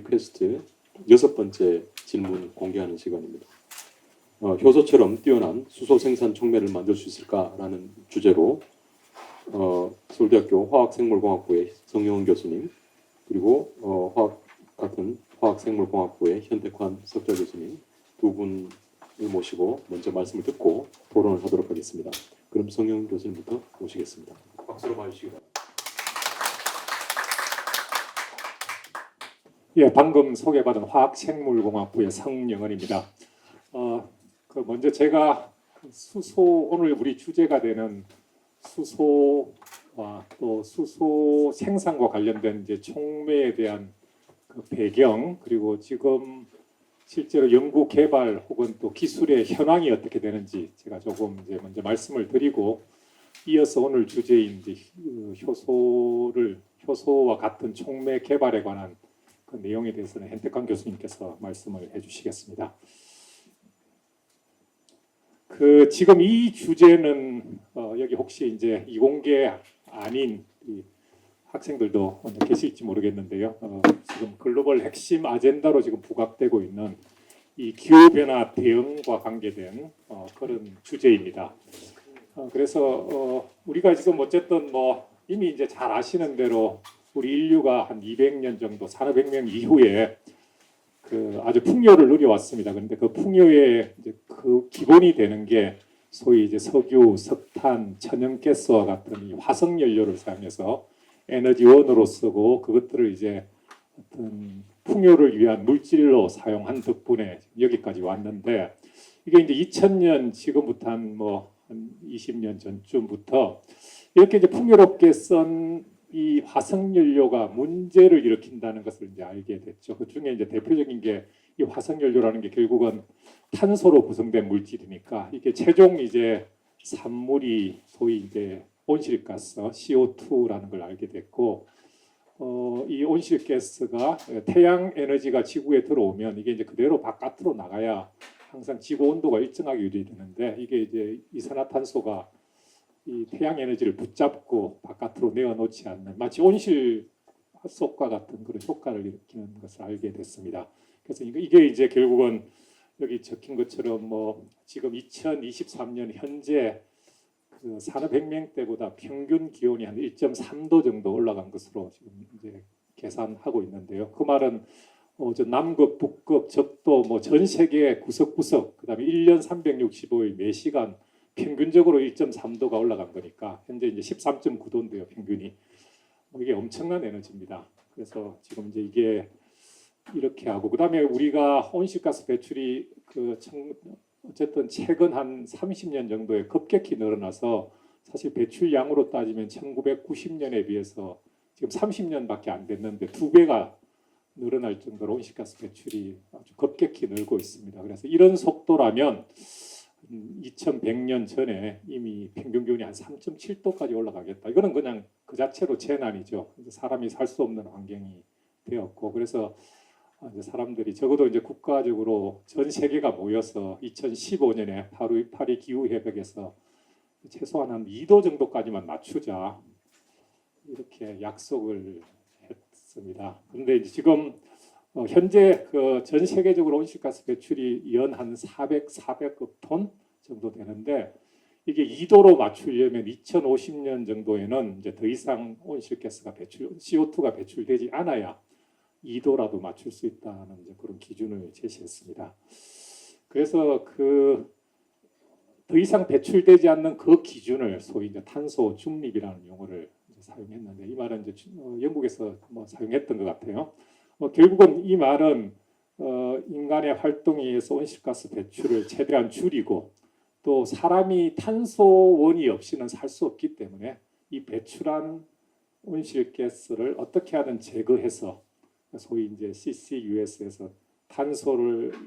퀘스트 6번째 질문 공개하는 시간입니다. 효소처럼 뛰어난 수소 생산 촉매를 만들 수 있을까라는 주제로 서울대학교 화학생물공학부의 성영은 교수님, 그리고 화학생물공학부의 현택환 석좌 교수님 두 분을 모시고 먼저 말씀을 듣고 토론을 하도록 하겠습니다. 그럼 성영은 교수님부터 모시겠습니다. 박수로 봐주시기 바랍니다. 예, 방금 소개받은 화학생물공학부의 성영은입니다. 먼저 제가 오늘 우리 주제가 되는 수소와 또 수소 생산과 관련된 이제 촉매에 대한 그 배경, 그리고 지금 실제로 연구 개발 혹은 또 기술의 현황이 어떻게 되는지 제가 조금 이제 먼저 말씀을 드리고, 이어서 오늘 주제인 이제 효소와 같은 촉매 개발에 관한 그 내용에 대해서는 현택환 교수님께서 말씀을 해주시겠습니다. 지금 이 주제는 여기 혹시 이제 이공계 아닌 학생들도 계실지 모르겠는데요. 지금 글로벌 핵심 아젠다로 지금 부각되고 있는 이 기후 변화 대응과 관계된 그런 주제입니다. 그래서 우리가 지금 어쨌든 이미 이제 잘 아시는 대로 우리 인류가 한 200년 정도 산업혁명 이후에 아주 풍요를 누려왔습니다. 그런데 그 풍요의 이제 그 기본이 되는 게 소위 이제 석유, 석탄, 천연가스와 같은 이 화석 연료를 사용해서 에너지원으로 쓰고, 그것들을 이제 어떤 풍요를 위한 물질로 사용한 덕분에 여기까지 왔는데, 이게 이제 2000년 지금부터 한 20년 전쯤부터 이렇게 이제 풍요롭게 쓴 이 화석 연료가 문제를 일으킨다는 것을 이제 알게 됐죠. 그 중에 이제 대표적인 게 이 화석 연료라는 게 결국은 탄소로 구성된 물질이니까, 이게 최종 이제 산물이 소위 이제 온실가스 CO2라는 걸 알게 됐고, 이 온실가스가 태양 에너지가 지구에 들어오면 이게 이제 그대로 바깥으로 나가야 항상 지구 온도가 일정하게 유지되는데, 이게 이제 이산화탄소가 이 태양 에너지를 붙잡고 바깥으로 내어놓지 않는, 마치 온실속과 같은 그런 효과를 일으키는 것을 알게 됐습니다. 그래서 이게 이제 결국은 여기 적힌 것처럼 지금 2023년 현재 그 산업혁명 때보다 평균 기온이 한 1.3도 정도 올라간 것으로 지금 이제 계산하고 있는데요. 그 말은 저 남극, 북극, 적도 전 세계 구석구석, 그다음에 1년 365일 매 시간 평균적으로 1.3도가 올라간 거니까 현재 이제 13.9도인데요, 평균이. 이게 엄청난 에너지입니다. 그래서 지금 이제 이게 이렇게 하고, 그다음에 우리가 온실가스 배출이 어쨌든 최근 한 30년 정도에 급격히 늘어나서, 사실 배출량으로 따지면 1990년에 비해서 지금 30년밖에 안 됐는데 2배가 늘어날 정도로 온실가스 배출이 아주 급격히 늘고 있습니다. 그래서 이런 속도라면 2100년 전에 이미 평균 기온이 한 3.7도까지 올라가겠다. 이거는 그냥 그 자체로 재난이죠. 사람이 살 수 없는 환경이 되었고, 그래서 이제 사람들이 적어도 이제 국가적으로 전 세계가 모여서 2015년에 파리 기후 협약에서 최소한 한 2도 정도까지만 낮추자, 이렇게 약속을 했습니다. 그런데 이제 지금 현재 전 세계적으로 온실가스 배출이 연 한 400억 톤 정도 되는데, 이게 2도로 맞추려면 2050년 정도에는 이제 더 이상 온실가스가 CO2가 배출되지 않아야 2도라도 맞출 수 있다는 이제 그런 기준을 제시했습니다. 그래서 더 이상 배출되지 않는 그 기준을 소위 이제 탄소 중립이라는 용어를 이제 사용했는데, 이 말은 이제 영국에서 사용했던 것 같아요. 결국은 이 말은 인간의 활동에 의해서 온실가스 배출을 최대한 줄이고, 또 사람이 탄소원이 없이는 살 수 없기 때문에 이 배출한 온실가스를 어떻게 하든 제거해서, 소위 이제 CCUS에서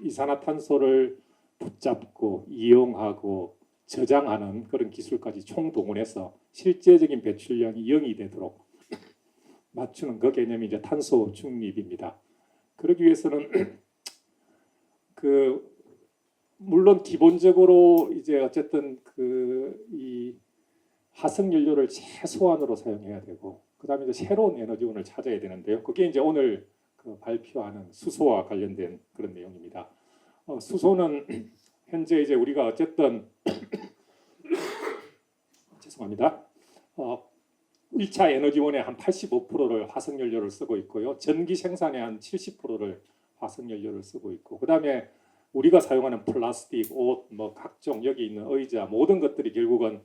이산화탄소를 붙잡고 이용하고 저장하는 그런 기술까지 총동원해서 실제적인 배출량이 0이 되도록 맞추는 그 개념이 이제 탄소 중립입니다. 그러기 위해서는 물론 기본적으로 이제 어쨌든 이 화석 연료를 최소한으로 사용해야 되고, 그다음에 이제 새로운 에너지원을 찾아야 되는데요. 그게 이제 오늘 그 발표하는 수소와 관련된 그런 내용입니다. 수소는 현재 이제 우리가 어쨌든 죄송합니다. 1차 에너지원의 한 85%를 화석연료를 쓰고 있고요. 전기 생산의 한 70%를 화석연료를 쓰고 있고, 그다음에 우리가 사용하는 플라스틱, 옷, 뭐 각종 여기 있는 의자 모든 것들이 결국은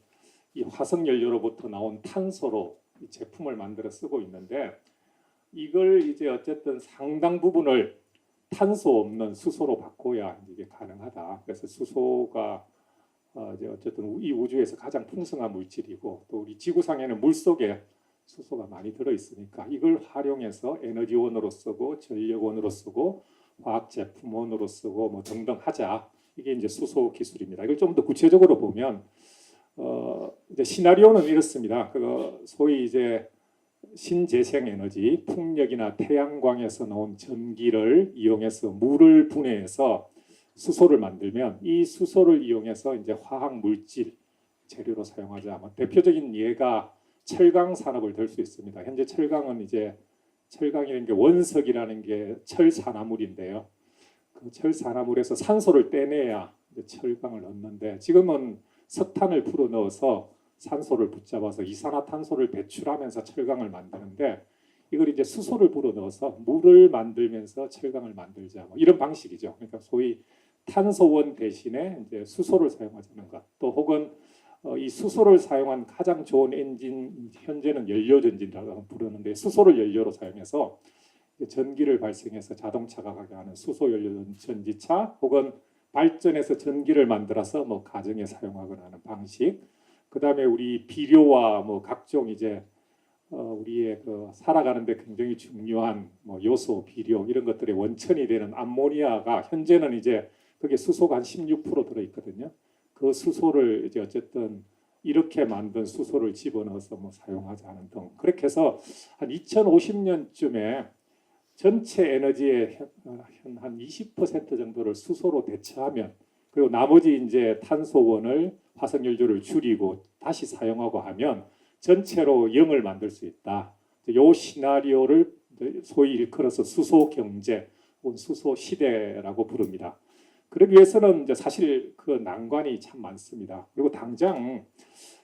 이 화석연료로부터 나온 탄소로 이 제품을 만들어 쓰고 있는데, 이걸 이제 어쨌든 상당 부분을 탄소 없는 수소로 바꿔야 이게 가능하다. 그래서 수소가 이제 어쨌든 이 우주에서 가장 풍성한 물질이고, 또 우리 지구상에는 물 속에 수소가 많이 들어 있으니까 이걸 활용해서 에너지원으로 쓰고 전력원으로 쓰고 화학 제품원으로 쓰고 뭐 등등 하자. 이게 이제 수소 기술입니다. 이걸 좀 더 구체적으로 보면 이제 시나리오는 이렇습니다. 그 소위 이제 신재생 에너지, 풍력이나 태양광에서 나온 전기를 이용해서 물을 분해해서 수소를 만들면, 이 수소를 이용해서 이제 화학 물질 재료로 사용하자. 뭐 대표적인 예가 철강 산업을 들 수 있습니다. 현재 철강은 이제 철강이라는 게 원석이라는 게 철산화물인데요. 그 철산화물에서 산소를 떼내야 이제 철강을 얻는데, 지금은 석탄을 풀어 넣어서 산소를 붙잡아서 이산화탄소를 배출하면서 철강을 만드는데, 이걸 이제 수소를 불어 넣어서 물을 만들면서 철강을 만들자. 뭐 이런 방식이죠. 그러니까 소위 탄소원 대신에 이제 수소를 사용하자는 것. 또 혹은 이 수소를 사용한 가장 좋은 엔진, 현재는 연료전지라고 부르는데, 수소를 연료로 사용해서 전기를 발생해서 자동차가 가게 하는 수소 연료전지차, 혹은 발전해서 전기를 만들어서 뭐 가정에 사용하거나 하는 방식. 그다음에 우리 비료와 뭐 각종 이제 우리의 그 살아가는데 굉장히 중요한 뭐 요소, 비료 이런 것들의 원천이 되는 암모니아가 현재는 이제 그게 수소가 한 16% 들어 있거든요. 그 수소를 이제 어쨌든 이렇게 만든 수소를 집어넣어서 뭐 사용하자는 등, 그렇게 해서 한 2050년쯤에 전체 에너지의 한 20% 정도를 수소로 대체하면, 그리고 나머지 이제 탄소원을 화석연료를 줄이고 다시 사용하고 하면 전체로 0을 만들 수 있다. 이 시나리오를 소위 일컬어서 수소 경제 혹은 수소 시대라고 부릅니다. 그러기 위해서는 이제 사실 그 난관이 참 많습니다. 그리고 당장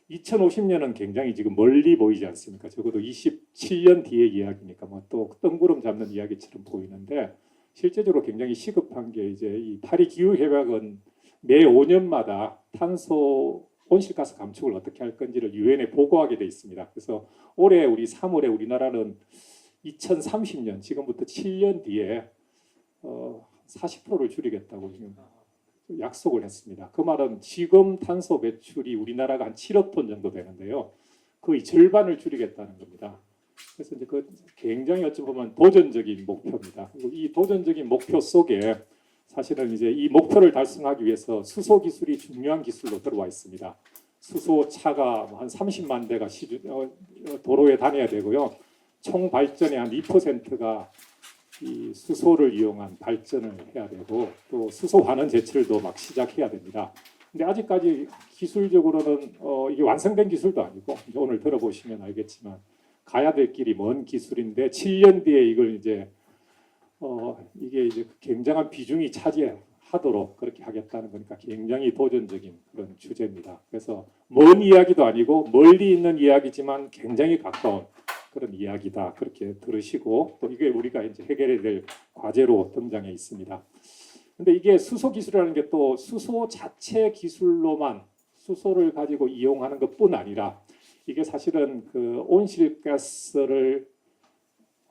2050년은 굉장히 지금 멀리 보이지 않습니까? 적어도 27년 뒤의 이야기니까 뭐 또 뜬구름 잡는 이야기처럼 보이는데, 실제적으로 굉장히 시급한 게 이제 이 파리 기후 협약은 매 5년마다 탄소 온실가스 감축을 어떻게 할 건지를 유엔에 보고하게 돼 있습니다. 그래서 올해 우리 3월에 우리나라는 2030년 지금부터 7년 뒤에 40%를 줄이겠다고 지금 약속을 했습니다. 그 말은 지금 탄소 배출이 우리나라가 한 7억 톤 정도 되는데요. 거의 절반을 줄이겠다는 겁니다. 그래서 이제 그 굉장히 어찌 보면 도전적인 목표입니다. 그리고 이 도전적인 목표 속에 사실은 이제 이 목표를 달성하기 위해서 수소 기술이 중요한 기술로 들어와 있습니다. 수소 차가 한 30만 대가 도로에 다녀야 되고요. 총 발전의 한 2%가 이 수소를 이용한 발전을 해야 되고, 또 수소 환원 제철도 막 시작해야 됩니다. 근데 아직까지 기술적으로는 이게 완성된 기술도 아니고, 이제 오늘 들어보시면 알겠지만 가야 될 길이 먼 기술인데, 7년 뒤에 이걸 이제 이게 이제 굉장한 비중이 차지하도록 그렇게 하겠다는 거니까 굉장히 도전적인 그런 주제입니다. 그래서 먼 이야기도 아니고 멀리 있는 이야기지만 굉장히 가까운 그런 이야기다, 그렇게 들으시고, 또 이게 우리가 이제 해결해야 될 과제로 등장해 있습니다. 근데 이게 수소 기술이라는 게 또 수소 자체 기술로만 수소를 가지고 이용하는 것뿐 아니라, 이게 사실은 그 온실가스를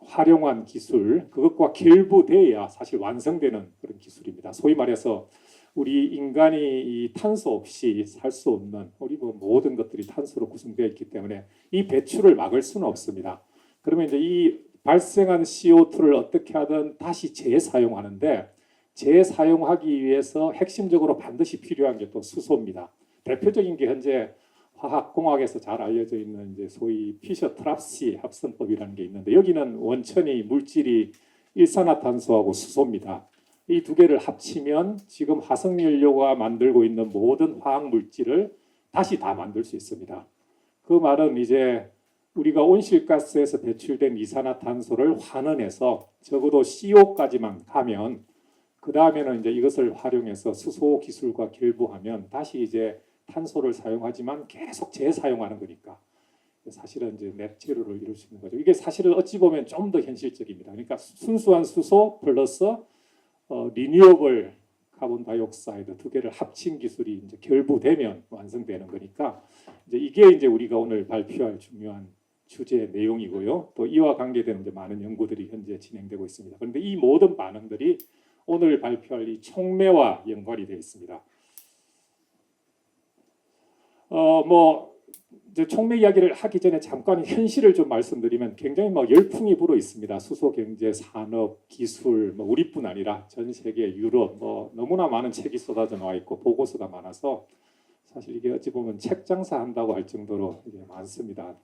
활용한 기술, 그것과 결부돼야 사실 완성되는 그런 기술입니다. 소위 말해서 우리 인간이 이 탄소 없이 살 수 없는, 우리 뭐 모든 것들이 탄소로 구성되어 있기 때문에 이 배출을 막을 수는 없습니다. 그러면 이제 이 발생한 CO2를 어떻게 하든 다시 재사용하는데, 재사용하기 위해서 핵심적으로 반드시 필요한 게 또 수소입니다. 대표적인 게 현재 화학공학에서 잘 알려져 있는 이제 소위 피셔-트랍시 합성법이라는 게 있는데, 여기는 원천이 물질이 일산화탄소하고 수소입니다. 이 두 개를 합치면 지금 화석연료가 만들고 있는 모든 화학 물질을 다시 다 만들 수 있습니다. 그 말은 이제 우리가 온실가스에서 배출된 이산화탄소를 환원해서 적어도 CO까지만 가면 그 다음에는 이제 이것을 활용해서 수소 기술과 결부하면 다시 이제 탄소를 사용하지만 계속 재사용하는 거니까 사실은 이제 넷제로를 이룰 수 있는 거죠. 이게 사실은 어찌 보면 좀 더 현실적입니다. 그러니까 순수한 수소 플러스 리뉴어블 카본 다이옥사이드 두 개를 합친 기술이 이제 결부되면 완성되는 거니까 이게 이제 우리가 오늘 발표할 중요한 주제 내용이고요. 또 이와 관계되는 이제 많은 연구들이 현재 진행되고 있습니다. 그런데 이 모든 반응들이 오늘 발표할 이 촉매와 연관이 되어 있습니다. 뭐 이제 촉매 이야기를 하기 전에 잠깐 현실을 좀 말씀드리면 굉장히 막 열풍이 불어 있습니다. 수소 경제, 산업, 기술, 뭐 우리뿐 아니라 전 세계, 유럽, 뭐 너무나 많은 책이 쏟아져 나와 있고 보고서가 많아서 사실 이게 어찌 보면 책 장사한다고 할 정도로 이게 많습니다.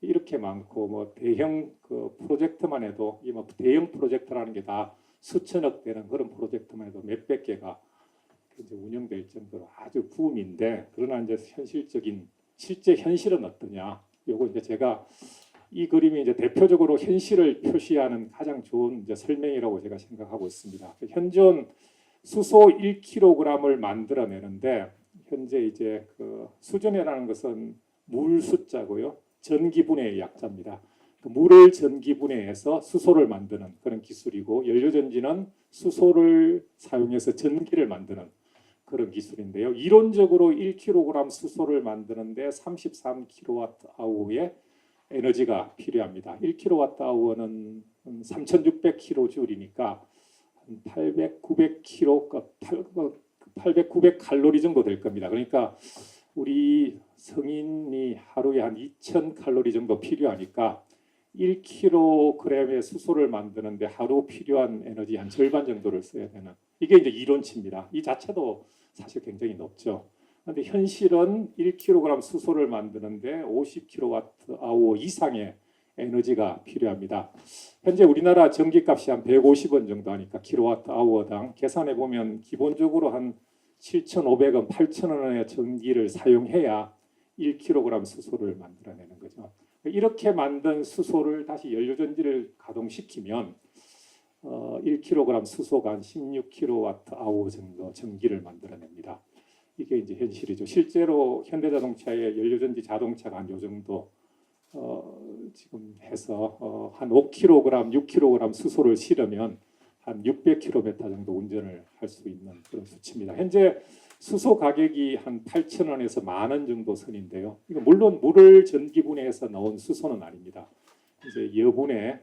이렇게 많고 뭐 대형 그 프로젝트만 해도 이 뭐 대형 프로젝트라는 게 다 수천억 되는 그런 프로젝트만 해도 몇백 개가 이제 운영될 정도로 아주 붐인데 그러나 이제 현실적인 실제 현실은 어떠냐? 요거 이제 제가 이 그림이 이제 대표적으로 현실을 표시하는 가장 좋은 이제 설명이라고 제가 생각하고 있습니다. 현존 수소 1kg을 만들어내는데 현재 이제 그 수전해라는 것은 물 숫자고요. 전기분해의 약자입니다. 그 물을 전기분해해서 수소를 만드는 그런 기술이고 연료전지는 수소를 사용해서 전기를 만드는 그런 기술인데요. 이론적으로 1kg 수소를 만드는데 33kWh의 에너지가 필요합니다. 1kWh는 3,600kJ이니까 800, 900칼로리 정도 될 겁니다. 그러니까 우리 성인이 하루에 한 2,000칼로리 정도 필요하니까 1kg의 수소를 만드는데 하루 필요한 에너지 한 절반 정도를 써야 되는 이게 이제 이론치입니다. 이 자체도 사실 굉장히 높죠. 그런데 현실은 1kg 수소를 만드는데 50kWh 이상의 에너지가 필요합니다. 현재 우리나라 전기값이 한 150원 정도 하니까 kWh당 계산해 보면 기본적으로 한 7,500원, 8,000원의 전기를 사용해야 1kg 수소를 만들어내는 거죠. 이렇게 만든 수소를 다시 연료전지를 가동시키면 1kg 수소가 한 16kWh 정도 전기를 만들어냅니다. 이게 이제 현실이죠. 실제로 현대자동차의 연료전지 자동차가 한 요 정도 지금 해서 한 5kg, 6kg 수소를 실으면 한 600km 정도 운전을 할 수 있는 그런 수치입니다. 현재 수소 가격이 한 8,000원에서 10,000원 정도 선인데요. 이거 물론 물을 전기분해해서 넣은 수소는 아닙니다. 이제 여분의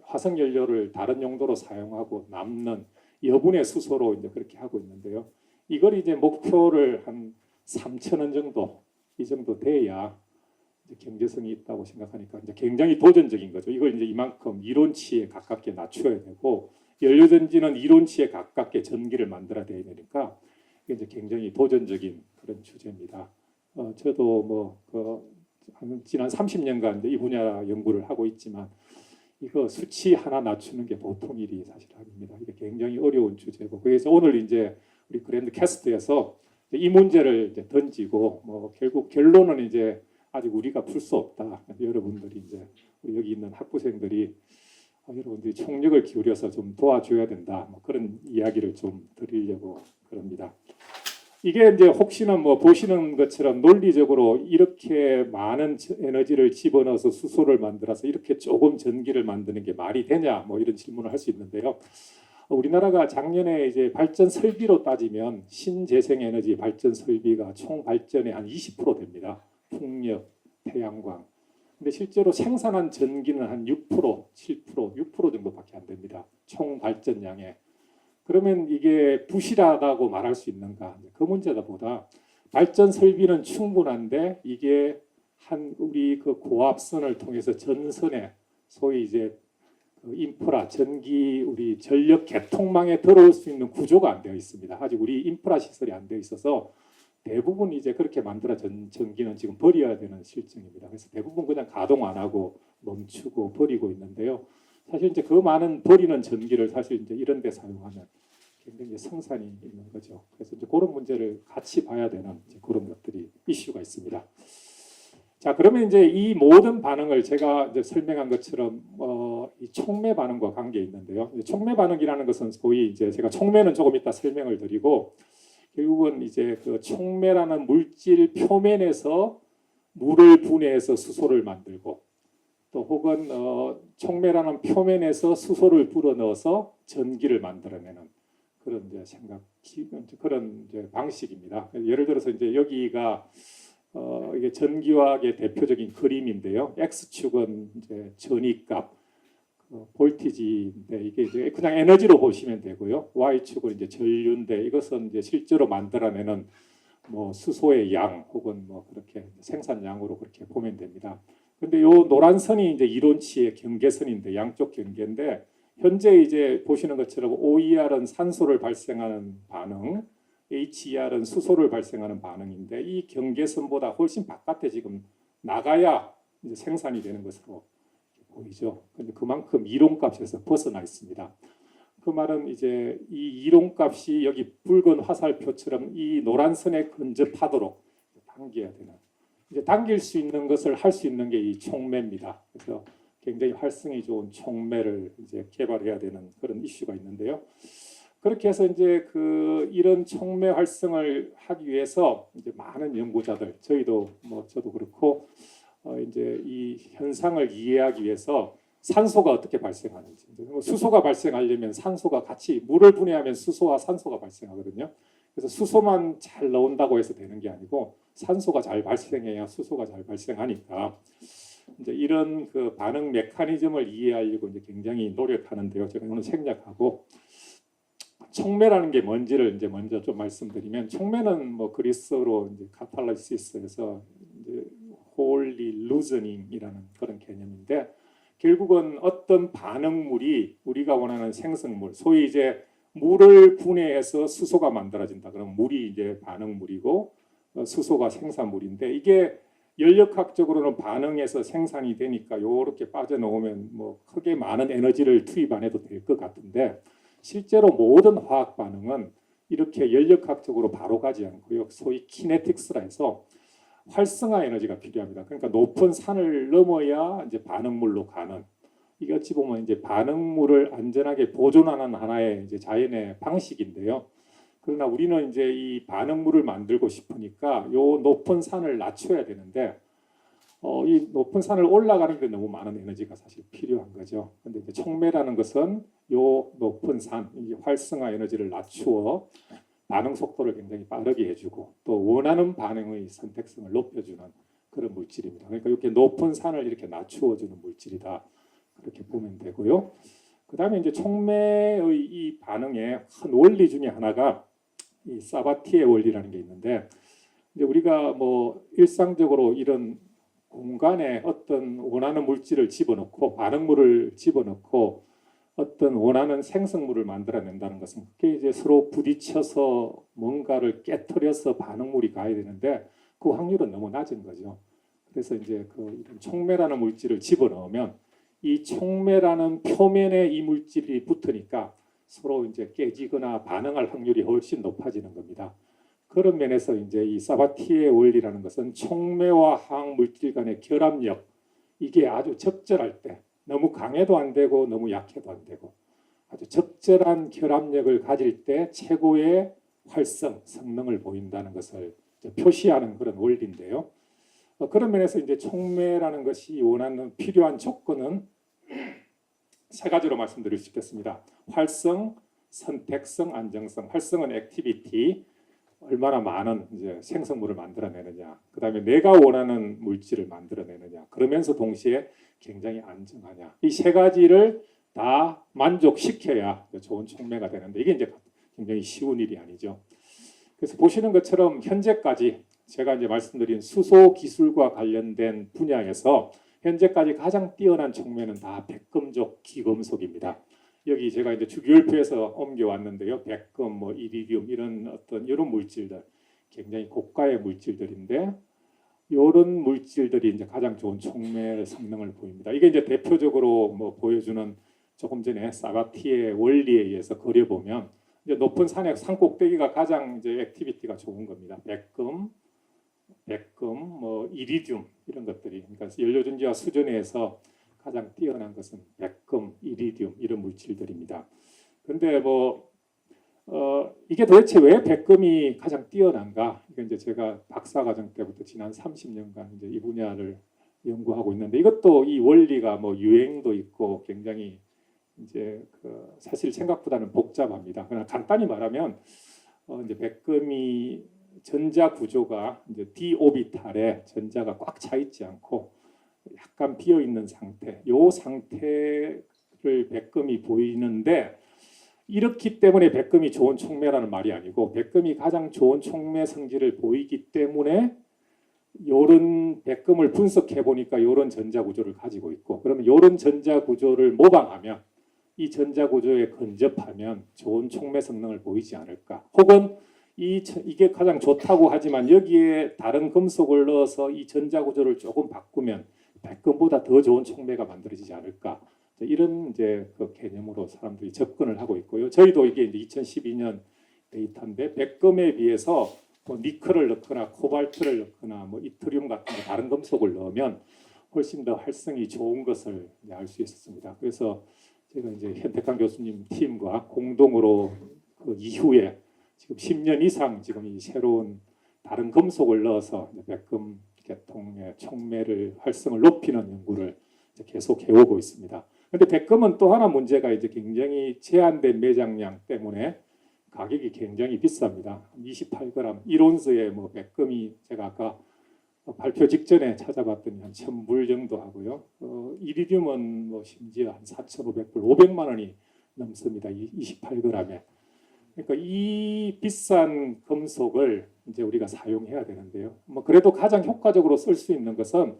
화석 연료를 다른 용도로 사용하고 남는 여분의 수소로 이제 그렇게 하고 있는데요. 이걸 이제 목표를 한 3,000원 정도 이 정도 돼야 이제 경제성이 있다고 생각하니까 이제 굉장히 도전적인 거죠. 이걸 이제 이만큼 이론치에 가깝게 낮춰야 되고 연료전지는 이론치에 가깝게 전기를 만들어야 되니까 이게 이제 굉장히 도전적인 그런 주제입니다. 저도 지난 30년간 이 분야 연구를 하고 있지만 이거 수치 하나 낮추는 게 보통 일이 사실 아닙니다. 이게 굉장히 어려운 주제고 그래서 오늘 이제 우리 그랜드 캐스트에서 이 문제를 이제 던지고 결국 결론은 이제 아직 우리가 풀 수 없다. 여러분들이 이제 우리 여기 있는 학부생들이 여러분들이 총력을 기울여서 좀 도와줘야 된다. 그런 이야기를 좀 드리려고 그럽니다. 이게 이제 혹시나 보시는 것처럼 논리적으로 이렇게 많은 에너지를 집어넣어서 수소를 만들어서 이렇게 조금 전기를 만드는 게 말이 되냐 이런 질문을 할 수 있는데요. 우리나라가 작년에 이제 발전 설비로 따지면 신재생에너지 발전 설비가 총 발전의 한 20% 됩니다. 풍력, 태양광. 근데 실제로 생산한 전기는 한 6%, 7%, 6% 정도밖에 안 됩니다. 총 발전량에. 그러면 이게 부실하다고 말할 수 있는가? 그 문제다 보다 발전 설비는 충분한데 이게 우리 그 고압선을 통해서 전선에 소위 이제 그 인프라, 전기, 우리 전력 개통망에 들어올 수 있는 구조가 안 되어 있습니다. 아직 우리 인프라 시설이 안 되어 있어서 대부분 이제 그렇게 만들어진 전기는 지금 버려야 되는 실정입니다. 그래서 대부분 그냥 가동 안 하고 멈추고 버리고 있는데요. 사실 이제 그 많은 버리는 전기를 사실 이제 이런 데 사용하면 굉장히 성산이 있는 거죠. 그래서 이제 그런 문제를 같이 봐야 되는 이제 그런 것들이 이슈가 있습니다. 자, 그러면 이제 이 모든 반응을 제가 이제 설명한 것처럼 이 촉매 반응과 관계 있는데요. 촉매 반응이라는 것은 소위 이제 제가 촉매는 조금 이따 설명을 드리고 결국은 이제 그 촉매라는 물질 표면에서 물을 분해해서 수소를 만들고 또 혹은 촉매라는 표면에서 수소를 불어넣어서 전기를 만들어내는 그런 이제 그런 이제 방식입니다. 예를 들어서 이제 여기가 이게 전기화학의 대표적인 그림인데요. X축은 이제 전위값, 볼티지인데 이게 이제 그냥 에너지로 보시면 되고요. Y축은 이제 전류인데 이것은 이제 실제로 만들어내는 뭐 수소의 양 혹은 뭐 그렇게 생산량으로 그렇게 보면 됩니다. 근데 요 노란 선이 이제 이론치의 경계선인데 양쪽 경계인데 현재 이제 보시는 것처럼 OER은 산소를 발생하는 반응, HER은 수소를 발생하는 반응인데 이 경계선보다 훨씬 바깥에 지금 나가야 이제 생산이 되는 것으로 보이죠. 근데 그만큼 이론값에서 벗어나 있습니다. 그 말은 이제 이 이론값이 여기 붉은 화살표처럼 이 노란 선에 근접하도록 당겨야 되는. 이제 당길 수 있는 것을 할 수 있는 게 이 촉매입니다. 그래서 굉장히 활성이 좋은 촉매를 이제 개발해야 되는 그런 이슈가 있는데요. 그렇게 해서 이제 이런 촉매 활성을 하기 위해서 이제 많은 연구자들, 저희도 뭐 저도 그렇고 이제 이 현상을 이해하기 위해서 산소가 어떻게 발생하는지, 수소가 발생하려면 산소가 같이 물을 분해하면 수소와 산소가 발생하거든요. 그래서 수소만 잘 나온다고 해서 되는 게 아니고 산소가 잘 발생해야 수소가 잘 발생하니까 이제 이런 그 반응 메커니즘을 이해하려고 이제 굉장히 노력하는데요. 제가 오늘 생략하고 촉매라는 게 뭔지를 이제 먼저 좀 말씀드리면 촉매는 뭐 그리스어로 이제 카탈라시스에서 이제 홀리 루즈닝이라는 그런 개념인데 결국은 어떤 반응물이 우리가 원하는 생성물, 소위 이제 물을 분해해서 수소가 만들어진다. 그럼 물이 이제 반응물이고 수소가 생산물인데 이게 연력학적으로는 반응해서 생산이 되니까 이렇게 빠져나오면 뭐 크게 많은 에너지를 투입 안 해도 될 것 같은데 실제로 모든 화학 반응은 이렇게 연력학적으로 바로 가지 않고요. 소위 키네틱스라 해서 활성화 에너지가 필요합니다. 그러니까 높은 산을 넘어야 이제 반응물로 가는. 이게 어찌 보면 이제 반응물을 안전하게 보존하는 하나의 이제 자연의 방식인데요. 그러나 우리는 이제 이 반응물을 만들고 싶으니까 요 높은 산을 낮춰야 되는데 이 높은 산을 올라가는 데 너무 많은 에너지가 사실 필요한 거죠. 근데 이제 촉매라는 것은 요 높은 산, 이 활성화 에너지를 낮추어 반응 속도를 굉장히 빠르게 해주고 또 원하는 반응의 선택성을 높여주는 그런 물질입니다. 그러니까 이렇게 높은 산을 이렇게 낮추어주는 물질이다. 그렇게 보면 되고요. 그 다음에 이제 촉매의 이 반응의 큰 원리 중에 하나가 이 사바티의 원리라는 게 있는데 이제 우리가 뭐 일상적으로 이런 공간에 어떤 원하는 물질을 집어넣고 반응물을 집어넣고 어떤 원하는 생성물을 만들어낸다는 것은 그게 이제 서로 부딪혀서 뭔가를 깨트려서 반응물이 가야 되는데 그 확률은 너무 낮은 거죠. 그래서 이제 이런 촉매라는 물질을 집어넣으면 이 촉매라는 표면에 이 물질이 붙으니까 서로 이제 깨지거나 반응할 확률이 훨씬 높아지는 겁니다. 그런 면에서 이제 이 사바티의 원리라는 것은 촉매와 화학 물질 간의 결합력 이게 아주 적절할 때 너무 강해도 안 되고 너무 약해도 안 되고 아주 적절한 결합력을 가질 때 최고의 활성 성능을 보인다는 것을 표시하는 그런 원리인데요. 그런 면에서 이제 촉매라는 것이 원하는 필요한 조건은 세 가지로 말씀드릴 수 있겠습니다. 활성, 선택성, 안정성. 활성은 액티비티, 얼마나 많은 이제 생성물을 만들어내느냐. 그다음에 내가 원하는 물질을 만들어내느냐. 그러면서 동시에 굉장히 안정하냐. 이 세 가지를 다 만족시켜야 좋은 촉매가 되는데 이게 이제 굉장히 쉬운 일이 아니죠. 그래서 보시는 것처럼 현재까지 제가 이제 말씀드린 수소 기술과 관련된 분야에서 현재까지 가장 뛰어난 촉매는 다 백금족 기금속입니다. 여기 제가 이제 주기율표에서 옮겨왔는데요. 백금, 뭐 이리듐 이런 물질들 굉장히 고가의 물질들인데 이런 물질들이 이제 가장 좋은 촉매 성능을 보입니다. 이게 이제 대표적으로 뭐 보여주는 조금 전에 사바티의 원리에 의해서 그려보면 이제 높은 산의 산 꼭대기가 가장 이제 액티비티가 좋은 겁니다. 백금, 백금, 뭐 이리듐 이런 것들이 그러니까 연료전지와 수전에서 가장 뛰어난 것은 백금, 이리듐 이런 물질들입니다. 그런데 이게 도대체 왜 백금이 가장 뛰어난가? 이게 이제 제가 박사과정 때부터 지난 30년간 이제 이 분야를 연구하고 있는데 이것도 이 원리가 뭐 유행도 있고 굉장히 이제 사실 생각보다는 복잡합니다. 그러나 간단히 말하면 이제 백금이 전자 구조가 이제 d 오비탈에 전자가 꽉 차 있지 않고 약간 비어 있는 상태, 요 상태를 백금이 보이는데 이렇기 때문에 백금이 좋은 촉매라는 말이 아니고 백금이 가장 좋은 촉매 성질을 보이기 때문에 요런 백금을 분석해 보니까 요런 전자 구조를 가지고 있고 그러면 요런 전자 구조를 모방하면 이 전자 구조에 근접하면 좋은 촉매 성능을 보이지 않을까? 혹은 이게 가장 좋다고 하지만 여기에 다른 금속을 넣어서 이 전자 구조를 조금 바꾸면 백금보다 더 좋은 촉매가 만들어지지 않을까? 이런 이제 그 개념으로 사람들이 접근을 하고 있고요. 저희도 이게 이제 2012년 데이터인데 백금에 비해서 뭐 니켈을 넣거나 코발트를 넣거나 뭐 이트리움 같은 다른 금속을 넣으면 훨씬 더 활성이 좋은 것을 알 수 있었습니다. 그래서 제가 이제 현택한 교수님 팀과 공동으로 그 이후에 지금 10년 이상 지금 이 새로운 다른 금속을 넣어서 백금 계통의 촉매를 활성을 높이는 연구를 계속 해오고 있습니다. 그런데 백금은 또 하나 문제가 이제 굉장히 제한된 매장량 때문에 가격이 굉장히 비쌉니다. 28g 1온스에 뭐 백금이 제가 아까 발표 직전에 찾아봤더니 한 1,000불 정도 하고요. 이리듐은 뭐 심지어 한 4,500불, 500만 원이 넘습니다. 28g에. 그러니까 이 비싼 금속을 이제 우리가 사용해야 되는데요. 뭐 그래도 가장 효과적으로 쓸 수 있는 것은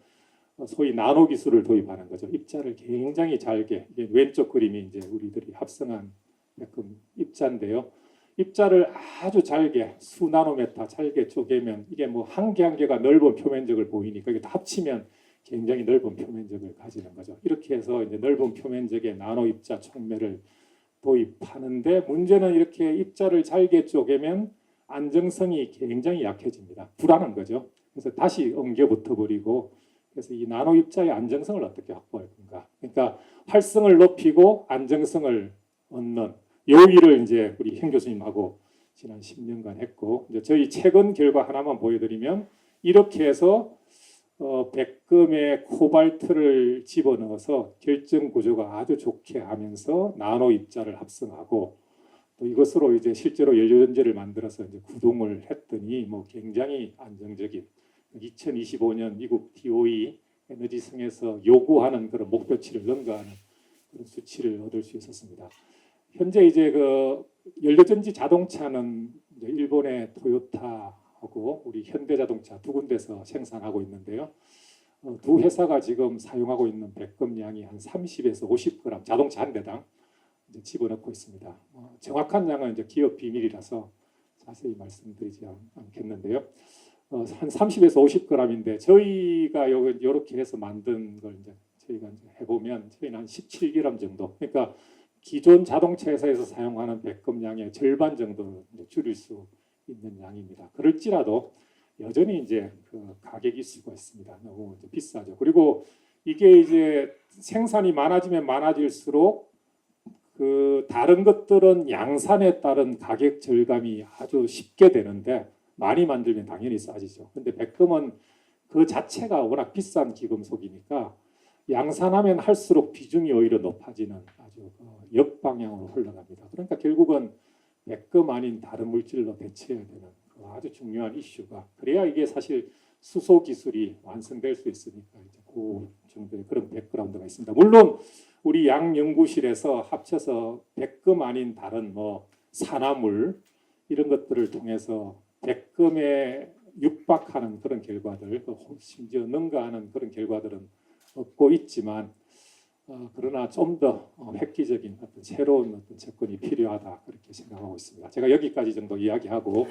소위 나노 기술을 도입하는 거죠. 입자를 굉장히 잘게 이게 왼쪽 그림이 이제 우리들이 합성한 백금 입자인데요. 입자를 아주 잘게 수 나노메타 잘게 쪼개면 이게 뭐 한 개 한 개가 넓은 표면적을 보이니까 이게 다 합치면 굉장히 넓은 표면적을 가지는 거죠. 이렇게 해서 이제 넓은 표면적의 나노 입자 촉매를 도입하는데 문제는 이렇게 입자를 잘게 쪼개면 안정성이 굉장히 약해집니다. 불안한 거죠. 그래서 다시 엉겨 붙어 버리고 그래서 이 나노 입자의 안정성을 어떻게 확보할 건가? 그러니까 활성을 높이고 안정성을 얻는 요 일을 이제 우리 현 교수님하고 지난 10년간 했고 이제 저희 최근 결과 하나만 보여드리면 이렇게 해서 백금에 코발트를 집어넣어서 결정 구조가 아주 좋게 하면서 나노 입자를 합성하고 또 이것으로 이제 실제로 연료전지를 만들어서 이제 구동을 했더니 뭐 굉장히 안정적인 2025년 미국 DOE 에너지성에서 요구하는 그런 목표치를 능가하는 그런 수치를 얻을 수 있었습니다. 현재 이제 그 연료전지 자동차는 이제 일본의 토요타하고 우리 현대자동차 두 군데서 생산하고 있는데요. 두 회사가 지금 사용하고 있는 백금량이 한 30에서 50g 자동차 한 대당 이제 집어넣고 있습니다. 정확한 양은 이제 기업 비밀이라서 자세히 말씀드리지 않겠는데요. 한 30에서 50g인데 저희가 이렇게 해서 만든 걸 이제 저희가 이제 해보면 저희는 한 17g 정도. 그러니까 기존 자동차 회사에서 사용하는 백금량의 절반 정도를 줄일 수 있는 양입니다. 그럴지라도 여전히 이제 그 가격이 쓰고 있습니다. 너무 이제 비싸죠. 그리고 이게 이제 생산이 많아지면 많아질수록 그 다른 것들은 양산에 따른 가격 절감이 아주 쉽게 되는데 많이 만들면 당연히 싸지죠. 근데 백금은 그 자체가 워낙 비싼 기금속이니까 양산하면 할수록 비중이 오히려 높아지는 아주 역방향으로 흘러갑니다. 그러니까 결국은 백금 아닌 다른 물질로 대체해야 되는 아주 중요한 이슈가 그래야 이게 사실 수소 기술이 완성될 수 있으니까 이제 그 정도의 그런 백그라운드가 있습니다. 물론 우리 양 연구실에서 합쳐서 백금 아닌 다른 뭐 산화물 이런 것들을 통해서 백금에 육박하는 그런 결과들, 심지어 능가하는 그런 결과들은 얻고 있지만 그러나 좀 더 획기적인 어떤 새로운 어떤 접근이 필요하다 그렇게 생각하고 있습니다. 제가 여기까지 정도 이야기하고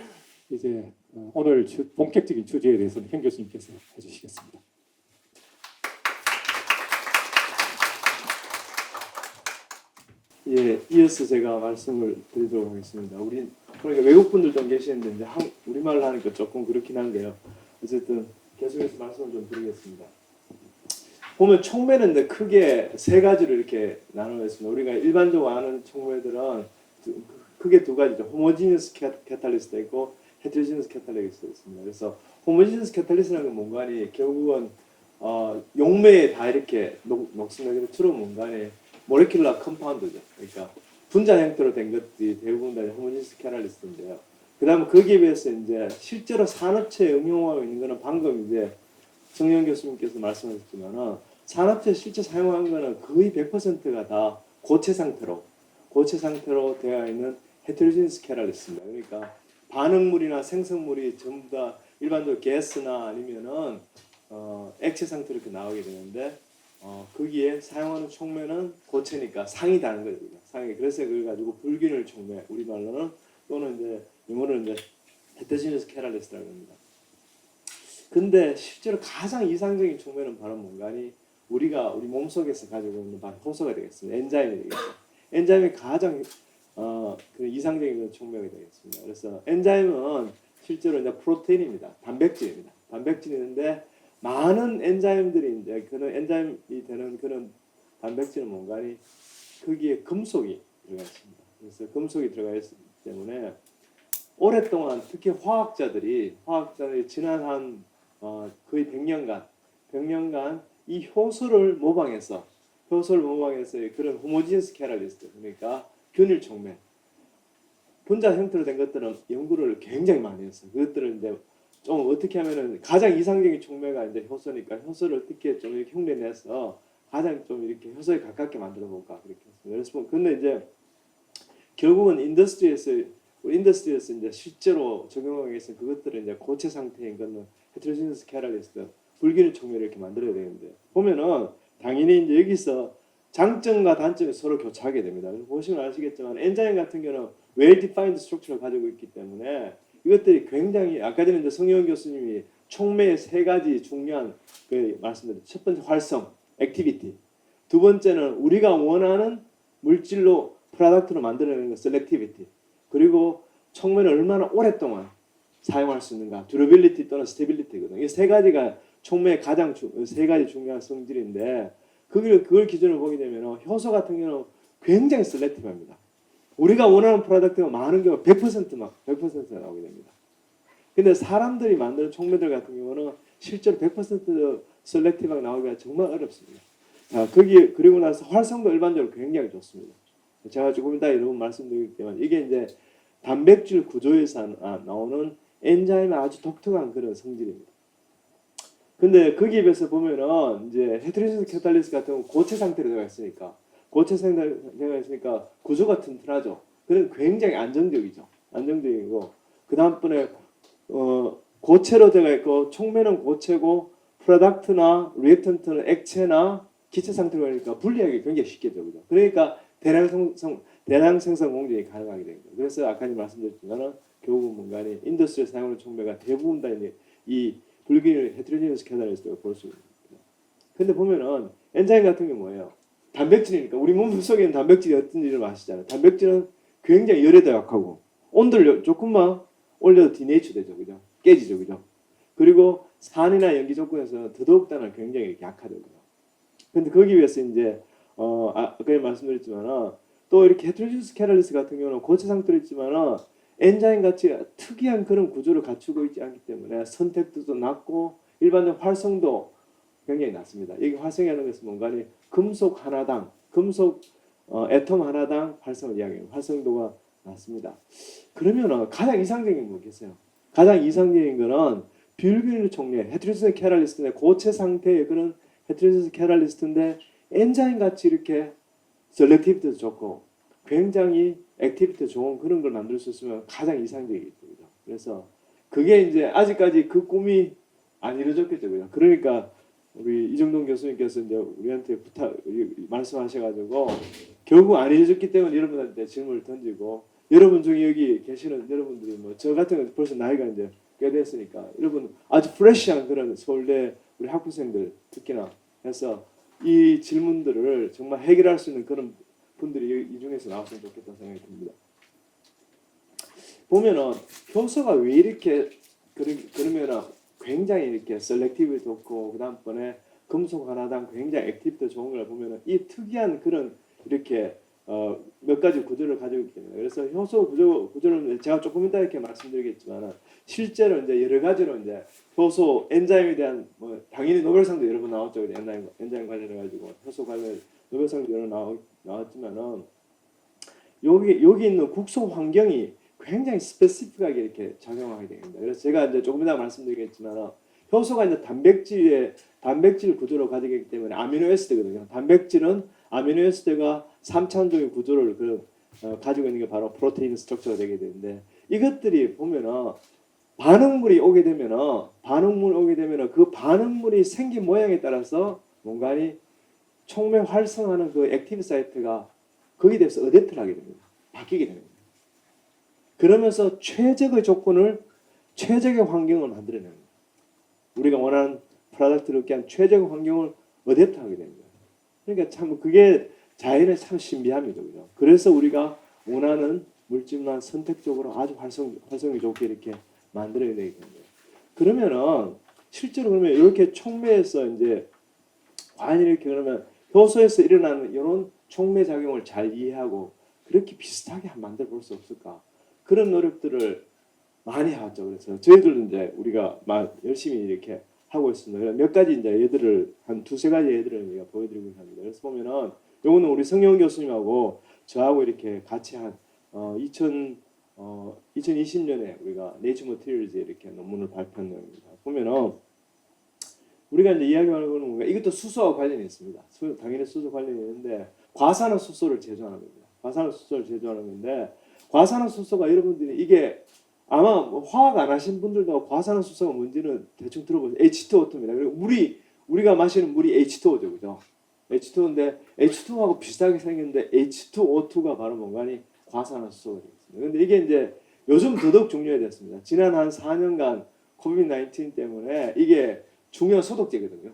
이제 오늘 본격적인 주제에 대해서는 현 교수님께서 해주시겠습니다. 예, 이어서 제가 말씀을 드리도록 하겠습니다. 우리 그러니까 외국 분들 좀 계시는데 이제 우리말로 하니까 조금 그렇긴 한데요. 어쨌든 계속해서 말씀을 좀 드리겠습니다. 보면 촉매는 이제 크게 세 가지로 이렇게 나누어 있습니다. 우리가 일반적으로 아는 촉매들은 크게 두 가지죠. 호모지니스 캐탈리스트가 있고 헤테로지니스 캐탈리스트가 있습니다. 그래서 호모지니스 캐탈리스트라는 건 뭔가니 결국은 용매에 다 이렇게 녹습니다. 주로 뭔가니 모레큘러 컴파운드죠. 그러니까 분자 형태로 된 것들이 대부분 다 호모지니스 캐탈리스트인데요. 그다음 거기에 비해서 이제 실제로 산업체에 응용하고 있는 거는 방금 이제 정영 교수님께서 말씀하셨지만은 산업체 실제 사용한 거는 거의 100%가 다 고체 상태로 되어 있는 헤테로지니스 캐탈리스트입니다. 그러니까 반응물이나 생성물이 전부 다 일반적으로 가스나 아니면은 액체 상태로 이렇게 나오게 되는데 거기에 사용하는 촉매는 고체니까 상이 다른 거죠. 상이. 그래서 그걸 가지고 불균일 촉매 우리말로는 또는 이제 영어로는 이제 헤테로지니스 캐탈리스트라고 합니다. 근데 실제로 가장 이상적인 촉매는 바로 뭔가니 우리 몸속에서 가지고 있는 바로 효소가 되겠습니다. 엔자임이 되겠죠. 엔자임이 가장 그 이상적인 촉매가 되겠습니다. 그래서 엔자임은 실제로 이제 프로테인입니다. 단백질입니다. 단백질인데 많은 엔자임들이 이제 그런 엔자임이 되는 그런 단백질은 뭔가니 거기에 금속이 들어가 있습니다. 그래서 금속이 들어가 있기 때문에 오랫동안 특히 화학자들이 지난 한 거의 100년간 이 효소를 모방해서 그런 호모지니스 캐탈리스트 그러니까 균일 촉매 분자 형태로 된 것들은 연구를 굉장히 많이 했어요. 그것들을 이제 좀 어떻게 하면은 가장 이상적인 촉매가 이제 효소니까 효소를 어떻게 좀 이렇게 흉내내서 가장 좀 이렇게 효소에 가깝게 만들어 볼까 그렇게 했습니다. 그래서 근데 이제 결국은 인더스트리에서 이제 실제로 적용하기 위해서 그것들을 이제 고체 상태인 거는 헤테로지니스 캐탈리스트 불균일 촉매를 이렇게 만들어야 되는데 보면은 당연히 이제 여기서 장점과 단점이 서로 교차하게 됩니다. 보시면 아시겠지만 엔자임 같은 경우는 well-defined structure를 가지고 있기 때문에 이것들이 굉장히 아까 전에 이제 성현 교수님이 촉매의 세 가지 중요한 그 말씀드렸죠. 첫 번째 활성, 액티비티. 두 번째는 우리가 원하는 물질로 프로덕트로 만들어내는 거, 셀렉티비티. 그리고 촉매를 얼마나 오랫동안 사용할 수 있는가, 듀러빌리티 또는 스테빌리티거든요. 이 세 가지가 촉매의 가장 세 가지 중요한 성질인데 그걸 기준으로 보게 되면 효소 같은 경우는 굉장히 셀렉티브합니다. 우리가 원하는 프로덕트가 많은 경우 100%가 나오게 됩니다. 근데 사람들이 만드는 촉매들 같은 경우는 실제로 100% 셀렉티브하게 나오기가 정말 어렵습니다. 그리고 나서 활성도 일반적으로 굉장히 좋습니다. 제가 조금 이따 여러분 말씀드리겠지만 이게 이제 단백질 구조에서 나오는 엔자임의 아주 독특한 그런 성질입니다. 근데 거기에 비해서 보면은 이제 헤테로지니스 캐탈리스트 같은 경우는 고체 상태로 되어 있으니까 구조가 튼튼하죠. 그는 굉장히 안정적이고 그 다음번에 고체로 되어 있고 촉매는 고체고 프로덕트나 리액턴트는 액체나 기체 상태로 되니까 분리하기 굉장히 쉽게 되죠. 그러니까 대량 생성 공정이 가능하게 됩니다. 그래서 아까 말씀드렸지만은 결국은 뭔가니 인더스트리에 사용하는 촉매가 대부분 다 이 불균일 헤테로지니스 캐탈리스트가 볼 수 있습니다. 근데 보면은 엔자임 같은 게 뭐예요? 단백질이니까 우리 몸 속에는 단백질이 어떤 일을 아시잖아요. 단백질은 굉장히 열에도 약하고 온도를 조금만 올려도 디네이처 되죠, 그죠? 깨지죠, 그죠? 그리고 산이나 연기 조건에서는 더더욱다는 굉장히 약하죠, 그죠? 근데 거기 위해서 이제 아까 말씀드렸지만은 또 이렇게 헤테로지니스 캐탈리스트 같은 경우는 고체 상태로 있지만은 엔자임 같이 특이한 그런 구조를 갖추고 있지 않기 때문에 선택도도 낮고 일반적 활성도 굉장히 낮습니다. 여기 활성이라는 것은 뭔가니 금속 애톰 하나당 활성을 이야기해요. 활성도가 낮습니다. 그러면은 가장 이상적인 게 뭐겠어요? 가장 이상적인 거는 불균일 촉매, 헤테로지니스 캐탈리스트인데 고체 상태의 그런 헤테로지니스 캐탈리스트인데 엔자임 같이 이렇게 셀렉티비티도 좋고 굉장히 액티비티 좋은 그런 걸 만들 수 있으면 가장 이상적이겠죠. 그래서 그게 이제 아직까지 그 꿈이 안 이루어졌겠죠. 그러니까 우리 이정동 교수님께서 이제 우리한테 말씀하셔가지고 결국 안 이루어졌기 때문에 여러분한테 질문을 던지고 여러분 중에 여기 계시는 여러분들이 뭐 저 같은 경우 벌써 나이가 이제 꽤 됐으니까 여러분 아주 프레시한 그런 서울대 우리 학부생들 특히나 해서 이 질문들을 정말 해결할 수 있는 그런 분들이 이 중에서 나왔으면 좋겠다는 생각이 듭니다. 보면은 효소가 왜 이렇게 그러면은 굉장히 이렇게 셀렉티브 좋고 그다음번에 금속 하나당 굉장히 액티브도 좋은 걸 보면은 이 특이한 그런 이렇게 몇 가지 구조를 가지고 있기 때문에 그래서 효소 구조를 제가 조금 이따 이렇게 말씀드리겠지만 실제로 이제 여러 가지로 이제 효소 엔자임에 대한 뭐 당연히 노벨상도 여러 번 나왔죠. 엔자임 관련해 가지고 효소 관련 노벨상도 여러 나왔지만은 여기 있는 국소 환경이 굉장히 스페시픽하게 이렇게 작용하게 됩니다. 그래서 제가 이제 조금 이따 말씀드리겠지만 효소가 이제 단백질 구조를 가지고 있기 때문에 아미노에시드거든요. 단백질은 아미노에시드가 3차원적인 구조를 가지고 있는 게 바로 프로테인 스트럭처가 되게 되는데 이것들이 보면은 반응물이 오게 되면은 그 반응물이 생긴 모양에 따라서 뭔가니 촉매 활성하는 그 액티브 사이트가 거기에 대해서 어댑트를 하게 됩니다. 바뀌게 됩니다. 그러면서 최적의 환경을 만들어냅니다. 우리가 원하는 프로덕트를 얻기 위한 최적의 환경을 어댑트하게 됩니다. 그러니까 참 그게 자연의 참 신비함이죠. 그죠? 그래서 우리가 원하는 물질만 선택적으로 아주 활성이 좋게 이렇게 만들어야 되기 때문에 그러면은 실제로 그러면 이렇게 촉매에서 이제 과연 이렇게 그러면 효소에서 일어나는 이런 촉매 작용을 잘 이해하고 그렇게 비슷하게 만들어 볼 수 없을까 그런 노력들을 많이 하죠. 그래서 저희들도 이제 우리가 열심히 이렇게 하고 있습니다. 몇 가지 이제 예들을 한 두세 가지 예들을 우리가 보여드리고 합니다. 그래서 보면은 요거는 우리 성영 교수님하고 저하고 이렇게 같이 한 2020년에 우리가 네이처 머티리얼즈에 이렇게 논문을 발표한 내용입니다. 보면은 우리가 이제 이야기하는 거는 뭔가 이것도 수소와 관련이 있습니다. 당연히 수소 관련이 있는데 과산화수소를 제조하는 겁니다. 과산화수소를 제조하는 건데 과산화수소가 여러분들이 이게 아마 화학 안 하신 분들도 과산화수소가 뭔지는 대충 들어보세요. H2O2입니다. 그리고 우리가 마시는 물이 H2O죠, 그죠? H2O인데 H2O하고 비슷하게 생겼는데 H2O2가 바로 뭔가니 과산화수소가 되겠습니다. 그런데 이게 이제 요즘 더더욱 중요해졌습니다. 지난 한 4년간 코비드-19 때문에 이게 중요한 소독제거든요.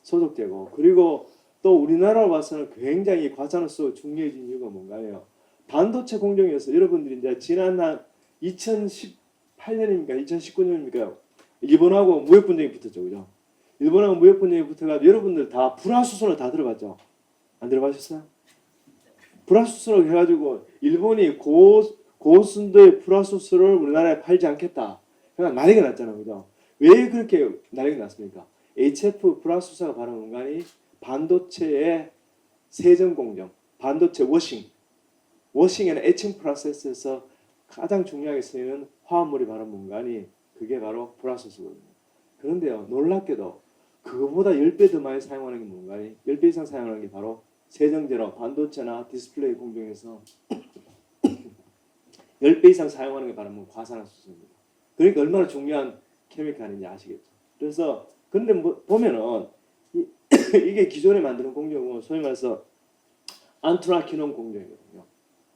소독제고 그리고 또 우리나라로 봐서는 굉장히 과산화수소가 중요해진 이유가 뭔가요? 반도체 공정에서 여러분들이 이제 지난 한 2018년입니까? 2019년입니까? 일본하고 무역 분쟁이 붙었죠. 그죠? 일본하고 무역 분쟁이 붙어가지고 여러분들 다 불화수소를 다 들어봤죠? 안 들어봤었어요? 불화수소를 해가지고 일본이 고순도의 불화수소를 우리나라에 팔지 않겠다. 그러니까 난리가 났잖아요. 그죠? 왜 그렇게 난리가 났습니까? HF 불화수소가 바로 뭔가니 반도체의 세정 공정, 반도체 워싱에는 에칭 프로세스에서 가장 중요하게 쓰이는 화합물이 바로 뭔가니 그게 바로 불화수소거든요. 그런데요, 놀랍게도 그거보다 10배 더 많이 사용하는 게 뭔가니 10배 이상 사용하는 게 바로 세정제로 반도체나 디스플레이 공정에서 10배 이상 사용하는 게 바로 과산화수소입니다. 그러니까 얼마나 중요한 케미칼인지 아시겠죠. 그래서 근데 보면은 이게 기존에 만드는 공정은 소위 말해서 안트라키논 공정이거든요.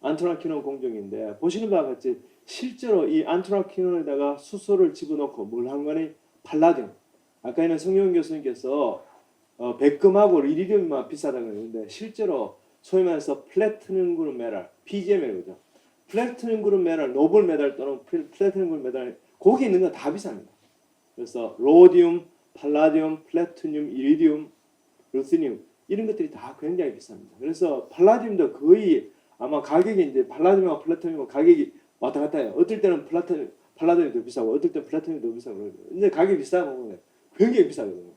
안트라키논 공정인데 보시는 바와 같이 실제로 이 안트라키논에다가 수소를 집어넣고 뭘 한 거니 팔라듐. 아까 있는 성용 교수님께서 백금하고 이리듐만 비싸다고 했는데 실제로 소위 말해서 플래티넘 그룹 메탈 PGM이라고 그러죠. 플래티넘 그룹 메탈, 노블 메탈 또는 플래티넘 그룹 메탈 거기 있는 건 다 비쌉니다. 그래서 로디움, 팔라디움, 플래티늄, 이리듐, 루티늄 이런 것들이 다 굉장히 비쌉니다. 그래서 팔라디움도 거의 아마 가격이 이제 팔라디움과 플래티늄 가격이 왔다 갔다 해요. 어떨 때는 팔라디움이 더 비싸고 어떨 때는 플래티늄이 더 비싸고 그러죠. 근데 가격이 비싸면 굉장히 비싸거든요.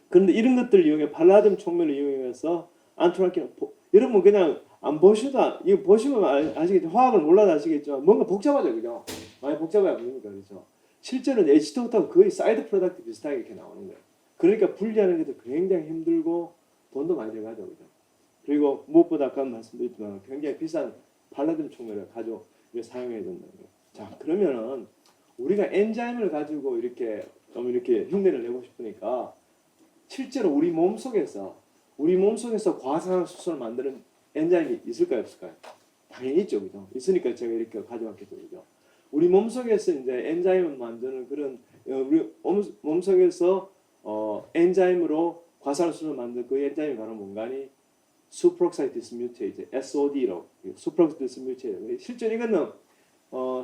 그런데 이런 것들을 이용해 팔라디움 촉매를 이용해서 안트라키논 여러분 그냥 안 보셔도 이거 보시면 아시겠죠. 화학을 몰라도 아시겠지만 뭔가 복잡하죠, 그죠? 많이 복잡해 보이니까 그렇죠. 실제로는 H2O하고 거의 사이드 프로덕트 비슷하게 이렇게 나오는 거예요. 그러니까 분리하는 게도 굉장히 힘들고 돈도 많이 들어가죠, 그죠? 그리고 무엇보다 아까 말씀드렸지만 굉장히 비싼 팔라디움 촉매를 가지고 사용해야 된다는 거예요. 자, 그러면은 우리가 엔자임을 가지고 이렇게 좀 이렇게 흉내를 내고 싶으니까 실제로 우리 몸 속에서 과산화수소를 만드는 엔자임이 있을까요, 없을까요? 당연히 있죠, 그죠? 있으니까 제가 이렇게 가져왔겠죠, 그죠? 우리 몸속에서 이제 엔자임을 만드는 그런 우리 몸속에서 엔자임으로 과산화수소를 만드는 그 엔자임이 바로 뭔가니 수프록사이드 디스뮤테이즈 SOD로 수프록사이드 디스뮤테이즈 실제 이거는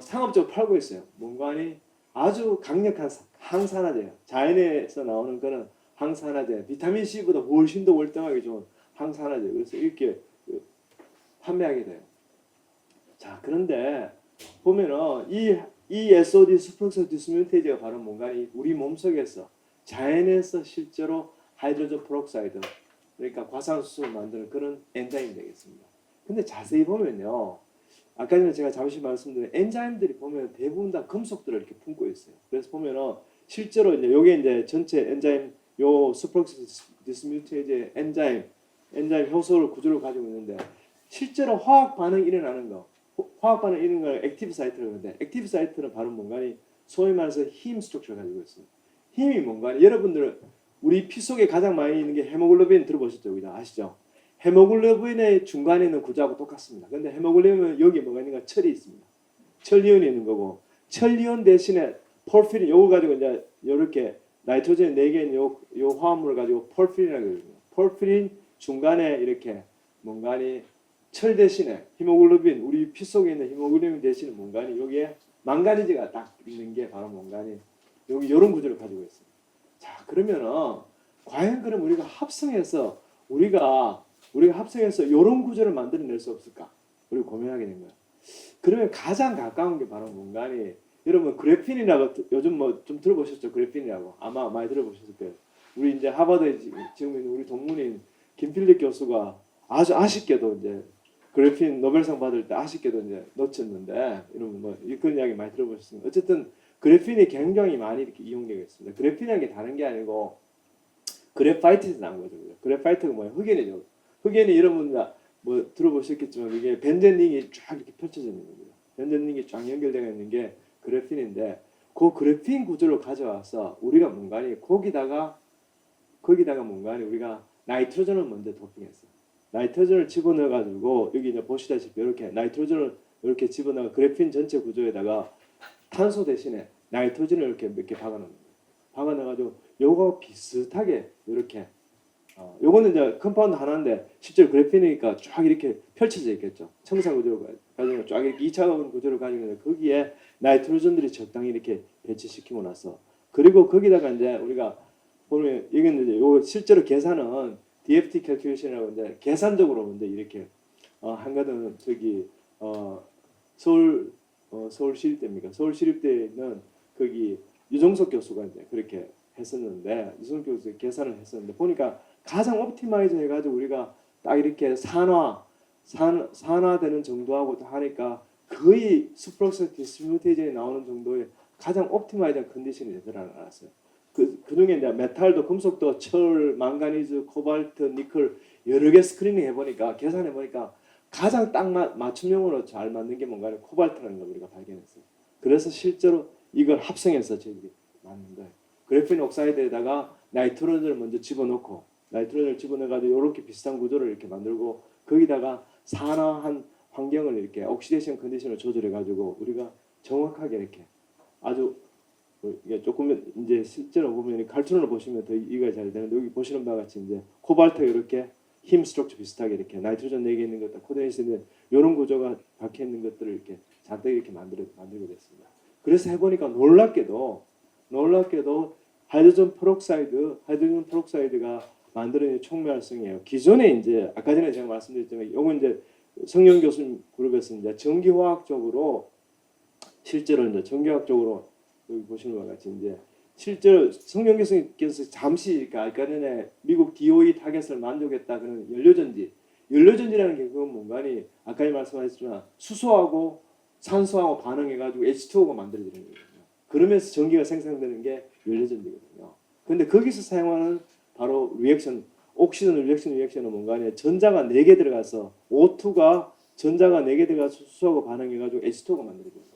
상업적으로 팔고 있어요. 뭔가니 아주 강력한 항산화제예요. 자연에서 나오는 거는 항산화제, 비타민 C보다 훨씬 더 월등하게 좋은 항산화제. 그래서 이렇게 판매하게 돼요. 자, 그런데 보면은 이 SOD 수프록소 디스뮤테이즈가 바로 뭔가 우리 몸속에서 자연에서 실제로 하이드로젠 프록사이드, 그러니까 과산화수소를 만드는 그런 엔자임이 되겠습니다. 근데 자세히 보면요, 아까 전에 제가 잠시 말씀드린 엔자임들이 보면 대부분 다 금속들을 이렇게 품고 있어요. 그래서 보면은 실제로 이제 요게 이제 전체 엔자임 요 수프록소 디스뮤테이즈의 엔자임 효소를 구조를 가지고 있는데 실제로 화학 반응이 일어나는 거, 화학 반응 이런 걸 액티브 사이트라고 하는데, 액티브 사이트는 바로 뭔가 소위 말해서 힘 스트럭처를 가지고 있습니다. 힘이 뭔가 여러분들은 우리 피 속에 가장 많이 있는 게 헤모글로빈 들어보셨죠? 우리 다 아시죠? 헤모글로빈의 중간에 있는 구조하고 똑같습니다. 근데 헤모글로빈은 여기 뭐가 있는가? 철이 있습니다. 철이온이 있는 거고, 철이온 대신에 폴피린 요거 가지고 이제 이렇게 나이트로젠 4개인 요 화합물을 가지고 폴피린이라고 해요. 폴피린 중간에 이렇게 뭔가 철 대신에 히모글로빈, 우리 피 속에 있는 히모글로빈 대신에 뭔가 여기에 망가니즈가 딱 있는 게 바로 뭔가 여기 이런 구조를 가지고 있습니다. 자, 그러면은 과연 그럼 우리가 합성해서 이런 구조를 만들어낼 수 없을까? 우리가 고민하게 된 거야. 그러면 가장 가까운 게 바로 뭔가 여러분 그래핀이라고 요즘 뭐 좀 들어보셨죠? 그래핀이라고 아마 많이 들어보셨을 거예요. 우리 이제 하버드에 지금 있는 우리 동문인 김필립 교수가 아주 아쉽게도 이제 그래핀 노벨상 받을 때 아쉽게도 이제 놓쳤는데, 여러분 뭐 그런 이야기 많이 들어보셨습니다. 어쨌든 그래핀이 굉장히 많이 이렇게 이용되고 있습니다. 그래핀이라는 게 다른 게 아니고 그래파이트에서 나온 거죠. 그래파이트가 뭐예요? 흑연이죠. 흑연이 여러분 뭐 들어보셨겠지만 이게 벤젠링이 쫙 이렇게 펼쳐져 있는 겁니다. 벤젠링이 쫙 연결되어 있는 게 그래핀인데, 그 그래핀 구조를 가져와서 우리가 뭔가 거기다가 뭔가 우리가 나이트로젠을 먼저 도핑했어요. 나이트로젠을 집어넣어 가지고 여기 이제 보시다시피 이렇게 나이트로젠을 이렇게 집어넣어 그래핀 전체 구조에다가 탄소 대신에 나이트로젠을 이렇게 몇 개 박아놓는 거예요. 박아넣어 가지고 요거 비슷하게 이렇게 요거는 이제 컴파운드 하나인데 실제로 그래핀이니까 쫙 이렇게 펼쳐져 있겠죠. 청산 구조를 가지고 쫙 이렇게 2차원 구조를 가지고 있는데 거기에 나이트로젠들이 적당히 이렇게 배치시키고 나서, 그리고 거기다가 이제 우리가 보면 이건 이제 요 실제로 계산은 DFT 캘큘레이션이라고 이제 계산적으로 이제 이렇게 한 거는 저기 서울시립대입니까? 서울시립대는 거기 유정석 교수가 이제 그렇게 했었는데, 유정석 교수 계산을 했었는데 보니까 가장 옵티마이저 해가지고 우리가 딱 이렇게 산화되는 정도하고 하니까 거의 수프록소 디스뮤테이션이 나오는 정도의 가장 옵티마이저 컨디션이 되더라 알았어요. 그 중에 이제 메탈도 금속도 철, 망가니즈, 코발트, 니켈 여러 개 스크리닝 해보니까 계산해 보니까 가장 딱 맞춤형으로 잘 맞는 게 뭔가 코발트라는 걸 우리가 발견했어요. 그래서 실제로 이걸 합성해서 저희들이 만든 거예요. 그래핀 옥사이드에다가 나이트로젠을 먼저 집어넣고, 나이트로젠을 집어넣어가지고 이렇게 비슷한 구조를 이렇게 만들고 거기다가 산화한 환경을 이렇게 옥시데이션 컨디션을 조절해가지고 우리가 정확하게 이렇게 아주 이게 조금 이제 실제로 보면 칼투론을 보시면 더 이해가 잘 되는데, 여기 보시는 바와 같이 이제 코발트 이렇게 힘 스트럭처 비슷하게 이렇게 나이트로젠 4개 있는 것들, 코데인스인데 이런 구조가 박혀 있는 것들을 이렇게 잔뜩 이렇게 만들게 됐습니다. 그래서 해보니까 놀랍게도 하이드로젠 프록사이드가 만들어낸 촉매활성이에요. 기존에 이제 아까 전에 제가 말씀드렸지만 이건 이제 성영 교수님 그룹에서 이제 전기화학적으로 실제로 이제 전기화학적으로 여기 보시는 것 같이 이제 실제로 성영 교수님께서 잠시 아까 전에 미국 DOE 타겟을 만족했다 그런 연료전지라는 게 그건 뭔가니 아까 말씀하셨지만 수소하고 산소하고 반응해가지고 H2O가 만들어지는 거거든요. 그러면서 전기가 생성되는 게 연료전지거든요. 그런데 거기서 사용하는 바로 리액션, 옥시전 리액션은 뭔가니 전자가 4개 들어가서 O2가 전자가 4개 들어가서 수소하고 반응해가지고 H2O가 만들어지는 거예요.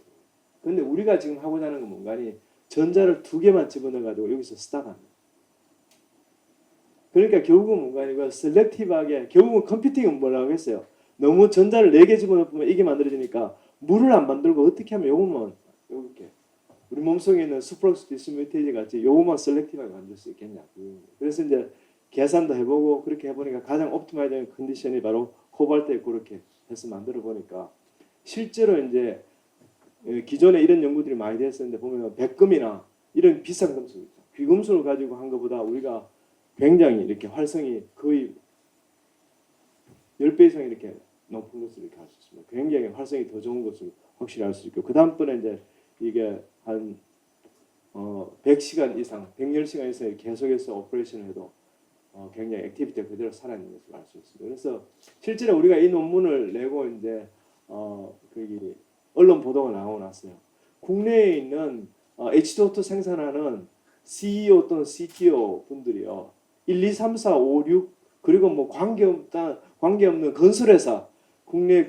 그런데 우리가 지금 하고자 하는 건 뭔가니 전자를 2개만 집어넣어가지고 여기서 스탑합니다. 그러니까 결국은 뭔가니 셀렉티브하게, 결국은 컴퓨팅은 뭐라고 했어요? 너무 전자를 4개 집어넣으면 이게 만들어지니까 물을 안 만들고 어떻게 하면 요것만 이렇게 우리 몸속에 있는 수프록스 디스뮤테이즈 같이 요것만 셀렉티브하게 만들 수 있겠냐. 그래서 이제 계산도 해보고 그렇게 해보니까 가장 옵티마이즈된 컨디션이 바로 코발트에 그렇게 해서 만들어 보니까 실제로 이제 기존에 이런 연구들이 많이 됐었는데 보면 백금이나 이런 비싼 금속 있죠. 귀금속을 가지고 한 것보다 우리가 굉장히 이렇게 활성이 거의 10배 이상 이렇게 높은 것을 이렇게 할 수 있습니다. 굉장히 활성이 더 좋은 것을 확실히 알 수 있고 그 다음번에 이제 이게 한 100시간 이상, 110시간 이상 계속해서 오퍼레이션을 해도 굉장히 액티비티가 그대로 살아있는 것을 알 수 있습니다. 그래서 실제로 우리가 이 논문을 내고 이제 거기 언론 보도가 나오고 났어요. 국내에 있는 H2O2 생산하는 CEO 또는 CTO 분들이요. 1, 2, 3, 4, 5, 6 그리고 뭐 관계없는 건설회사 국내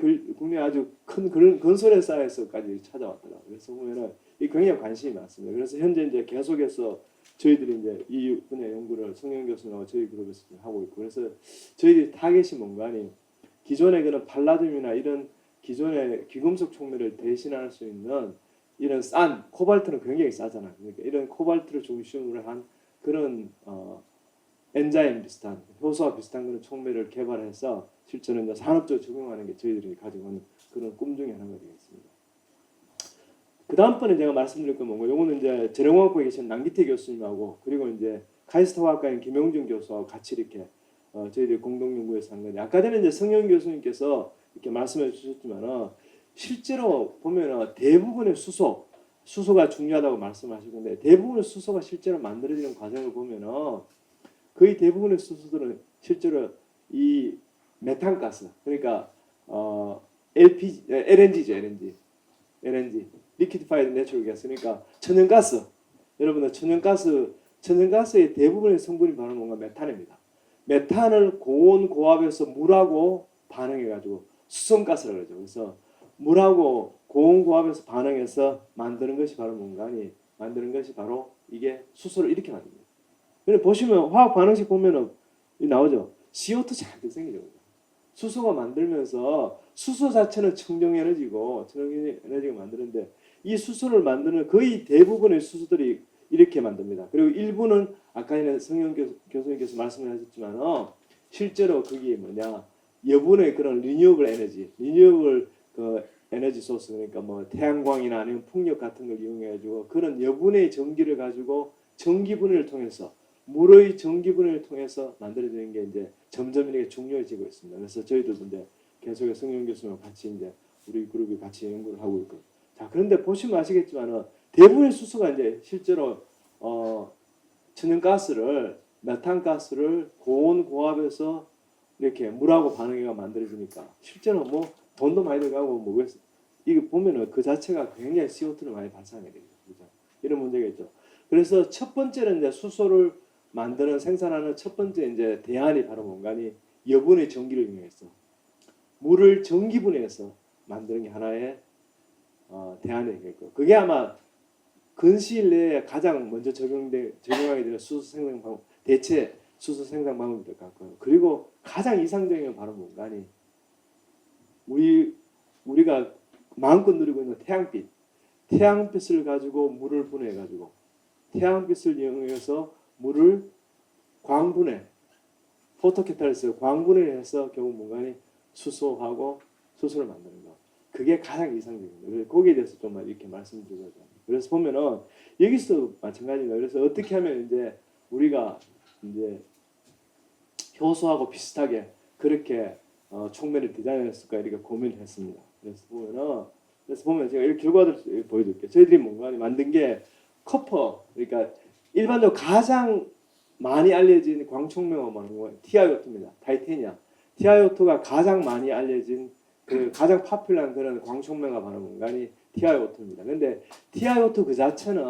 아주 큰 그런 건설회사에서까지 찾아왔더라고요. 그래서 보면은 이 굉장히 관심이 많습니다. 그래서 현재 이제 계속해서 저희들이 이제 이 분야 연구를 성영 교수님하고 저희 그룹에서 하고 있고 그래서 저희들이 타겟이 뭔가 하니 기존의 그런 팔라듐이나 이런 기존의 귀금속 촉매를 대신할 수 있는 이런 싼 코발트는 굉장히 싸잖아요. 그러니까 이런 코발트를 중심으로 한 그런 엔자임 비슷한 효소와 비슷한 그런 촉매를 개발해서 실제로 이제 산업적으로 적용하는 게 저희들이 가지고 있는 그런 꿈 중에 하나가 되겠습니다. 그 다음번에 제가 말씀드릴 건 뭐고, 요거는 이제 재래공학부에 계신 남기태 교수님하고 그리고 이제 카이스트화학과인 김용준 교수하고 같이 이렇게 저희들이 공동 연구에서 한 건데, 아까 전에 이제 성영 교수님께서 이렇게 말씀해 주셨지만은 실제로 보면은 대부분의 수소가 중요하다고 말씀하시는데 대부분의 수소가 실제로 만들어지는 과정을 보면은 거의 대부분의 수소들은 실제로 이 메탄가스 그러니까 LPG, LNG죠, LNG, Liquefied Natural Gas 그러니까 천연가스. 여러분들 천연가스의 대부분의 성분이 바로 뭔가 메탄입니다. 메탄을 고온 고압에서 물하고 반응해가지고 수성가스라고 그러죠. 그래서 물하고 고온 고압에서 반응해서 만드는 것이 바로 뭔가니 만드는 것이 바로 이게 수소를 이렇게 만듭니다. 근데 보시면 화학 반응식 보면은 나오죠. CO2 잔뜩 생기죠. 수소가 만들면서 수소 자체는 청정 에너지고 청정 에너지가 만드는데 이 수소를 만드는 거의 대부분의 수소들이 이렇게 만듭니다. 그리고 일부는 아까 전에 성영 교수님께서 말씀하셨지만 실제로 그게 뭐냐 여분의 그런 리뉴어블 그 에너지 소스 그러니까 뭐 태양광이나 아니면 풍력 같은 걸 이용해 가지고 그런 여분의 전기를 가지고 전기 분해를 통해서 물의 전기 분해를 통해서 만들어지는 게 이제 점점 이렇게 중요해지고 있습니다. 그래서 저희들도 이제 계속해서 성영 교수님과 같이 이제 우리 그룹이 같이 연구를 하고 있고. 자, 그런데 보시면 아시겠지만은 대부분의 수소가 이제 실제로 천연가스를 메탄가스를 고온 고압에서 이렇게 물하고 반응해가 만들어지니까 실제로 뭐 돈도 많이 들어가고 뭐 이게 보면은 그 자체가 굉장히 CO2를 많이 발산하게 되죠. 그죠? 이런 문제가 있죠. 그래서 첫 번째는 이제 수소를 만드는 생산하는 첫 번째 이제 대안이 바로 뭔가니 여분의 전기를 이용해서 물을 전기 분해해서 만드는 게 하나의 대안이 되겠고 그게 아마 근시일 내에 가장 먼저 적용하게 되는 수소 생산 방법 대체 수소 생산 방법이 될 것 같고요. 그리고 가장 이상적인 건 바로 뭔가니 우리가 마음껏 누리고 있는 태양빛을 가지고 물을 분해해 가지고 태양빛을 이용해서 물을 광분해 포토캐탈리스 광분해해서 결국 뭔가니 수소를 만드는 거. 그게 가장 이상적입니다. 그래서 거기에 대해서 좀 이렇게 말씀드리고자 합니다. 그래서 보면은 여기서 마찬가지입니다. 그래서 어떻게 하면 이제 우리가 이제 효소하고 비슷하게 그렇게 촉매를 디자인했을까 이렇게 고민을 했습니다. 그래서 보면 제가 이 결과들을 보여드릴게요. 저희들이 뭔가 만든 게 커퍼 그러니까 일반적으로 가장 많이 알려진 광촉매가 뭐는 거예요? TiO2입니다. 타이타늄. TiO2가 가장 많이 알려진 그 가장 파퓰러한 그런 광촉매가 바로 뭔가니 TiO2입니다. 그런데 TiO2 그 자체는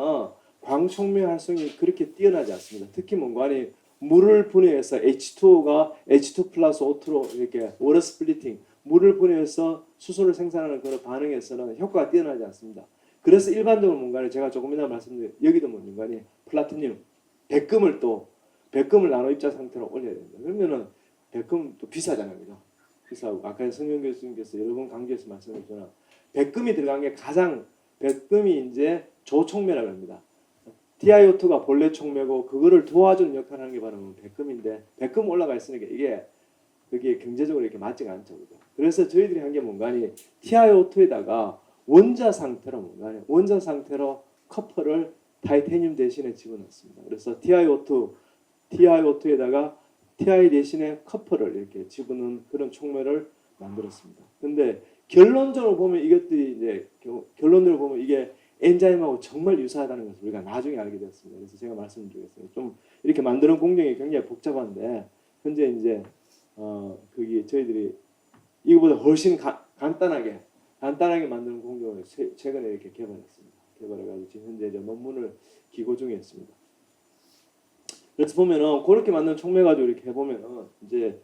광촉매 활성이 그렇게 뛰어나지 않습니다. 특히 뭔가니 물을 분해해서 H2O가 H2 플러스 O2로 이렇게 워터 스플리팅 물을 분해해서 수소를 생산하는 그런 반응에서는 효과가 뛰어나지 않습니다. 그래서 일반적으로 뭔가를 제가 조금 이따 말씀드린 여기도 뭔가니 플라티늄, 백금을 나노 입자 상태로 올려야 됩니다. 그러면은 백금 또 비싸잖아요, 그죠? 비싸고 아까 성영 교수님께서 여러 번 강조해서 말씀하셨잖아요. 백금이 들어간 게 백금이 이제 조촉매라고 합니다. TiO2가 본래 촉매고 그거를 도와주는 역할을 하는 게 바로 백금인데 백금 올라가 있으니까 그게 경제적으로 이렇게 맞지가 않죠, 그죠? 그래서 저희들이 한 게 뭔가니 TiO2에다가 원자 상태로 뭔가 원자 상태로 커퍼를 타이타늄 대신에 집어넣습니다. 그래서 TiO2에다가 Ti 대신에 커퍼를 이렇게 집어넣은 그런 촉매를 만들었습니다. 근데 결론적으로 보면 이것들이 이제 결론적으로 보면 이게 엔자임하고 정말 유사하다는 것을 우리가 나중에 알게 되었습니다. 그래서 제가 말씀드리겠습니다. 좀 이렇게 만드는 공정이 굉장히 복잡한데 현재 이제 그게 저희들이 이거보다 훨씬 간단하게 만드는 공정을 최근에 이렇게 개발했습니다. 개발해가지고 지금 현재 이제 논문을 기고 중에 있습니다. 그래서 보면은 그렇게 만든 촉매 가지고 이렇게 해보면은 이제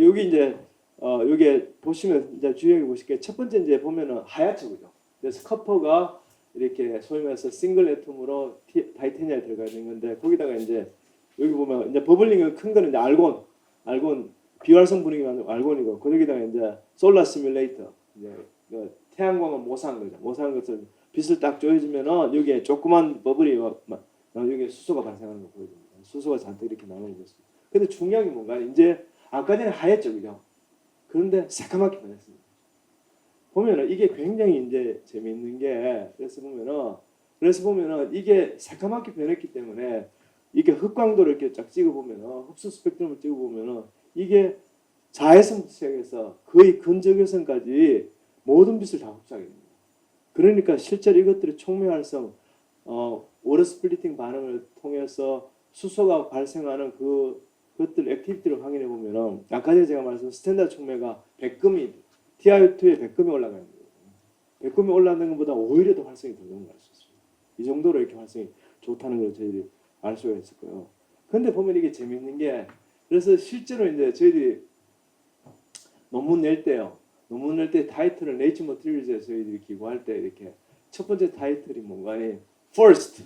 여기 이제 여기 보시면 이제 주의하게 보실게요. 첫 번째 이제 보면은 하얗죠, 그죠? 그래서 커퍼가 이렇게 소위 말해서 싱글 애톰으로 타이타늄이 들어가 있는 건데 거기다가 이제 여기 보면 이제 버블링은 큰 거는 이제 알곤 비활성 분위기만 알곤이고 거기다가 이제 솔라 시뮬레이터 이제 태양광을 모사한 거죠. 모사한 것을 빛을 딱 조여주면은 여기에 조그만 버블이 여기에 수소가 발생하는 거 보여줍니다. 수소가 잔뜩 이렇게 나오는 것입니다. 근데 중요한 게 뭔가 이제 아까 전에 하였죠, 그죠? 그런데 새까맣게 변했습니다. 보면은 이게 굉장히 이제 재미있는 게 그래서 보면은 이게 새까맣게 변했기 때문에 이게 흑광도를 이렇게 쫙 찍어보면은 흡수 스펙트럼을 찍어보면은 이게 자외선부터 시작해서 거의 근적외선까지 모든 빛을 다 흡수하게 됩니다. 그러니까 실제로 이것들의 촉매 활성, 워터 스플리팅 반응을 통해서 수소가 발생하는 그것들 액티비티를 확인해 보면은 아까 전에 제가 말씀드린 스탠다드 촉매가 TiO2에 100금이 올라가는 거예요. 100금이 올라가는 것보다 오히려 더 활성이 더 좋은 걸 알 수 있습니다. 이 정도로 이렇게 활성이 좋다는 걸 저희들이 알 수가 있을 거예요. 근데 보면 이게 재밌는 게 그래서 실제로 이제 저희들이 논문 낼 때 타이틀을 네이처 머티리얼즈에 저희들이 기고할 때 이렇게 첫 번째 타이틀이 뭔가니 first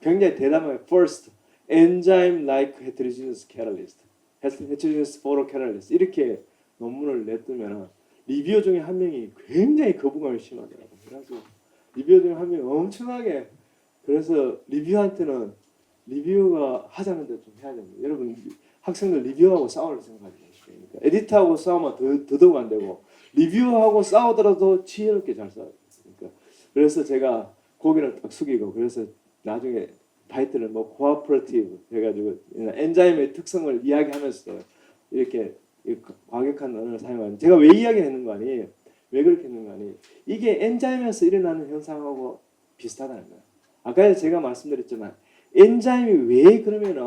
굉장히 대담하게 first enzyme like heterogeneous catalyst, heterogeneous photocatalyst 이렇게 논문을 냈으면 리뷰어 중에 한 명이 굉장히 거부감이 심하더라고요. 그래서 리뷰어 중에 한 명이 엄청나게 그래서 리뷰어한테는 리뷰어가 하자는데 좀 해야 됩니다. 여러분 학생들 리뷰어하고 싸우는 생각하지 마시고 그러니까 에디터하고 싸우면 더더욱 안 되고 리뷰어하고 싸우더라도 지혜롭게 잘 싸워요. 그러니까 그래서 제가 고개를 딱 숙이고 그래서 나중에 타이틀을 뭐 코어퍼레이티브 해가지고 엔자임의 특성을 이야기하면서도 이렇게 과격한 언어를 사용하는 제가 왜 이야기했는 거 아니? 왜 그렇게 했는 거 아니? 이게 엔자임에서 일어나는 현상하고 비슷하다는 거예요. 아까 제가 말씀드렸지만 엔자임이 왜 그러면은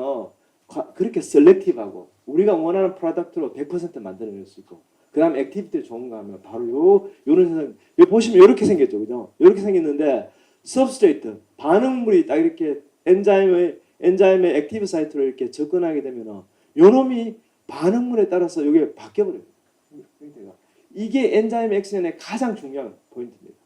그렇게 셀렉티브하고 우리가 원하는 프로덕트로 100% 만들어낼 수 있고 그 다음 액티비티 좋은가 하면 바로 요런 현상 여기 보시면 이렇게 생겼죠, 그죠? 이렇게 생겼는데 substrate 반응물이 딱 이렇게 엔자임의 액티브 사이트로 이렇게 접근하게 되면은 요놈이 반응물에 따라서 이게 바뀌어버려요. 이게 엔자임 액션의 가장 중요한 포인트입니다.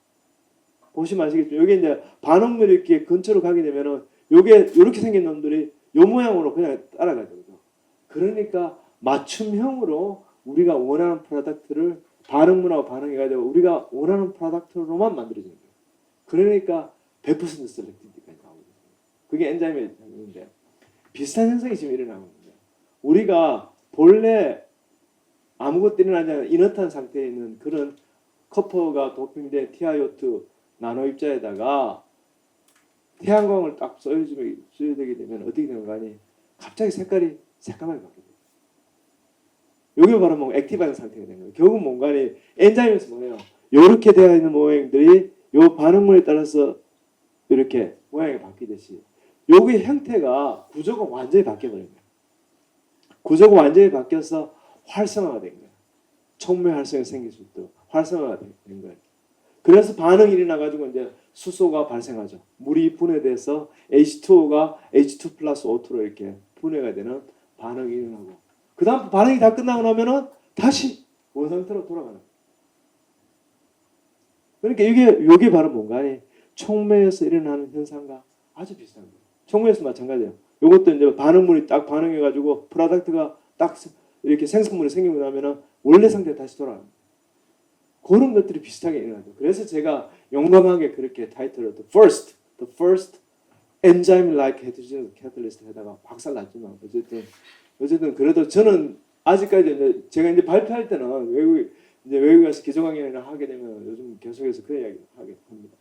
보시면 아시겠죠? 여기 이제 반응물이 이렇게 근처로 가게 되면은 요게 이렇게 생긴 놈들이 요 모양으로 그냥 따라가죠. 그러니까 맞춤형으로 우리가 원하는 프로덕트를 반응물하고 반응해가지고 우리가 원하는 프로덕트로만 만들어지는 거예요. 그러니까 100% 셀렉티비티까지 나오거든요. 그게 엔자임의 현상인데 비슷한 현상이 지금 일어나고 있는데 우리가 본래 아무것도 일어나지 않은 이너트한 상태에 있는 그런 커퍼가 도핑된 TiO2 나노 입자에다가 태양광을 딱 쏘여되게 되면 어떻게 되는 거 아니? 갑자기 색깔이 새까맣게 바뀌어요. 여기 바로 뭐 액티브한 상태가 되는 거예요. 결국 뭔가니 엔자임에서 뭐예요? 이렇게 되어 있는 모양들이 요 반응물에 따라서 이렇게 모양이 바뀌듯이 여기 형태가 구조가 완전히 바뀌어버린 거예요. 구조가 완전히 바뀌어서 활성화가 된 거예요. 촉매 활성이 생길 수 있도록 활성화가 된 거예요. 그래서 반응이 일어나가지고 이제 수소가 발생하죠. 물이 분해돼서 H2O가 H2 플러스 O2로 이렇게 분해가 되는 반응이 일어나고 그 다음 반응이 다 끝나고 나면은 다시 원상태로 돌아가는 거예요. 그러니까 이게 바로 뭔가 하니 촉매에서 일어나는 현상과 아주 비슷한 거예요. 촉매에서 마찬가지예요. 이것도 이제 반응물이 딱 반응해가지고 프로덕트가 딱 이렇게 생성물이 생기고 나면은 원래 상태에 다시 돌아갑니다. 그런 것들이 비슷하게 일어나죠. 그래서 제가 용감하게 그렇게 타이틀을 The First Enzyme-like Heterogeneous Catalyst 해다가 박살났지만 어쨌든 그래도 저는 아직까지 제가 이제 발표할 때는 외국 이제 외국에 가서 기조 강연을 하게 되면 요즘 계속해서 그 이야기 하게 합니다.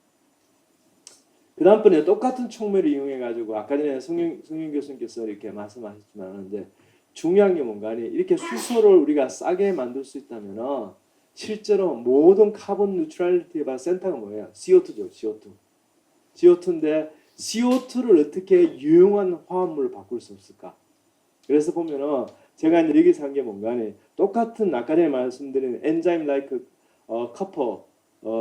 그 다음번에 똑같은 촉매를 이용해 가지고 아까 전에 성윤 교수님께서 이렇게 말씀하셨지만 이제 중요한 게 뭔가 하니 이렇게 수소를 우리가 싸게 만들 수 있다면 실제로 모든 카본 뉴트럴리티의 센터가 뭐예요? CO2죠. CO2인데 CO2를 어떻게 유용한 화합물로 바꿀 수 없을까? 그래서 보면은 제가 이제 여기서 한 게 뭔가 하니 똑같은 아까 전에 말씀드린 엔자임 라이크 커퍼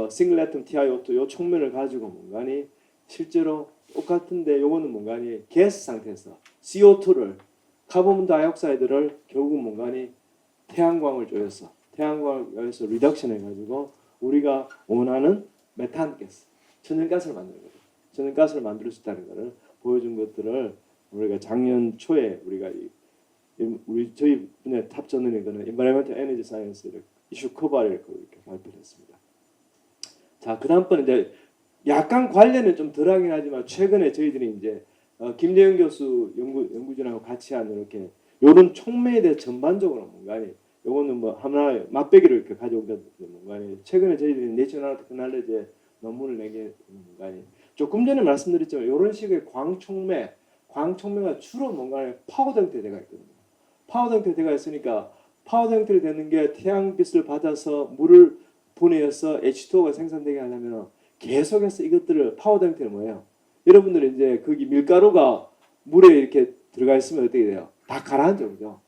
싱글 애톰 TiO2 요 촉면을 가지고 뭔가 하니 실제로 똑같은데 요거는 뭔가 하니 가스 상태에서 CO2를 카본 다이옥사이드를 결국 뭔가 하니 태양광을 조여서 태양광에서 리덕션 해가지고 우리가 원하는 메탄 가스 천연가스를 만드는 거죠. 천연가스를 만들 수 있다는 것을 보여준 것들을 우리가 작년 초에 우리가 저희 분야 탑전을 이거는 Environmental Energy Science를 이슈 커버를 이렇게 발표를 했습니다. 자, 그 다음번에 이제 약간 관련은 좀 덜하긴 하지만 최근에 저희들이 이제 김재영 교수 연구진하고 같이 한 이렇게 요런 촉매에 대해 전반적으로 뭔가 요거는 뭐 하나의 맛배기를 이렇게 가져온 건데 뭔가 최근에 저희들이 내셔널 테크놀로지에 논문을 내게 뭔가 조금 전에 말씀드렸지만 이런 식의 광촉매가 주로 뭔가 파우더 형태로 되어 있거든요. 파우더 형태로 되어 있으니까 파우더 형태로 되는 게 태양빛을 받아서 물을 분해해서 H2O가 생산되게 하려면 계속해서 이것들을 파우더 형태로 뭐예요? 여러분들이 이제 거기 밀가루가 물에 이렇게 들어가 있으면 어떻게 돼요? 다 가라앉죠, 그죠?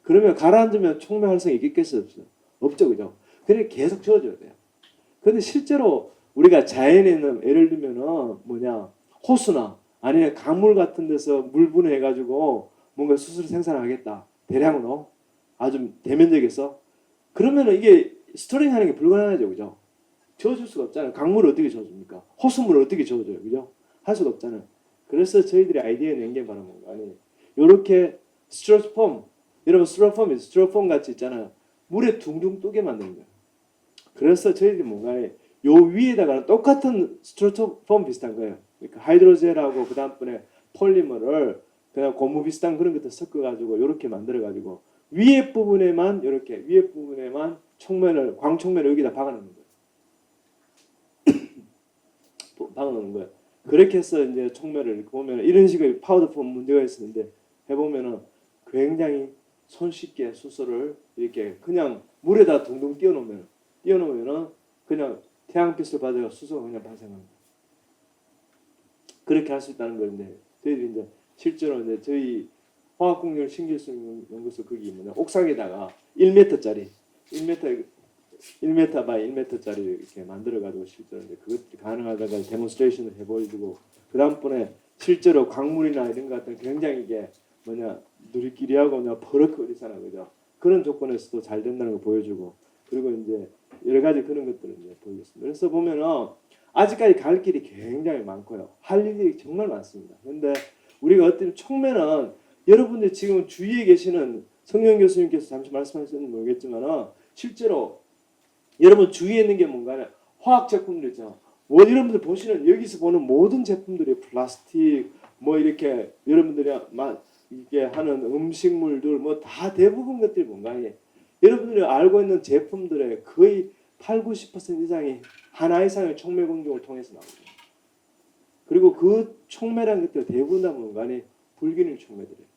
그러면 가라앉으면 촉매 활성이 있겠어요, 없어요? 없죠, 그죠? 그래 계속 저어줘야 돼요. 근데 실제로 우리가 자연에는 예를 들면은 뭐냐 호수나 아니면 강물 같은 데서 물 분해해가지고 뭔가 수소를 생산하겠다 대량으로 아주 대면적에서 그러면은 이게 스토링하는 게 불가능하죠, 그죠? 저어줄 수가 없잖아요. 강물을 어떻게 저어줍니까? 호수물을 어떻게 저어줘요, 그죠? 할 수가 없잖아요. 그래서 저희들이 아이디어 낸 게 바로 뭔가 아니 요렇게 스티로폼 여러분 스티로폼 같이 있잖아요. 물에 둥둥 뜨게 만드는 거예요. 그래서 저희들이 뭔가 요 위에다가 똑같은 스티로폼 비슷한 거예요. 그러니까 하이드로젤하고 그 다음번에 폴리머를 그냥 고무 비슷한 그런 것들 섞어가지고 이렇게 만들어가지고 위에 부분에만 이렇게 위에 부분에만 촉면을 광촉면을 여기다 박아놓는 거예요. 박아놓는 거예요. 그렇게 해서 이제 촉면을 이렇게 보면 이런 식의 파우더 폼 문제가 있었는데 해보면은 굉장히 손쉽게 수소를 이렇게 그냥 물에다 둥둥 띄워놓으면은 그냥 태양빛을 받아서 수소가 그냥 발생합니다. 그렇게 할 수 있다는 건데 저희들이 이제 실제로 이제 저희 화학공률 신기술 연구소 거기 뭐냐 옥상에다가 1m짜리 1m 바이 1m짜리 이렇게 만들어가지고 실제로 이제 그것들이 가능하다가 데몬스트레이션을 해보여주고 그 다음번에 실제로 광물이나 이런 것 같은 굉장히 이게 뭐냐 누리끼리하고 그냥 버럭 어리잖아 그죠? 그런 조건에서도 잘 된다는 걸 보여주고 그리고 이제 여러 가지 그런 것들을 이제 보여줬습니다. 그래서 보면은 아직까지 갈 길이 굉장히 많고요. 할 일이 정말 많습니다. 그런데 우리가 어떤 촉매는 여러분들 지금 주위에 계시는 성현 교수님께서 잠시 말씀하셨는지 모르겠지만 실제로 여러분 주위에 있는 게 뭔가 화학 제품들 있죠. 여러분들 보시는 여기서 보는 모든 제품들이 플라스틱 뭐 이렇게 여러분들이 이게 하는 음식물들 뭐 다 대부분 것들이 뭔가 여러분들이 알고 있는 제품들의 거의 80-90% 이상이 하나 이상의 촉매 공정을 통해서 나옵니다. 그리고 그 촉매라는 것들 대부분 다 뭔가 불균일 촉매들이에요.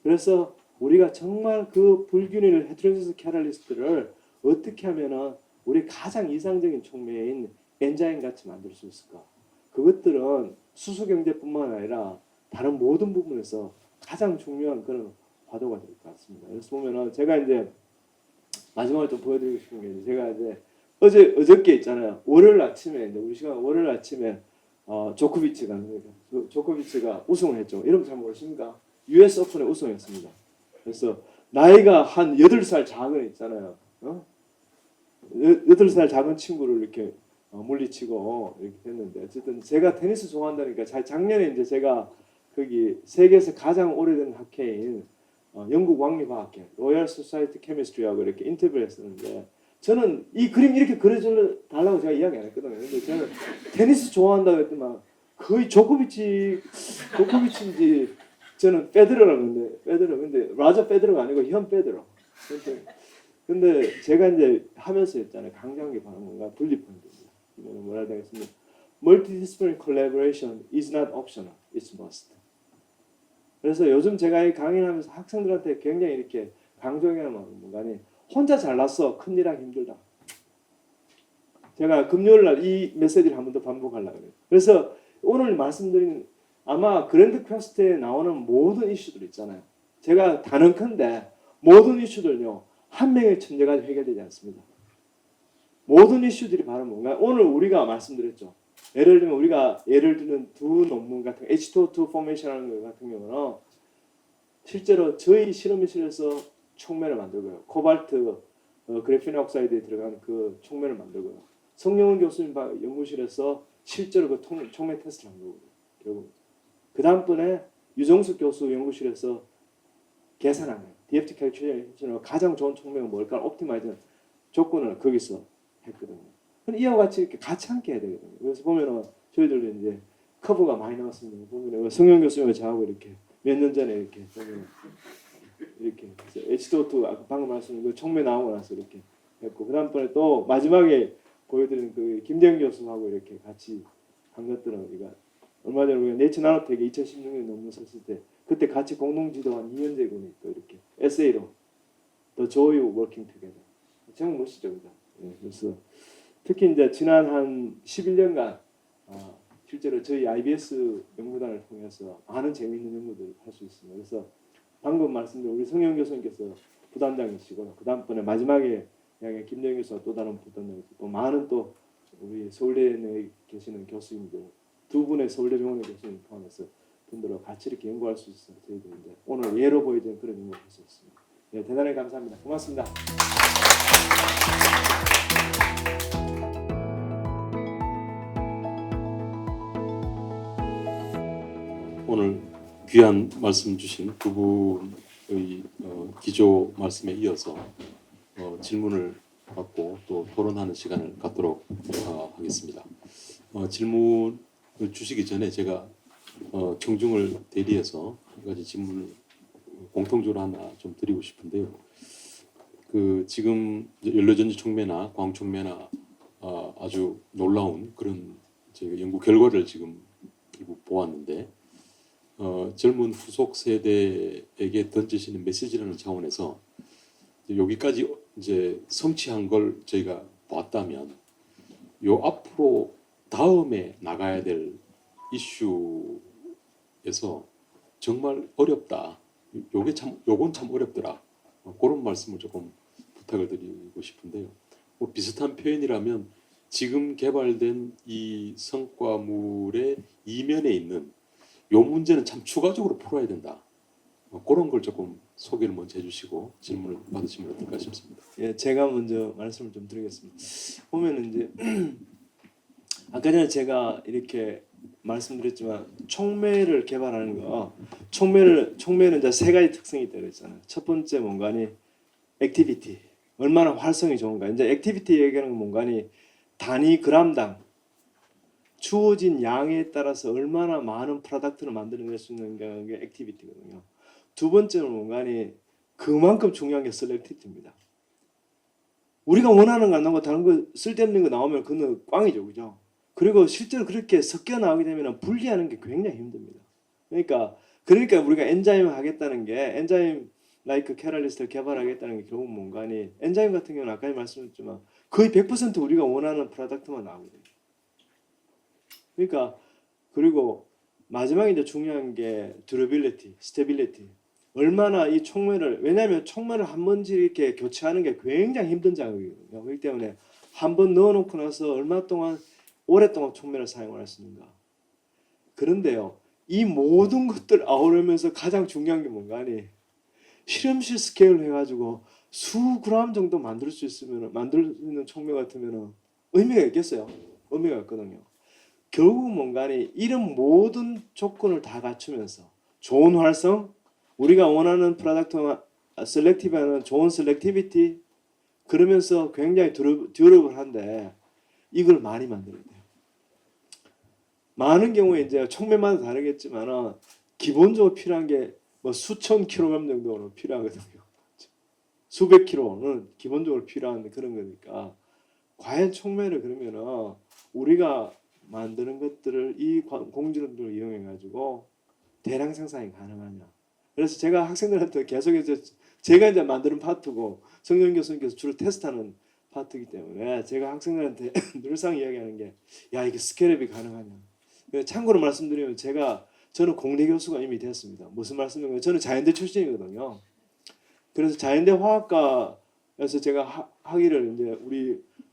그래서 우리가 정말 그 불균일 헤테로지스 캐탈리스트를 어떻게 하면은 우리 가장 이상적인 촉매인 엔자임 같이 만들 수 있을까? 그것들은 수소 경제뿐만 아니라 다른 모든 부분에서 가장 중요한 그런 화두가 될 것 같습니다. 그래서 보면은 제가 이제 마지막으로 좀 보여드리고 싶은 게 제가 이제 어저께 있잖아요. 월요일 아침에 이제 우리 시간 월요일 아침에 조코비치가 우승을 했죠. 여러분 잘 모르십니까? US 오픈에 우승했습니다. 그래서 나이가 한 8살 작은 있잖아요. 8살 작은 친구를 이렇게 물리치고 이렇게 됐는데 어쨌든 제가 테니스 좋아한다니까 작년에 이제 제가 거기 세계에서 가장 오래된 학회인 영국 왕립화학회 로얄 소사이티 케미스트리하고 이렇게 인터뷰를 했었는데 저는 이 그림 이렇게 그려줘 달라고 제가 이야기 안 했거든요. 근데 저는 테니스 좋아한다고 했더만 거의 조코비치인지 저는 페데러라고 근데 라저 페데러가 아니고 현 페데러. 근데 제가 이제 하면서 했잖아요. 강조한 게 바로 뭔가 분리 포인트입니다. 뭐라 되겠습니까? Multidisciplinary collaboration is not optional, it's must. 그래서 요즘 제가 이 강의를 하면서 학생들한테 굉장히 이렇게 강조하는 뭔가니 혼자 잘났어 큰일하기 힘들다. 제가 금요일 날 이 메시지를 한 번 더 반복하려고 해요. 그래서 오늘 말씀드린 아마 그랜드 퀘스트에 나오는 모든 이슈들 있잖아요. 제가 단언컨대 모든 이슈들요 한 명의 천재가 해결되지 않습니다. 모든 이슈들이 바로 뭔가 오늘 우리가 말씀드렸죠. 예를 들면 우리가 예를 드는 두 논문 같은 H2O2 포메이션하는 것 같은 경우는 실제로 저희 실험실에서 촉매를 만들고요. 코발트 그래피나 옥사이드에 들어가는 그 촉매를 만들고요. 성영훈 교수님 연구실에서 실제로 그 촉매 테스트를 한 거거든요. 결국 그 다음번에 유정숙 교수 연구실에서 계산한 거예요. DFT 캘큘레이션으로 가장 좋은 촉매가 뭘까 옵티마이즈는 조건을 거기서 했거든요. 근데 이와 같이 이렇게 같이 함께 해야 되거든요. 그래서 보면은 저희들도 이제 커브가 많이 나왔습니다. 보면 성영 교수님과 저하고 이렇게 몇 년 전에 이렇게 보면 이렇게 H2O2 아까 방금 말씀드린 그 촉매 나오고 나서 이렇게 했고 그 다음번에 또 마지막에 보여드린 그 김대영 교수하고 이렇게 같이 한 것들은 우리가 얼마 전에 우리가 네이처 나노텍에 2016년 논문 썼을 때 그때 같이 공동 지도한 이현재 군이 또 이렇게 에세이로 The Joy of Working Together 정말 멋있죠, 그죠? 네, 그래서 특히 이제 지난 한 11년간 실제로 저희 IBS 연구단을 통해서 많은 재미있는 연구들을 할 수 있습니다. 그래서 방금 말씀드린 우리 성영 교수님께서 부단장이시고 그 다음번에 마지막에 김대영 교수가 또 다른 부단장이시고 또 많은 또 우리 서울대 내에 계시는 교수님들 두 분의 서울대병원의 교수님 포함해서 분들과 같이 이렇게 연구할 수 있어서 저희도 이제 오늘 예로 보여드린 그런 연구를 할 수 있습니다. 네, 대단히 감사합니다. 고맙습니다. 오늘 귀한 말씀 주신 두 분의 기조 말씀에 이어서 질문을 받고 또 토론하는 시간을 갖도록 하겠습니다. 질문을 주시기 전에 제가 청중을 대리해서 한 가지 질문을 공통적으로 하나 좀 드리고 싶은데요. 그 지금 연료전지 촉매나 광촉매나 아주 놀라운 그런 저희가 연구 결과를 지금 결국 보았는데 젊은 후속 세대에게 던지시는 메시지라는 차원에서 여기까지 이제 성취한 걸 저희가 봤다면 요 앞으로 다음에 나가야 될 이슈에서 정말 어렵다. 요건 참 어렵더라. 그런 말씀을 조금 부탁을 드리고 싶은데요. 뭐 비슷한 표현이라면 지금 개발된 이 성과물의 이면에 있는 요 문제는 참 추가적으로 풀어야 된다. 그런 걸 조금 소개를 먼저 해주시고 질문을 받으시면 어떨까 싶습니다. 예, 제가 먼저 말씀을 좀 드리겠습니다. 보면 이제 아까 전에 제가 이렇게 말씀드렸지만 촉매를 개발하는 거, 촉매는 이제 세 가지 특성이 있다고 했잖아요. 첫 번째 뭔가니 액티비티, 얼마나 활성이 좋은가. 이제 액티비티 얘기하는 건 뭔가니 단위 그람당 주어진 양에 따라서 얼마나 많은 프로덕트를 만들어낼 수 있는가 게 액티비티거든요. 두 번째는 뭔가니 그만큼 중요한 게 셀렉티비티입니다. 우리가 원하는 거 안 나오고 다른 거 쓸데없는 거 나오면 그는 꽝이죠, 그죠? 그리고 실제로 그렇게 섞여 나오게 되면 분리하는 게 굉장히 힘듭니다. 그러니까 우리가 엔자임 하겠다는 게 엔자임 라이크 캐럴리스트를 개발하겠다는 게 결국 뭔가니 엔자임 같은 경우는 아까 말씀드렸지만 거의 100% 우리가 원하는 프로덕트만 나오거든요. 그러니까 그리고 마지막에 이제 중요한 게 durability, stability. 얼마나 이 촉매를 왜냐하면 촉매를 한 번씩 이렇게 교체하는 게 굉장히 힘든 작업이거든요. 그렇기 때문에 한 번 넣어놓고 나서 얼마 동안 오랫동안 촉매를 사용할 수 있는가. 그런데요, 이 모든 것들 아우르면서 가장 중요한 게 뭔가 하니 실험실 스케일을 해가지고 수 그램 정도 만들 수 있는 촉매 같으면 의미가 있겠어요. 의미가 있거든요. 결국 뭔가 하니 이런 모든 조건을 다 갖추면서 좋은 활성, 우리가 원하는 프로덕트와 셀렉티브하는 좋은 셀렉티비티 그러면서 굉장히 듀러블한데 이걸 많이 만들어야 돼요. 많은 경우에 이제 촉매마다 다르겠지만 기본적으로 필요한 게 뭐 수천 킬로그램 정도는 필요하거든요. 수백 킬로는 기본적으로 필요한 그런 거니까 과연 촉매를 그러면은 우리가 만드는 것들을 이 공정들을 이용해 가지고 대량 생산이 가능하냐. 그래서 제가 학생들한테 계속해서 제가 이제 만드는 파트고 성경 교수님께서 주로 테스트하는 파트이기 때문에 제가 학생들한테 늘상 이야기하는 게 야 이게 스케일업이 가능하냐. 참고로 말씀드리면 저는 공대 교수가 이미 됐습니다. 무슨 말씀인가요? 저는 자연대 출신이거든요. 그래서 자연대 화학과에서 제가 학위를 이제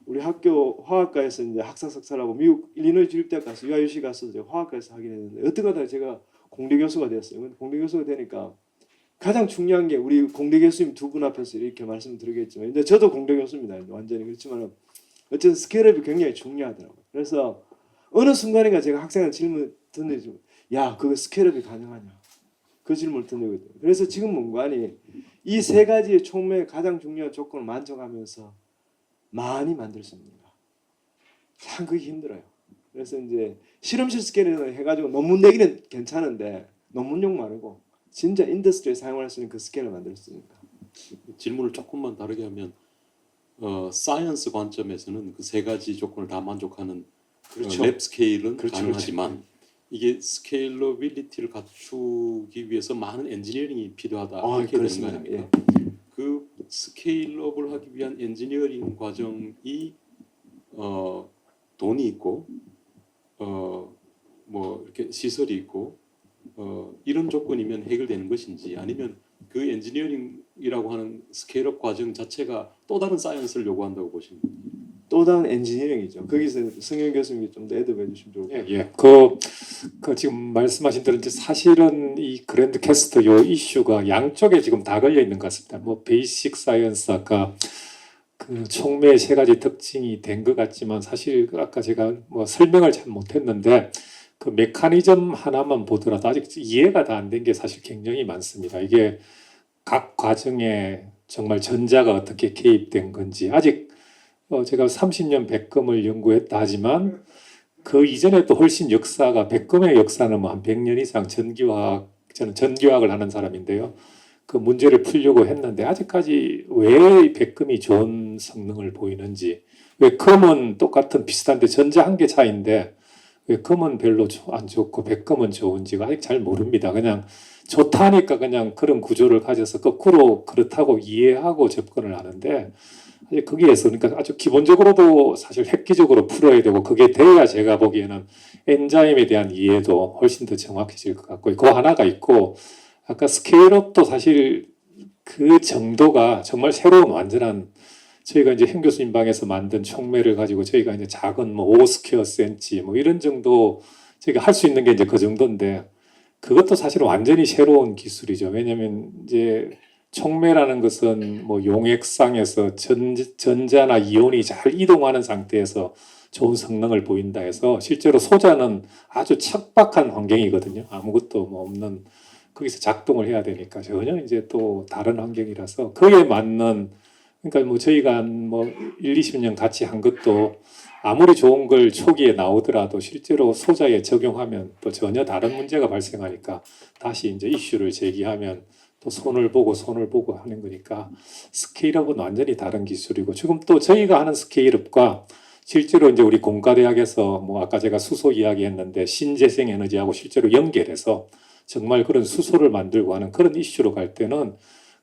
우리 학교 화학과에서 이제 학사 석사를 하고 미국 일리노이 주립대학 가서 UIUC 가서 이제 화학과에서 하긴 했는데 어떻게 하다가 제가 공대 교수가 됐어요. 근데 공대 교수가 되니까 가장 중요한 게 우리 공대 교수님 두 분 앞에서 이렇게 말씀드리겠지만 이제 저도 공대 교수입니다. 완전히 그렇지만 어쨌든 스케일업이 굉장히 중요하더라고요. 그래서 어느 순간인가 제가 학생한테 질문 던지죠. 야, 그거 스케일업이 가능하냐? 그 질문을 던지거든요. 그래서 지금 문관이 이 세 가지의 촉매의 가장 중요한 조건을 만족하면서 많이 만들었습니다. 참 그게 힘들어요. 그래서 이제 실험실 스케일을 해가지고 논문 내기는 괜찮은데 논문용 말고 진짜 인더스트리에 사용할 수 있는 그 스케일을 만들었으니까. 질문을 조금만 다르게 하면 사이언스 관점에서는 그 세 가지 조건을 다 만족하는 그렇죠. 랩 스케일은 그렇죠, 가능하지만 이게 스케일러빌리티를 갖추기 위해서 많은 엔지니어링이 필요하다 이렇게 되는 거 아닙니까? 그 스케일업을 하기 위한 엔지니어링 과정이 돈이 있고 뭐 이렇게 시설이 있고 이런 조건이면 해결되는 것인지 아니면 그 엔지니어링이라고 하는 스케일업 과정 자체가 또 다른 사이언스를 요구한다고 보시는 거예요? 또 다른 엔지니어링이죠. 거기서 승현 교수님이 좀 더 애드해 주시면 좋을 것 같아요. 예. 그 지금 말씀하신 대로 이제 사실은 이 그랜드 캐스트 요 이슈가 양쪽에 지금 다 걸려 있는 것 같습니다. 뭐 베이식 사이언스 아까 그 촉매의 세 가지 특징이 된 것 같지만 사실 아까 제가 뭐 설명을 잘 못했는데 그 메커니즘 하나만 보더라도 아직 이해가 다 안 된 게 사실 굉장히 많습니다. 이게 각 과정에 정말 전자가 어떻게 개입된 건지 아직 제가 30년 백금을 연구했다 하지만 그 이전에 또 훨씬 역사가 백금의 역사는 뭐 한 100년 이상 저는 전기화학을 하는 사람인데요. 그 문제를 풀려고 했는데 아직까지 왜 백금이 좋은 성능을 보이는지 왜 금은 똑같은 비슷한데 전자 한 개 차이인데 왜 금은 별로 안 좋고 백금은 좋은지가 아직 잘 모릅니다. 그냥 좋다니까 그냥 그런 구조를 가져서 거꾸로 그렇다고 이해하고 접근을 하는데 거기에서 그러니까 아주 기본적으로도 사실 획기적으로 풀어야 되고 그게 돼야 제가 보기에는 엔자임에 대한 이해도 훨씬 더 정확해질 것 같고 그 하나가 있고 아까 스케일업도 사실 그 정도가 정말 새로운 완전한 저희가 이제 현 교수님 방에서 만든 촉매를 가지고 저희가 이제 작은 뭐 5스퀘어 센치 뭐 이런 정도 저희가 할 수 있는 게 이제 그 정도인데 그것도 사실 완전히 새로운 기술이죠. 왜냐하면 이제 촉매라는 것은 뭐 용액상에서 전자나 이온이 잘 이동하는 상태에서 좋은 성능을 보인다 해서 실제로 소자는 아주 척박한 환경이거든요. 아무것도 뭐 없는 거기서 작동을 해야 되니까 전혀 이제 또 다른 환경이라서 그에 맞는 그러니까 뭐 저희가 뭐 1, 20년 같이 한 것도 아무리 좋은 걸 초기에 나오더라도 실제로 소자에 적용하면 또 전혀 다른 문제가 발생하니까 다시 이제 이슈를 제기하면 또 손을 보고 하는 거니까 스케일업은 완전히 다른 기술이고 지금 또 저희가 하는 스케일업과 실제로 이제 우리 공과대학에서 뭐 아까 제가 수소 이야기했는데 신재생 에너지하고 실제로 연결해서 정말 그런 수소를 만들고 하는 그런 이슈로 갈 때는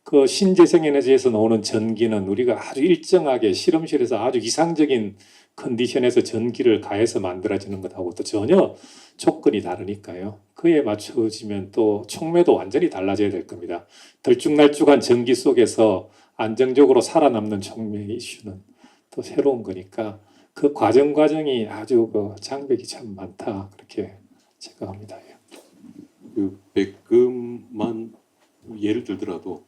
그 신재생 에너지에서 나오는 전기는 우리가 아주 일정하게 실험실에서 아주 이상적인 컨디션에서 전기를 가해서 만들어지는 것하고 또 전혀 조건이 다르니까요. 그에 맞춰지면 또 촉매도 완전히 달라져야 될 겁니다. 들쭉날쭉한 전기 속에서 안정적으로 살아남는 촉매 이슈는 또 새로운 거니까 그 과정이 아주 그 장벽이 참 많다 그렇게 생각합니다. 그 백금만 예를 들더라도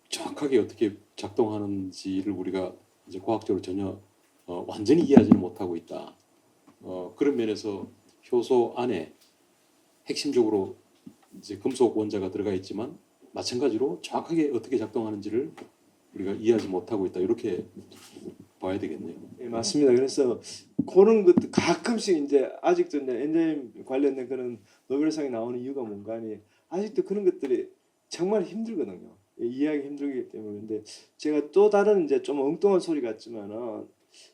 정확하게 어떻게 작동하는지를 우리가 이제 과학적으로 전혀 완전히 이해하지는 못하고 있다. 그런 면에서 효소 안에 핵심적으로 이제 금속 원자가 들어가 있지만 마찬가지로 정확하게 어떻게 작동하는지를 우리가 이해하지 못하고 있다. 이렇게 봐야 되겠네요. 예, 맞습니다. 그래서 그런 것도 가끔씩 이제 아직도 이제 엔자임 관련된 그런 노벨상이 나오는 이유가 뭔가 하니 아직도 그런 것들이 정말 힘들거든요. 이해하기 힘들기 때문에. 근데 제가 또 다른 이제 좀 엉뚱한 소리 같지만은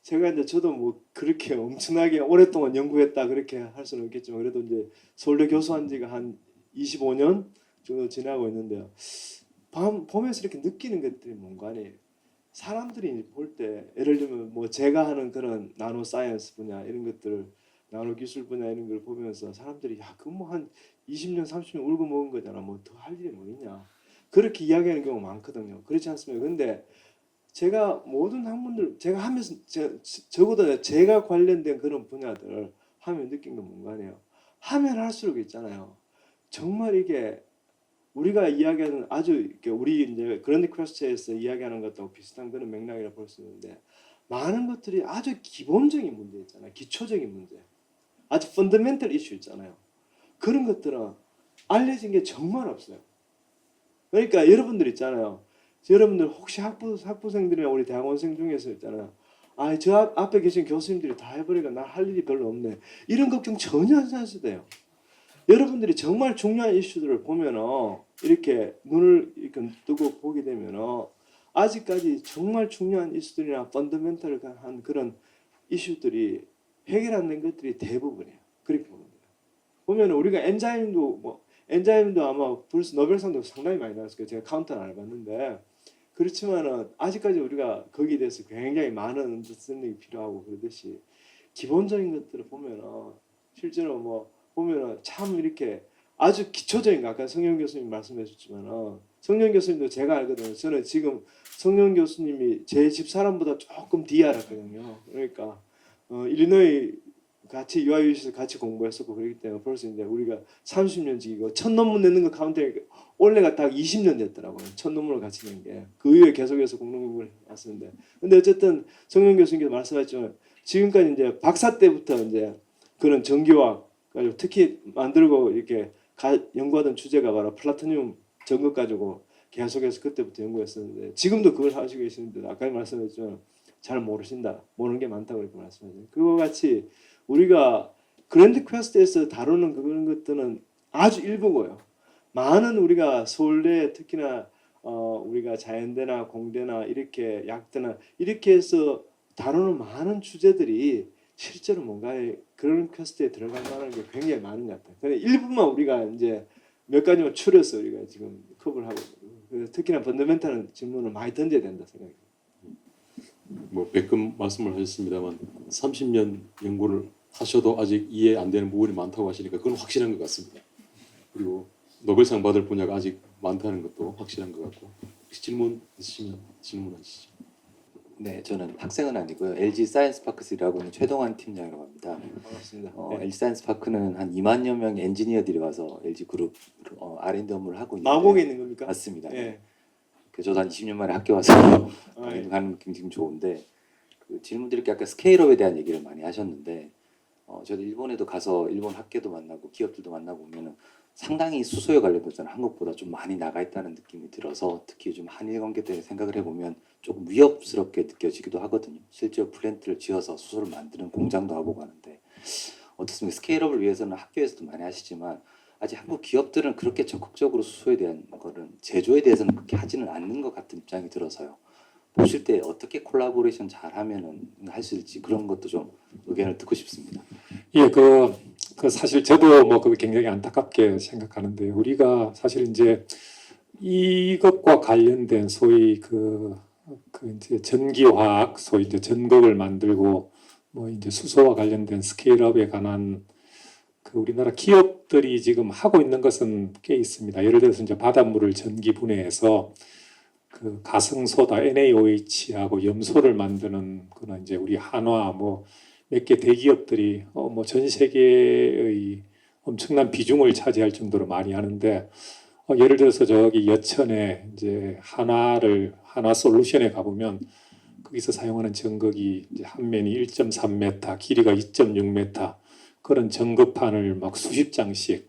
제가 이제 저도 뭐 그렇게 엄청나게 오랫동안 연구했다 그렇게 할 수는 없겠지만 그래도 이제 서울대 교수한 지가 한 25년 정도 지나고 있는데요. 보면서 이렇게 느끼는 것들이 뭔가 아니에요. 사람들이 볼 때 예를 들면 뭐 제가 하는 그런 나노 사이언스 분야 이런 것들을 나노 기술 분야 이런 걸 보면서 사람들이 야 그 뭐 한 20년 30년 울고 먹은 거잖아 뭐 더 할 일이 뭐 있냐 그렇게 이야기하는 경우가 많거든요. 그렇지 않습니까? 근데 제가 모든 학문들 제가 하면서 적어도 제가 관련된 그런 분야들을 하면 느낀 건 뭔가 아니에요. 하면 할수록 있잖아요. 정말 이게 우리가 이야기하는 아주 이렇게 우리 이제 그랜드 퀘스트에서 이야기하는 것하고 비슷한 그런 맥락이라 볼 수 있는데 많은 것들이 아주 기본적인 문제 있잖아요. 기초적인 문제. 아주 펀더멘털 이슈 있잖아요. 그런 것들은 알려진 게 정말 없어요. 그러니까 여러분들 있잖아요. 여러분들 혹시 학부생들이나 우리 대학원생 중에서 있잖아요. 아, 저 앞에 계신 교수님들이 다 해버리니까 나 할 일이 별로 없네. 이런 걱정 전혀 하지 않으셔도 돼요. 여러분들이 정말 중요한 이슈들을 보면은 이렇게 눈을 이렇게 뜨고 보게 되면은 아직까지 정말 중요한 이슈들이나 펀더멘털한 그런 이슈들이 해결 안 된 것들이 대부분이에요. 그렇게 보면 돼요. 보면 우리가 엔자임도 아마 벌써 노벨상도 상당히 많이 나왔을 거예요. 제가 카운트는 안 해봤는데 그렇지만은 아직까지 우리가 거기에 대해서 굉장히 많은 언더스탠딩이 필요하고 그러듯이 기본적인 것들을 보면은 실제로 뭐 보면은 참 이렇게 아주 기초적인 거 아까 성령 교수님 말씀해주셨지만은 성령 교수님도 제가 알거든요. 저는 지금 성령 교수님이 제 집사람보다 조금 뒤에 알았거든요. 그러니까 일리노이 같이 UIUC에서 같이 공부했었고 그렇기 때문에 벌써 이제 우리가 30년 지기고 첫 논문 내는 거 카운트해 올해가 딱 20년 됐더라고요. 첫 논문을 같이 낸 게. 그 이후에 계속해서 공동 연구를 했었는데. 근데 어쨌든 성령 교수님께서 말씀하셨지만 지금까지 이제 박사 때부터 이제 그런 전기화학 특히 만들고 이렇게 연구하던 주제가 바로 플라토늄 전극 가지고 계속해서 그때부터 연구했었는데 지금도 그걸 하시고 계시는데 아까 말씀했지만 잘 모르신다. 모르는 게 많다고 이렇게 말씀하셨어요. 그와 같이 우리가 그랜드 퀘스트에서 다루는 그런 것들은 아주 일부고요. 많은 우리가 서울대 특히나 우리가 자연대나 공대나 이렇게 약대나 이렇게 해서 다루는 많은 주제들이 실제로 뭔가의 그런 퀘스트에 들어갈 만한 게 굉장히 많은 것 같아요. 근데 일부만 우리가 이제 몇 가지만 추려서 우리가 지금 커버를 하고 그래서 특히나 펀더멘탈한 질문을 많이 던져야 된다 생각해요. 뭐 백금 말씀을 하셨습니다만 30년 연구를 하셔도 아직 이해 안 되는 부분이 많다고 하시니까 그건 확실한 것 같습니다. 그리고 노벨상 받을 분야가 아직 많다는 것도 확실한 것 같고 혹시 질문 있으시면 질문하시죠. 네, 저는 학생은 아니고요. LG 사이언스 파크스라고 하는 최동환 팀장이라고 합니다. 반갑습니다. LG 사이언스 파크는 한 2만여 명의 엔지니어들이 와서 LG 그룹 R&D 업무를 하고 있는데 마곡에 있는 겁니까? 맞습니다. 예. 그래서 저도 한 20년 만에 학교 와서 예. 가는 느낌 지금 좋은데 그 질문드릴 게 아까 스케일업에 대한 얘기를 많이 하셨는데 저도 일본에도 가서 일본 학계도 만나고 기업들도 만나고 보면은 상당히 수소에 관련돼서는 한국보다 좀 많이 나가 있다는 느낌이 들어서 특히 좀 한일 관계 때문에 생각을 해보면 조금 위협스럽게 느껴지기도 하거든요. 실제로 플랜트를 지어서 수소를 만드는 공장도 하고 가는데 어떻습니까? 스케일업을 위해서는 학교에서도 많이 하시지만 아직 한국 기업들은 그렇게 적극적으로 수소에 대한 거는 제조에 대해서는 그렇게 하지는 않는 것 같은 입장이 들어서요. 보실 때 어떻게 콜라보레이션 잘하면은 할 수 있을지 그런 것도 좀 의견을 듣고 싶습니다. 예, 그 사실 저도 뭐 그거 굉장히 안타깝게 생각하는데 우리가 사실 이제 이것과 관련된 소위 그 이제 전기화학 소위 이제 전극을 만들고 뭐 이제 수소와 관련된 스케일업에 관한 그 우리나라 기업들이 지금 하고 있는 것은 꽤 있습니다. 예를 들어서 이제 바닷물을 전기 분해해서 그 가성소다 NaOH하고 염소를 만드는 그런 이제 우리 한화 뭐 몇 개 대기업들이 뭐 전 세계의 엄청난 비중을 차지할 정도로 많이 하는데 예를 들어서 저기 여천에 이제 한화 솔루션에 가보면 거기서 사용하는 전극이 이제 한 면이 1.3m, 길이가 2.6m 그런 전극판을 막 수십 장씩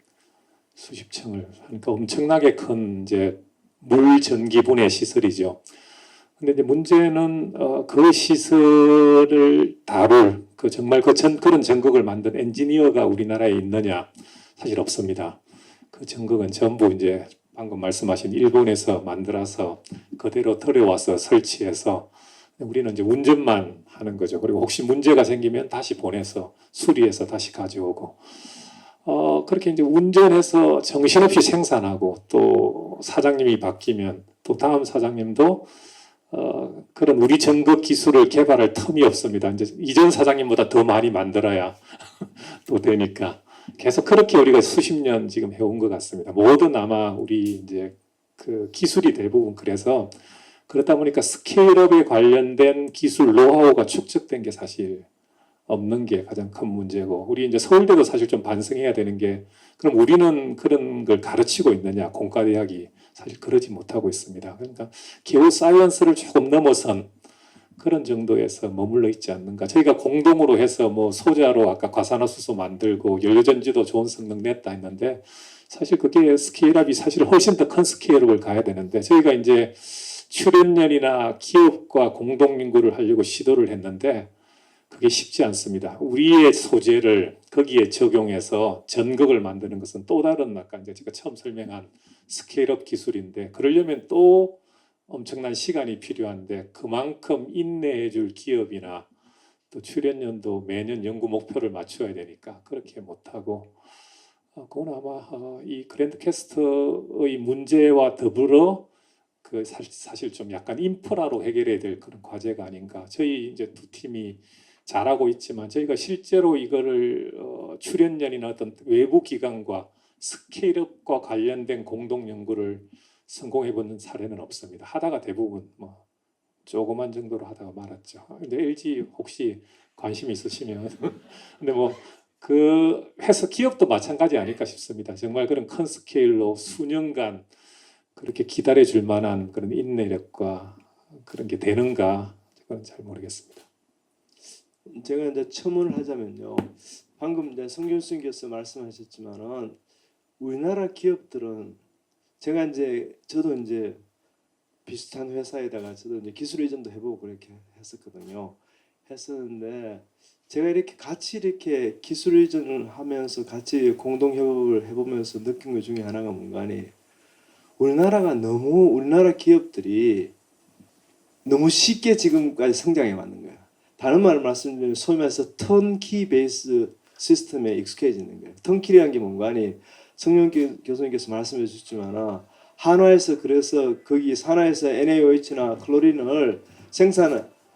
수십 층을 하니까 엄청나게 큰 이제 물 전기 분해 시설이죠. 근데 이제 문제는 그 시설을 다룰 그 정말 그런 전극을 만든 엔지니어가 우리나라에 있느냐 사실 없습니다. 그 전극은 전부 이제 방금 말씀하신 일본에서 만들어서 그대로 들여와서 설치해서 우리는 이제 운전만 하는 거죠. 그리고 혹시 문제가 생기면 다시 보내서 수리해서 다시 가져오고 그렇게 이제 운전해서 정신없이 생산하고 또 사장님이 바뀌면 또 다음 사장님도 그런 우리 전극 기술을 개발할 틈이 없습니다. 이제 이전 사장님보다 더 많이 만들어야 또 되니까 계속 그렇게 우리가 수십 년 지금 해온 것 같습니다. 뭐든 아마 우리 이제 그 기술이 대부분 그래서 그렇다 보니까 스케일업에 관련된 기술 노하우가 축적된 게 사실 없는 게 가장 큰 문제고 우리 이제 서울대도 사실 좀 반성해야 되는 게 그럼 우리는 그런 걸 가르치고 있느냐 공과대학이 사실 그러지 못하고 있습니다. 그러니까 기후 사이언스를 조금 넘어선 그런 정도에서 머물러 있지 않는가. 저희가 공동으로 해서 뭐 소자로 아까 과산화수소 만들고 연료전지도 좋은 성능 냈다 했는데 사실 그게 스케일업이 사실 훨씬 더 큰 스케일업을 가야 되는데 저희가 이제 출연연이나 기업과 공동 연구를 하려고 시도를 했는데 그게 쉽지 않습니다. 우리의 소재를 거기에 적용해서 전극을 만드는 것은 또 다른 아까 이제 제가 처음 설명한 스케일업 기술인데 그러려면 또 엄청난 시간이 필요한데 그만큼 인내해 줄 기업이나 또 출연연도 매년 연구 목표를 맞춰야 되니까 그렇게 못하고 그건 아마 이 그랜드 캐스트의 문제와 더불어 그 사실 좀 약간 인프라로 해결해야 될 그런 과제가 아닌가. 저희 이제 두 팀이 잘하고 있지만 저희가 실제로 이거를 출연연이나 어떤 외부 기관과 스케일업과 관련된 공동 연구를 성공해 보는 사례는 없습니다. 하다가 대부분 뭐 조그만 정도로 하다가 말았죠. 근데 LG 혹시 관심 있으시면 근데 뭐 그 회사 기업도 마찬가지 아닐까 싶습니다. 정말 그런 큰 스케일로 수년간 그렇게 기다려 줄 만한 그런 인내력과 그런 게 되는가 그건 잘 모르겠습니다. 제가 이제 첨언을 하자면요. 방금 이제 성 교수님께서 말씀하셨지만은 우리나라 기업들은 제가 이제 저도 이제 비슷한 회사에다가 저도 이제 기술 이전도 해보고 그렇게 했었거든요. 했었는데 제가 이렇게 같이 이렇게 기술 이전을 하면서 같이 공동 협업을 해보면서 느낀 것 중에 하나가 뭔가 하니 우리나라 기업들이 너무 쉽게 지금까지 성장해 왔는 거야. 다른 말을 말씀드리면 소위 말해서 턴키 베이스 시스템에 익숙해지는 거예요. 턴키라는 게 뭔가 하니 성룡 교수님께서 말씀해 주셨지만 한화에서 그래서 거기 산화에서 NaOH나 클로린을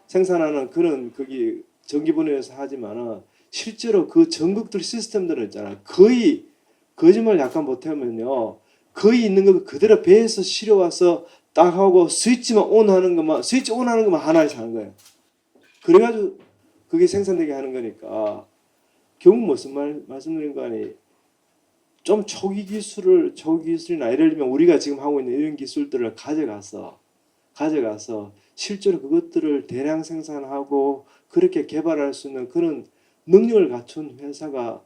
생산하는 그런 거기 전기분해에서 하지만 실제로 그 전극들 시스템들은 있잖아. 거의 거짓말 약간 못하면요. 거의 있는 거 그대로 배에서 실어와서 딱 하고 스위치 온하는 것만 하나에서 하는 거예요. 그래가지고 그게 생산되게 하는 거니까 결국 무슨 말씀드린 거 아니 좀 초기 기술이나 예를 들면 우리가 지금 하고 있는 이런 기술들을 가져가서 실제로 그것들을 대량 생산하고 그렇게 개발할 수 있는 그런 능력을 갖춘 회사가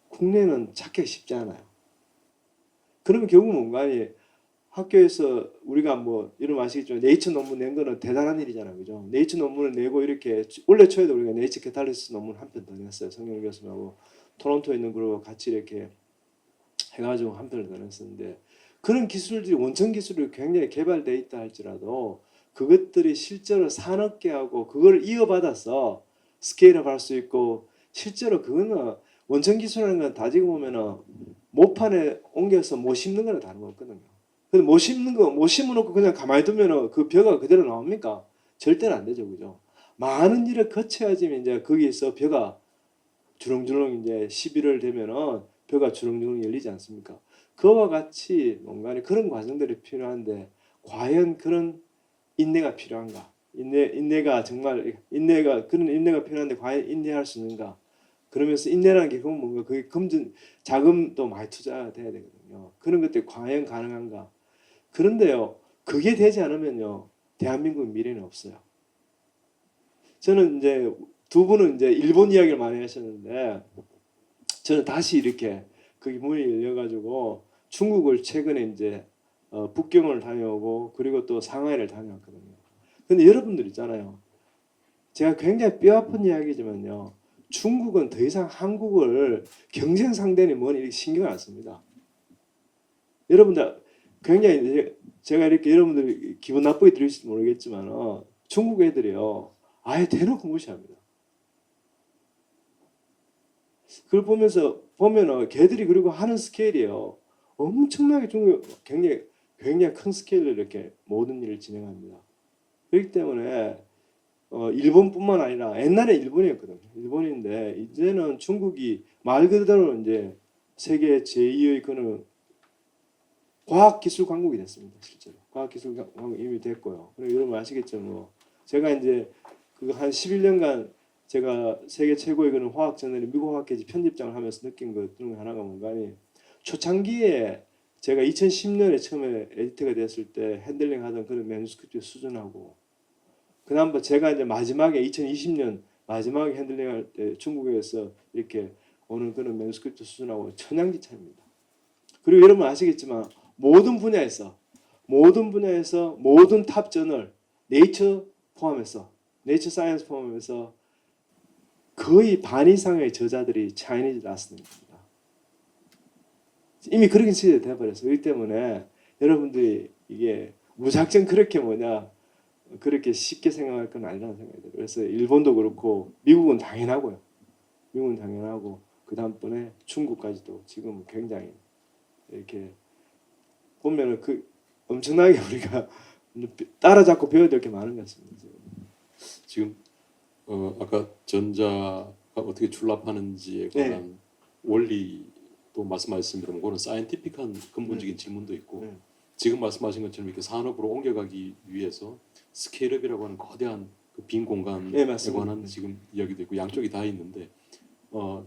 국내는 찾기가 쉽지 않아요. 그러면 결국 뭔가 아니 학교에서 우리가 뭐 이러면 아시겠지만 네이처 논문 낸 거는 대단한 일이잖아요. 그죠? 네이처 논문을 내고 이렇게 원래 초에도 우리가 네이처 캐탈리시스 논문 한 편 더 냈어요. 성경 교수님하고 토론토에 있는 그룹하고 같이 이렇게 해가지고 한 편을 더 냈었는데 그런 기술들이 원천 기술이 굉장히 개발돼 있다 할지라도 그것들이 실제로 산업계하고 그걸 이어받아서 스케일업 할 수 있고 실제로 그거는 원천 기술이라는 건 다지고 보면은 모판에 옮겨서 못 심는 거랑 다름없거든요. 근데 못 심어놓고 그냥 가만히 두면은 그 벼가 그대로 나옵니까? 절대로 안 되죠, 그죠? 많은 일을 거쳐야지 이제 거기에서 벼가 주렁주렁 이제 11월 되면은 벼가 주렁주렁 열리지 않습니까? 그와 같이 뭔가 그런 과정들이 필요한데 과연 그런 인내가 필요한가? 인내가 정말 그런 인내가 필요한데 과연 인내할 수 있는가? 그러면서 인내라는 게 그건 뭔가 그게 자금도 많이 투자돼야 되거든요. 그런 것들이 과연 가능한가? 그런데요, 그게 되지 않으면요, 대한민국 미래는 없어요. 저는 이제 두 분은 이제 일본 이야기를 많이 하셨는데, 저는 다시 이렇게 거기 문이 열려가지고 중국을 최근에 이제 북경을 다녀오고 그리고 또 상하이를 다녀왔거든요. 근데 여러분들 있잖아요. 제가 굉장히 뼈아픈 이야기지만요. 중국은 더 이상 한국을 경쟁 상대니 뭐니 이렇게 신경 안 씁니다. 여러분들 굉장히 제가 이렇게 여러분들이 기분 나쁘게 들으실지 모르겠지만 중국 애들이요 아예 대놓고 무시합니다. 그걸 보면은 걔들이 그리고 하는 스케일이요 엄청나게 중국 굉장히 큰 스케일로 이렇게 모든 일을 진행합니다. 그렇기 때문에 일본뿐만 아니라 옛날에 일본이었거든요. 일본인데 이제는 중국이 말 그대로 이제 세계 제2의 그는 과학기술 강국이 됐습니다. 실제로 과학기술 강국 이미 됐고요. 그리고 여러분 아시겠죠? 뭐 제가 이제 그거 한 11년간 제가 세계 최고의 그런 화학 저널의 미국 화학계지 편집장을 하면서 느낀 것 중에 하나가 뭔가 하니 초창기에 제가 2010년에 처음에 에디터가 됐을 때 핸들링 하던 그런 매뉴스크립트 수준하고 그다음 제가 이제 마지막에 2020년 마지막에 핸들링할 때 중국에서 이렇게 오는 그런 매뉴스크립트 수준하고 천양지 차이입니다. 그리고 여러분 아시겠지만 모든 분야에서 모든 탑 저널 네이처 네이처 사이언스 포함해서 거의 반 이상의 저자들이 차이니즈 라스트입니다. 이미 그렇게 시대가 돼버렸어요. 그렇기 때문에 여러분들이 이게 무작정 그렇게 그렇게 쉽게 생각할 건 아니라는 생각이 들어요. 그래서 일본도 그렇고 미국은 당연하고요. 미국은 당연하고 그 다음번에 중국까지도 지금 굉장히 이렇게 보면은 그 엄청나게 우리가 따라잡고 배워야 될 게 많은 것 같습니다. 지금 아까 전자가 어떻게 출납하는지에 관한 원리도 말씀하셨습니다만 그거는 사이언티픽한 근본적인 질문도 있고 지금 말씀하신 것처럼 이렇게 산업으로 옮겨가기 위해서 스케일업이라고 하는 거대한 그 빈 공간에 관한 지금 이야기도 있고 양쪽이 다 있는데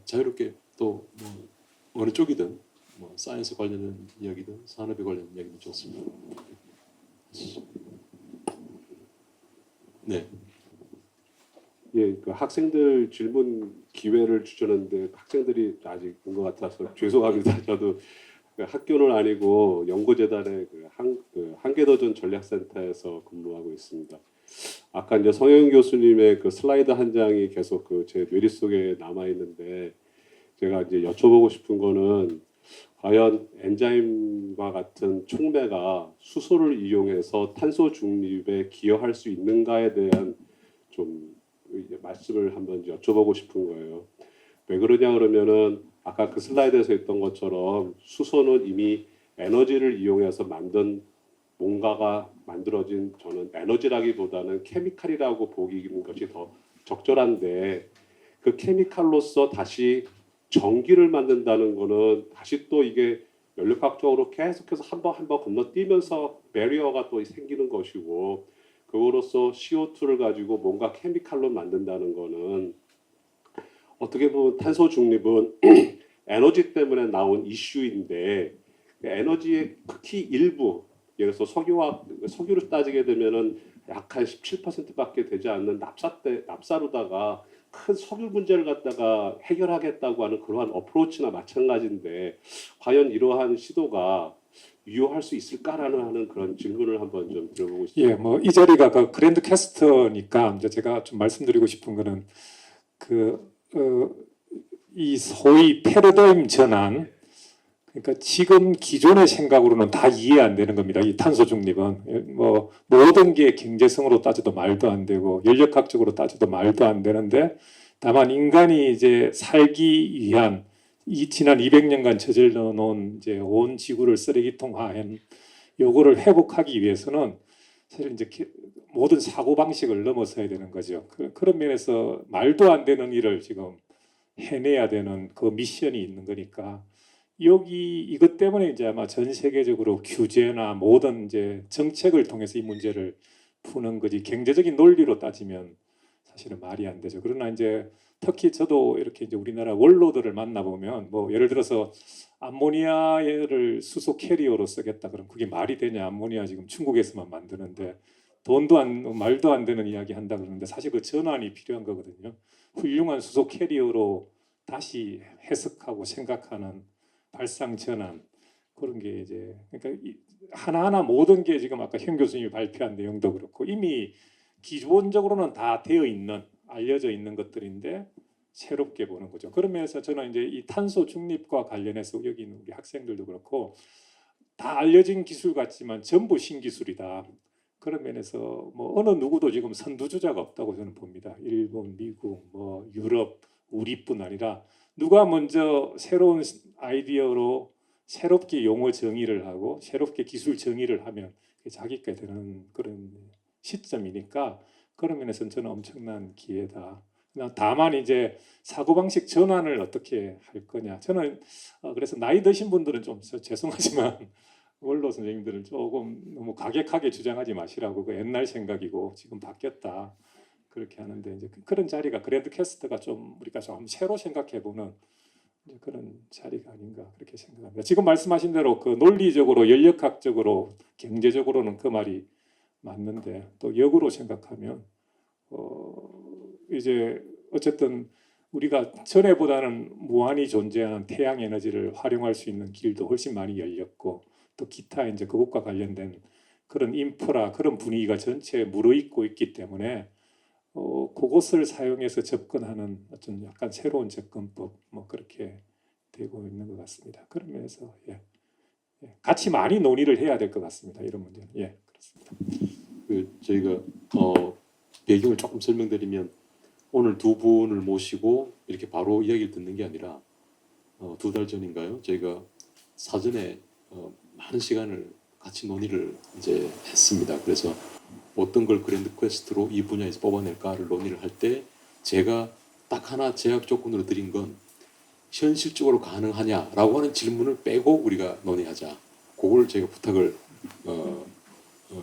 자유롭게 또 뭐 어느 쪽이든 뭐 사이언스 관련된 이야기든 산업에 관련된 이야기든 좋습니다. 네. 예, 그 학생들 질문 기회를 주셨는데 학생들이 아직 본 것 같아서 죄송합니다. 저도 그 학교는 아니고 연구재단의 한계도전 전략센터에서 근무하고 있습니다. 아까 이제 성현 교수님의 그 슬라이드 한 장이 계속 그 제 뇌리 속에 남아 있는데 제가 이제 여쭤보고 싶은 거는 과연 엔자임과 같은 촉매가 수소를 이용해서 탄소 중립에 기여할 수 있는가에 대한 좀 말씀을 한번 여쭤보고 싶은 거예요. 왜 그러냐 그러면은 아까 그 슬라이드에서 했던 것처럼 수소는 이미 에너지를 이용해서 만든 뭔가가 만들어진 저는 에너지라기보다는 케미칼이라고 보기는 것이 더 적절한데 그 케미칼로서 다시 전기를 만든다는 거는 다시 또 이게 연력학적으로 계속해서 한 번 건너뛰면서 배리어가 또 생기는 것이고 그거로서 CO2를 가지고 뭔가 케미칼로 만든다는 거는 어떻게 보면 탄소 중립은 에너지 때문에 나온 이슈인데 에너지의 극히 일부 예를 들어서 석유를 따지게 되면은 약 한 17%밖에 되지 않는 납사로다가 큰 석유 문제를 갖다가 해결하겠다고 하는 그러한 어프로치나 마찬가지인데 과연 이러한 시도가 유효할 수 있을까라는 하는 그런 질문을 한번 좀 들어보고 싶습니다. 예, 뭐 이 자리가 그 그랜드 캐스터니까 이제 제가 좀 말씀드리고 싶은 거는 이 소위 패러다임 전환, 그러니까 지금 기존의 생각으로는 다 이해 안 되는 겁니다. 이 탄소 중립은 뭐 모든 게 경제성으로 따져도 말도 안 되고 연력학적으로 따져도 말도 안 되는데 다만 인간이 이제 살기 위한 이 지난 200년간 저질러 놓은 이제 온 지구를 쓰레기통화한 요거를 회복하기 위해서는 사실 이제 모든 사고 방식을 넘어서야 되는 거죠. 그런 면에서 말도 안 되는 일을 지금 해내야 되는 그 미션이 있는 거니까 여기 이것 때문에 이제 아마 전 세계적으로 규제나 모든 이제 정책을 통해서 이 문제를 푸는 거지 경제적인 논리로 따지면 사실은 말이 안 되죠. 그러나 이제 특히 저도 이렇게 이제 우리나라 원로들을 만나 보면 뭐 예를 들어서 암모니아를 수소 캐리어로 쓰겠다 그럼 그게 말이 되냐? 암모니아 지금 중국에서만 만드는데 말도 안 되는 이야기 한다 그러는데 사실 그 전환이 필요한 거거든요. 훌륭한 수소 캐리어로 다시 해석하고 생각하는 발상 전환 그런 게 이제 그러니까 하나하나 모든 게 지금 아까 현 교수님이 발표한 내용도 그렇고 이미 기본적으로는 다 되어 있는 알려져 있는 것들인데 새롭게 보는 거죠. 그런 면에서 저는 이제 이 탄소 중립과 관련해서 여기 있는 우리 학생들도 그렇고 다 알려진 기술 같지만 전부 신기술이다. 그런 면에서 뭐 어느 누구도 지금 선두주자가 없다고 저는 봅니다. 일본, 미국, 뭐 유럽, 우리뿐 아니라 누가 먼저 새로운 아이디어로 새롭게 용어 정의를 하고 새롭게 기술 정의를 하면 자기가 되는 그런 시점이니까 그런 면에서는 저는 엄청난 기회다. 다만 이제 사고방식 전환을 어떻게 할 거냐. 저는 그래서 나이 드신 분들은 좀 죄송하지만 원로 선생님들은 조금 너무 과격하게 주장하지 마시라고 그 옛날 생각이고 지금 바뀌었다 그렇게 하는데 이제 그런 자리가 그랜드 캐스트가 좀 우리가 좀 새로 생각해보는 그런 자리가 아닌가 그렇게 생각합니다. 지금 말씀하신 대로 그 논리적으로 연력학적으로 경제적으로는 그 말이 맞는데 또 역으로 생각하면 이제 어쨌든 우리가 전에보다는 무한히 존재하는 태양 에너지를 활용할 수 있는 길도 훨씬 많이 열렸고 또 기타 이제 그것과 관련된 그런 인프라 그런 분위기가 전체에 무르익고 있기 때문에 그것을 사용해서 접근하는 어떤 약간 새로운 접근법 뭐 그렇게 되고 있는 것 같습니다. 그런 면에서 같이 많이 논의를 해야 될 것 같습니다. 이런 문제는 그렇습니다. 그 저희가 배경을 조금 설명드리면 오늘 두 분을 모시고 이렇게 바로 이야기를 듣는 게 아니라 2달 전인가요? 저희가 사전에 많은 시간을 같이 논의를 이제 했습니다. 그래서 어떤 걸 그랜드 퀘스트로 이 분야에서 뽑아낼까를 논의를 할 때 제가 딱 하나 제약 조건으로 드린 건 현실적으로 가능하냐라고 하는 질문을 빼고 우리가 논의하자. 그걸 제가 부탁을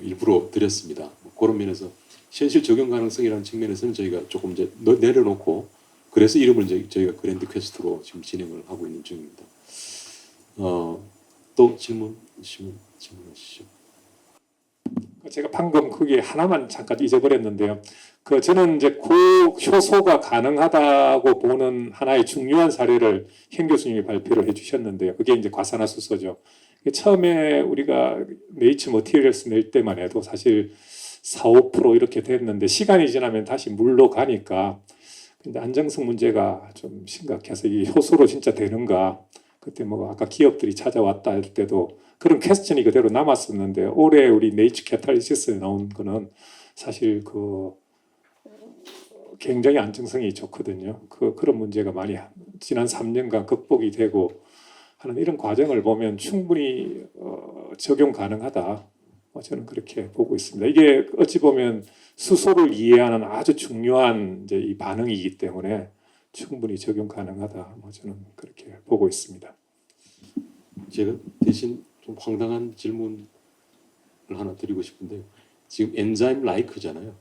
일부러 드렸습니다. 그런 면에서 현실 적용 가능성이라는 측면에서는 저희가 조금 이제 내려놓고 그래서 이름을 이제 저희가 그랜드 퀘스트로 지금 진행을 하고 있는 중입니다. 또 질문하시죠. 제가 방금 그게 하나만 잠깐 잊어버렸는데요. 저는 이제 고효소가 가능하다고 보는 하나의 중요한 사례를 현 교수님이 발표를 해주셨는데요. 그게 이제 과산화수소죠. 처음에 우리가 네이처 머티리얼스 낼 때만 해도 사실 4, 5% 이렇게 됐는데 시간이 지나면 다시 물로 가니까 근데 안정성 문제가 좀 심각해서 이 효소로 진짜 되는가 그때 뭐 아까 기업들이 찾아왔다 할 때도 그런 퀘스천이 그대로 남았었는데 올해 우리 네이처 캐탈리시스에 나온 거는 사실 굉장히 안정성이 좋거든요. 그런 문제가 많이 지난 3년간 극복이 되고 하는 이런 과정을 보면 충분히 적용 가능하다. 저는 그렇게 보고 있습니다. 이게 어찌 보면 수소를 이해하는 아주 중요한 이제 이 반응이기 때문에 충분히 적용 가능하다. 저는 그렇게 보고 있습니다. 제가 대신 좀 황당한 질문을 하나 드리고 싶은데요. 지금 엔자임 라이크잖아요.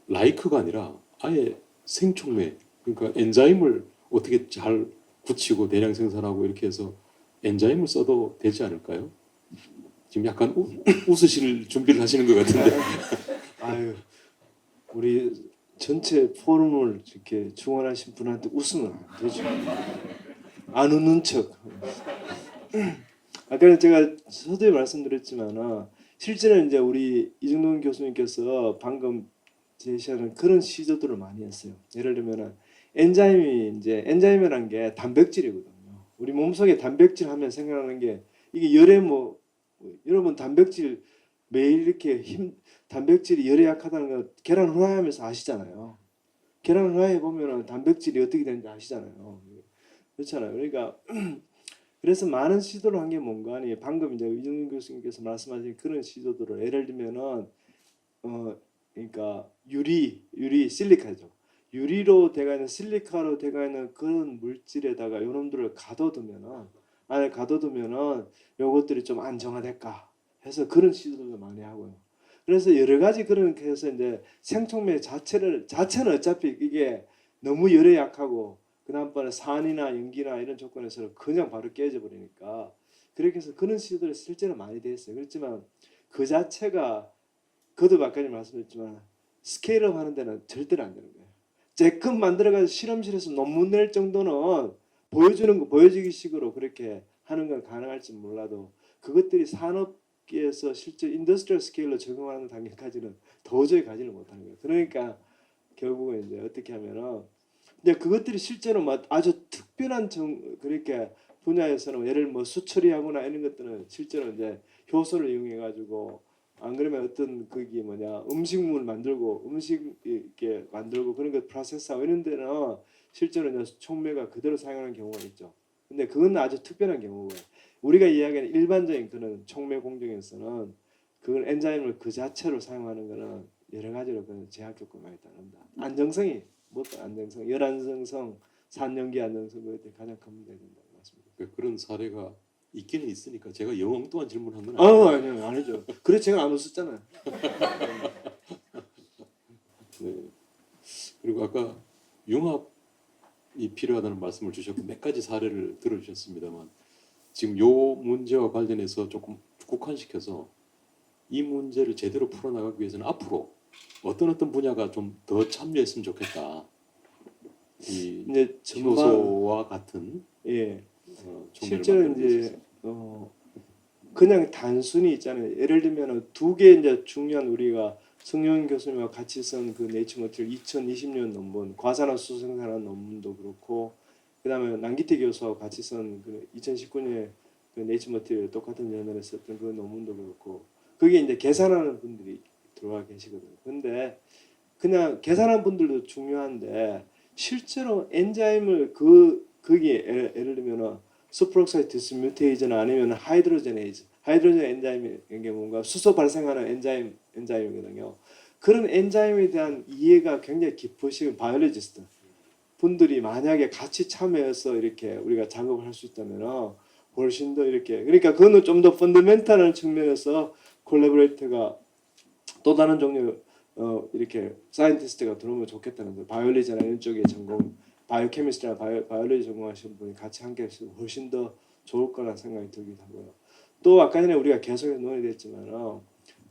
라이크가 아니라 아예 생촉매, 그러니까 엔자임을 어떻게 잘 굳히고 대량 생산하고 이렇게 해서 엔자임을 써도 되지 않을까요? 지금 약간 웃으실 준비를 하시는 것 같은데. 아유, 우리 전체 포럼을 이렇게 중원하신 분한테 웃으면 안 되죠. 안 웃는 척. 아까는 제가 서두에 말씀드렸지만 실제로 이제 우리 이정동 교수님께서 방금 제시하는 그런 시도들을 많이 했어요. 예를 들면은 엔자임이라는 게 단백질이거든요. 우리 몸속에 단백질 하면 생각나는 게 이게 열에 여러분 단백질 매일 이렇게 단백질이 열에 약하다는 거 계란 후라이 하면서 아시잖아요. 계란 후라이 보면은 단백질이 어떻게 되는지 아시잖아요. 그렇잖아요. 그러니까 그래서 많은 시도를 한 게 뭔가 아니 방금 이제 이정준 교수님께서 말씀하신 그런 시도들을 예를 들면은 그러니까 유리 실리카죠. 유리로 되어 있는 실리카로 되어 있는 그런 물질에다가 요놈들을 안에 가둬두면은 요것들이 좀 안정화될까 해서 그런 시도도 많이 하고요. 그래서 여러 가지 그렇게 해서 이제 생촉매 자체는 어차피 이게 너무 열에 약하고 그다음번에 산이나 연기나 이런 조건에서 그냥 바로 깨져 버리니까 그렇게 해서 그런 시도들이 실제로 많이 돼 있어요. 그렇지만 그 자체가 그도 아까 말씀드렸지만 스케일업 하는 데는 절대로 안 되는 거예요. 제품 만들어가지고 실험실에서 논문 낼 정도는 보여주기 식으로 그렇게 하는 건 가능할지 몰라도 그것들이 산업계에서 실제 인더스트리얼 스케일로 적용하는 단계까지는 도저히 가지는 못하는 거예요. 그러니까 결국은 이제 어떻게 하면은 근데 그것들이 실제로 아주 특별한 그렇게 분야에서는 예를 뭐 수처리하거나 이런 것들은 실제로 이제 효소를 이용해 가지고 안 그러면 어떤 그게 뭐냐 음식물 만들고 음식 이렇게 만들고 그런 거 프로세스하고 이런 데는 실제로 이제 촉매가 그대로 사용하는 경우가 있죠. 근데 그건 아주 특별한 경우고요. 우리가 이야기하는 일반적인 그런 촉매 공정에서는 그걸 엔자임을 그 자체로 사용하는 거는 여러 가지로 그런 제약 조건이 많이 따른다. 안정성이 무엇보다 안정성, 열안정성, 산염기 안정성 그것이 가장 큰 문제가 된다고 말씀드립니다. 그러니까 그런 사례가 있기는 있으니까 제가 영 엉뚱한 질문한 건 아니요, 아니죠. 그래 제가 안 웃었잖아요. 네. 그리고 아까 융합이 필요하다는 말씀을 주셨고 몇 가지 사례를 들어주셨습니다만 지금 요 문제와 관련해서 조금 국한시켜서 이 문제를 제대로 풀어나가기 위해서는 앞으로 어떤 분야가 좀 더 참여했으면 좋겠다. 이 이제 전반 효소와 같은 예. 촉매를 실제로 만드는 데 이제 있어서. 그냥 단순히 있잖아요. 예를 들면 두 개 이제 중요한 우리가 성용 교수님과 같이 쓴 그 네이처 머티리얼 2020년 논문, 과산화수소 생산한 논문도 그렇고, 그다음에 남기태 교수와 같이 쓴 그 2019년에 그 네이처 머티리얼 똑같은 저널에 썼던 그 논문도 그렇고, 그게 이제 계산하는 분들이 들어와 계시거든요. 근데 그냥 계산하는 분들도 중요한데 실제로 엔자임을 거기에 예를 들면은 수프록사이드 디스뮤테이즈는 아니면 하이드로제네이즈, 하이드로젠 엔자임이 이게 뭔가 수소 발생하는 엔자임이거든요. 그런 엔자임에 대한 이해가 굉장히 깊으신 바이올로지스트 분들이 만약에 같이 참여해서 이렇게 우리가 작업을 할 수 있다면 훨씬 더 이렇게 그러니까 그거는 좀 더 펀더멘탈한 측면에서 콜라보레이터가 또 다른 종류 이렇게 사이언티스트가 들어오면 좋겠다는 거예요. 바이올로지나 이런 쪽에 전공, 바이오케미스트나 바이올로지 전공하시는 분이 같이 함께 했으면 훨씬 더 좋을 거라는 생각이 들기도 하고요. 또 아까 전에 우리가 계속 논의됐지만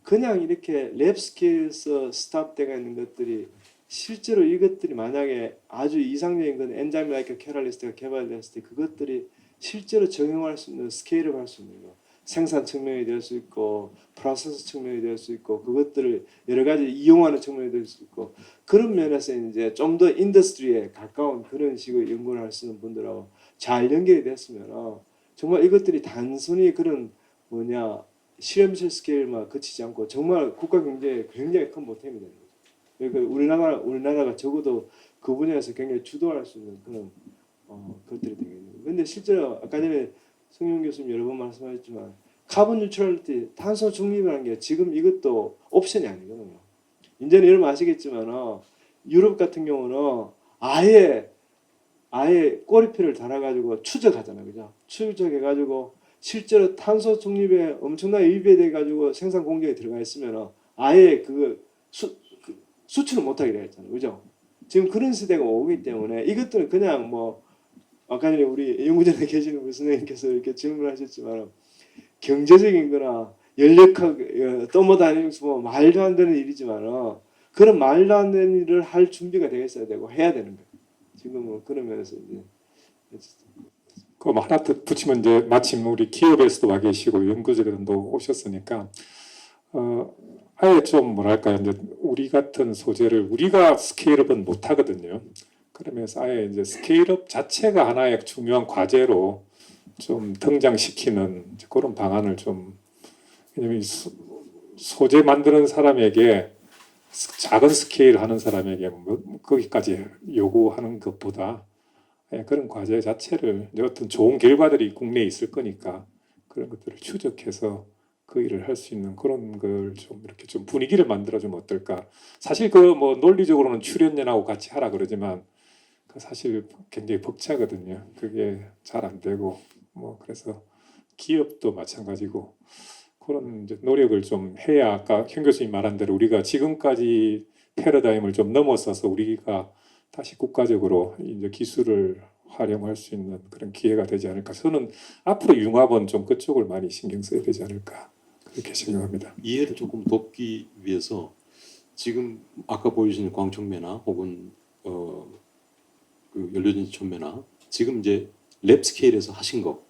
그냥 이렇게 랩 스케일에서 스탑되어 있는 것들이 실제로 이것들이 만약에 아주 이상적인 건 엔자임 라이크 캐럴리스트가 개발됐을 때 그것들이 실제로 적용할 수 있는 스케일을 할 수 있는 거. 생산 측면이 될 수 있고 프로세스 측면이 될 수 있고 그것들을 여러 가지 이용하는 측면이 될 수 있고 그런 면에서 이제 좀 더 인더스트리에 가까운 그런 식의 연구를 하시는 분들하고 잘 연결이 됐으면 정말 이것들이 단순히 그런 뭐냐 실험실 스케일만 그치지 않고 정말 국가 경제에 굉장히 큰 보탬이 되는 거죠. 그러니까 우리나라가 적어도 그 분야에서 굉장히 주도할 수 있는 그런 것들이 되겠네요. 근데 실제로 아까 전에 성용 교수님 여러 번 말씀하셨지만 카본 뉴트럴리티 탄소 중립이라는 게 지금 이것도 옵션이 아니거든요. 이제는 여러분 아시겠지만 유럽 같은 경우는 아예 꼬리표를 달아가지고 추적하잖아요, 그죠? 추적해가지고 실제로 탄소 중립에 엄청나게 위배돼가지고 생산 공정에 들어가 있으면 아예 그 수출을 못하게 되어 있잖아요, 그죠? 지금 그런 시대가 오기 때문에 이것들은 그냥 뭐 아까 전에 우리 연구전에 계시는 우리 선생님께서 이렇게 질문하셨지만 경제적인 거나 연력하게 떠모다니면서 뭐 말도 안 되는 일이지만 그런 말도 안 되는 일을 할 준비가 되어 있어야 되고 해야 되는 거예요. 지금은 그런 면에서 이제 그거 뭐 하나 더 붙이면 이제 마침 우리 기업에서도 와 계시고 연구자들도 오셨으니까 아예 좀 뭐랄까요 이제 우리 같은 소재를 우리가 스케일업은 못 하거든요. 그러면서 아예 이제 스케일업 자체가 하나의 중요한 과제로 좀 등장시키는 그런 방안을 좀 왜냐면 소재 만드는 사람에게 작은 스케일 하는 사람에게 거기까지 요구하는 것보다 그런 과제 자체를 어떤 좋은 결과들이 국내에 있을 거니까 그런 것들을 추적해서 그 일을 할 수 있는 그런 걸 좀 이렇게 좀 분위기를 만들어주면 어떨까. 사실 그 뭐 논리적으로는 출연연하고 같이 하라 그러지만 그 사실 굉장히 벅차거든요. 그게 잘 안 되고 뭐 그래서 기업도 마찬가지고 그런 이제 노력을 좀 해야 아까 현 교수님 말한 대로 우리가 지금까지 패러다임을 좀 넘어서서 우리가 다시 국가적으로 이제 기술을 활용할 수 있는 그런 기회가 되지 않을까. 저는 앞으로 융합은 좀 그쪽을 많이 신경 써야 되지 않을까 그렇게 생각합니다. 이해를 조금 돕기 위해서 지금 아까 보여주신 광촉매나 혹은 그 연료전지 촉매나 지금 이제 랩 스케일에서 하신 거,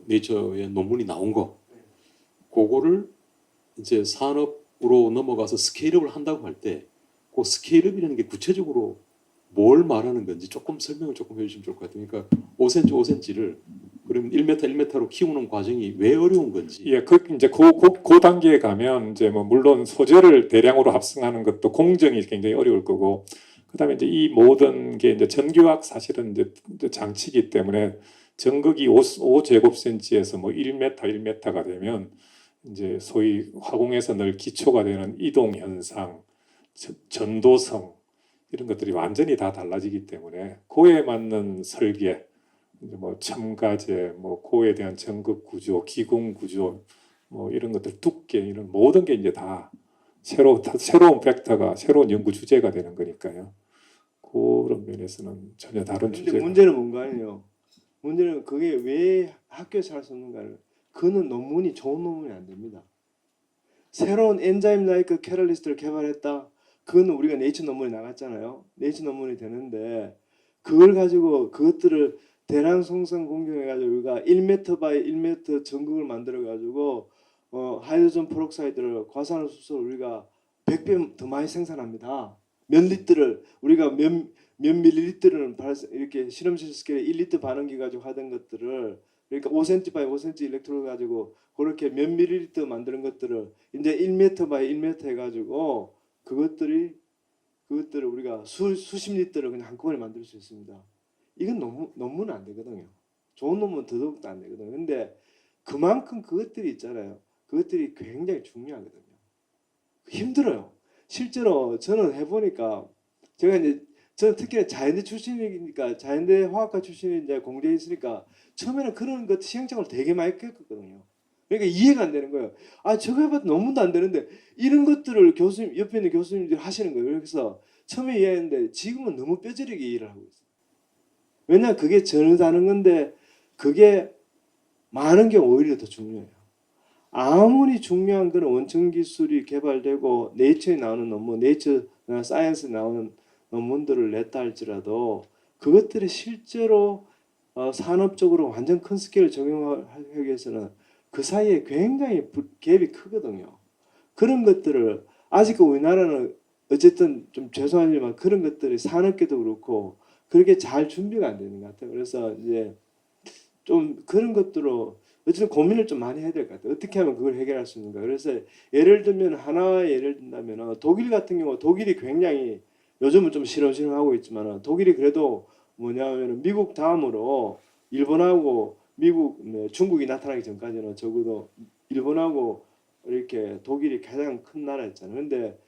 네이처에 논문이 나온 거, 그거를 이제 산업으로 넘어가서 스케일업을 한다고 할 때, 그 스케일업이라는 게 구체적으로 뭘 말하는 건지 조금 설명을 조금 해주시면 좋을 것 같아요. 그러니까 5cm, 5cm를 그러면 1m, 1m로 키우는 과정이 왜 어려운 건지. 예, 그 이제 그 단계에 가면 이제 뭐 물론 소재를 대량으로 합성하는 것도 공정이 굉장히 어려울 거고, 그다음에 이제 이 모든 게 이제 전기화학 사실은 이제 장치이기 때문에 전극이 5제곱센치에서 뭐 1m, 1m가 되면 이제 소위 화공에서 늘 기초가 되는 이동 현상, 전도성 이런 것들이 완전히 다 달라지기 때문에 그에 맞는 설계, 이제 뭐 첨가제, 뭐 고에 대한 전극 구조, 기공 구조, 뭐 이런 것들 두께 이런 모든 게 이제 다 새로운 벡터가 새로운 연구 주제가 되는 거니까요. 그런 면에서는 전혀 다른 근데 주제가. 문제는 뭔가요? 문제는 그게 왜 학교에서 할 수 없는가를, 그는 논문이 좋은 논문이 안 됩니다. 새로운 엔자임 라이크 캐럴리스트를 개발했다. 그거는 우리가 네이처 논문에 나갔잖아요. 네이처 논문이 되는데 그걸 가지고 그것들을 대량 생산 공정해가지고 우리가 1m 바이 1m 전극을 만들어가지고 하이드로전 프록사이드를 과산화수소를 우리가 100배 더 많이 생산합니다. 몇 리터를 우리가 몇 밀리리터를 이렇게 실험실 스케일에 1리터 반응기 가지고 하던 것들을, 그러니까 5cm 바이 5cm 일렉트로드 가지고 그렇게 몇 밀리리터 만드는 것들을 이제 1m 바이 1m 해가지고 그것들을 우리가 수십 리터를 그냥 한꺼번에 만들 수 있습니다. 이건 논문은 안 되거든요. 좋은 논문 더더욱도 안 되거든요. 근데 그만큼 그것들이 있잖아요. 그것들이 굉장히 중요하거든요. 힘들어요. 실제로 저는 해보니까 제가 이제 저는 특히 자연대 출신이니까 자연대 화학과 출신이 이제 공대에 있으니까 처음에는 그런 것 시행착오를 되게 많이 겪었거든요. 그러니까 이해가 안 되는 거예요. 아 저거 해봐도 논문도 안 되는데 이런 것들을 교수님 옆에 있는 교수님들이 하시는 거예요. 그래서 처음에 이해했는데 지금은 너무 뼈저리게 이해를 하고 있어요. 왜냐 그게 전혀 다른 건데 그게 많은 게 오히려 더 중요해요. 아무리 중요한 그런 원천 기술이 개발되고 네이처에 나오는 논문, 네이처나 사이언스에 나오는 논문들을 냈다 할지라도 그것들이 실제로 산업적으로 완전 큰 스케일을 적용하기 위해서는 그 사이에 굉장히 갭이 크거든요. 그런 것들을 아직 우리나라는 어쨌든 좀 죄송하지만 그런 것들이 산업계도 그렇고 그렇게 잘 준비가 안 되는 것 같아요. 그래서 이제 좀 그런 것들로 어쨌든 고민을 좀 많이 해야 될 것 같아요. 어떻게 하면 그걸 해결할 수 있는가. 그래서 예를 들면 하나의 예를 든다면 독일 같은 경우 독일이 굉장히 요즘은 좀 실험하고 있지만 독일이 그래도 뭐냐면 미국 다음으로 일본하고 미국, 중국이 나타나기 전까지는 적어도 일본하고 이렇게 독일이 가장 큰 나라였잖아요. 근데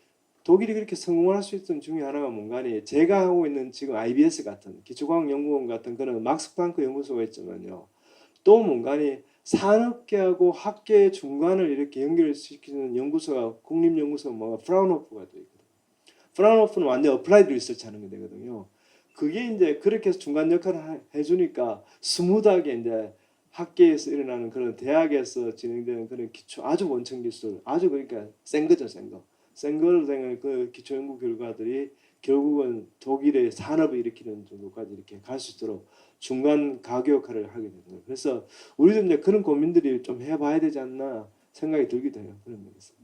독일이 그렇게 성공을 할 수 있던 중에 하나가 뭔가니 제가 하고 있는 지금 IBS 같은 기초과학연구원 같은 그런 막스 플랑크 연구소가 있지만요. 또 뭔가니 산업계하고 학계 중간을 이렇게 연결시키는 연구소가 국립연구소 뭐가 프라운호프가 돼 있거든요. 프라운호프는 완전 어플라이드 리서치 하는 게 되거든요. 그게 이제 그렇게 해서 중간 역할을 해주니까 스무드하게 이제 학계에서 일어나는 그런 대학에서 진행되는 그런 기초 아주 원천 기술 아주 그러니까 센 거죠, 센 거. 센 거를 된 그 기초 연구 결과들이 결국은 독일의 산업을 일으키는 정도까지 이렇게 갈 수 있도록 중간 가교 역할을 하게 되는 거예요. 그래서 우리도 이제 그런 고민들이 좀 해봐야 되지 않나 생각이 들기도 해요. 그런 면에서.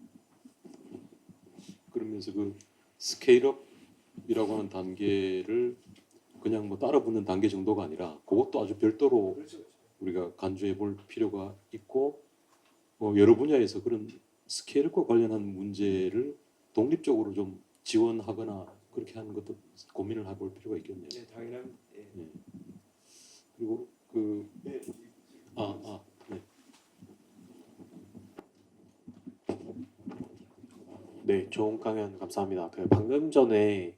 그러면서 그 스케일업이라고 하는 단계를 그냥 뭐 따라 붙는 단계 정도가 아니라 그것도 아주 별도로 그렇죠. 우리가 간주해 볼 필요가 있고 여러 분야에서 그런 스케일과 관련한 문제를 독립적으로 좀 지원하거나 그렇게 하는 것도 고민을 해볼 필요가 있겠네요. 네, 당연합니다. 예. 네. 그리고 그 네. 네. 네, 좋은 강연 감사합니다. 그 방금 전에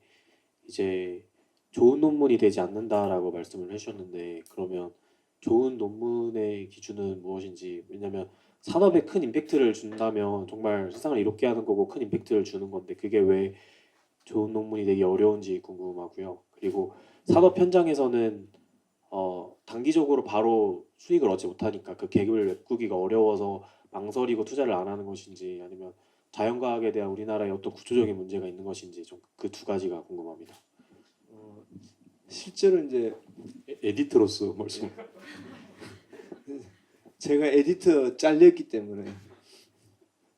이제 좋은 논문이 되지 않는다라고 말씀을 해주셨는데 그러면 좋은 논문의 기준은 무엇인지, 왜냐하면 산업에 큰 임팩트를 준다면 정말 세상을 이롭게 하는 거고 큰 임팩트를 주는 건데 그게 왜 좋은 논문이 되기 어려운지 궁금하고요. 그리고 산업 현장에서는 단기적으로 바로 수익을 얻지 못하니까 그 갭을 메꾸기가 어려워서 망설이고 투자를 안 하는 것인지, 아니면 자연과학에 대한 우리나라의 어떤 구조적인 문제가 있는 것인지 좀 그 두 가지가 궁금합니다. 실제로 이제 에디터로서 말씀. 제가 에디터 잘렸기 때문에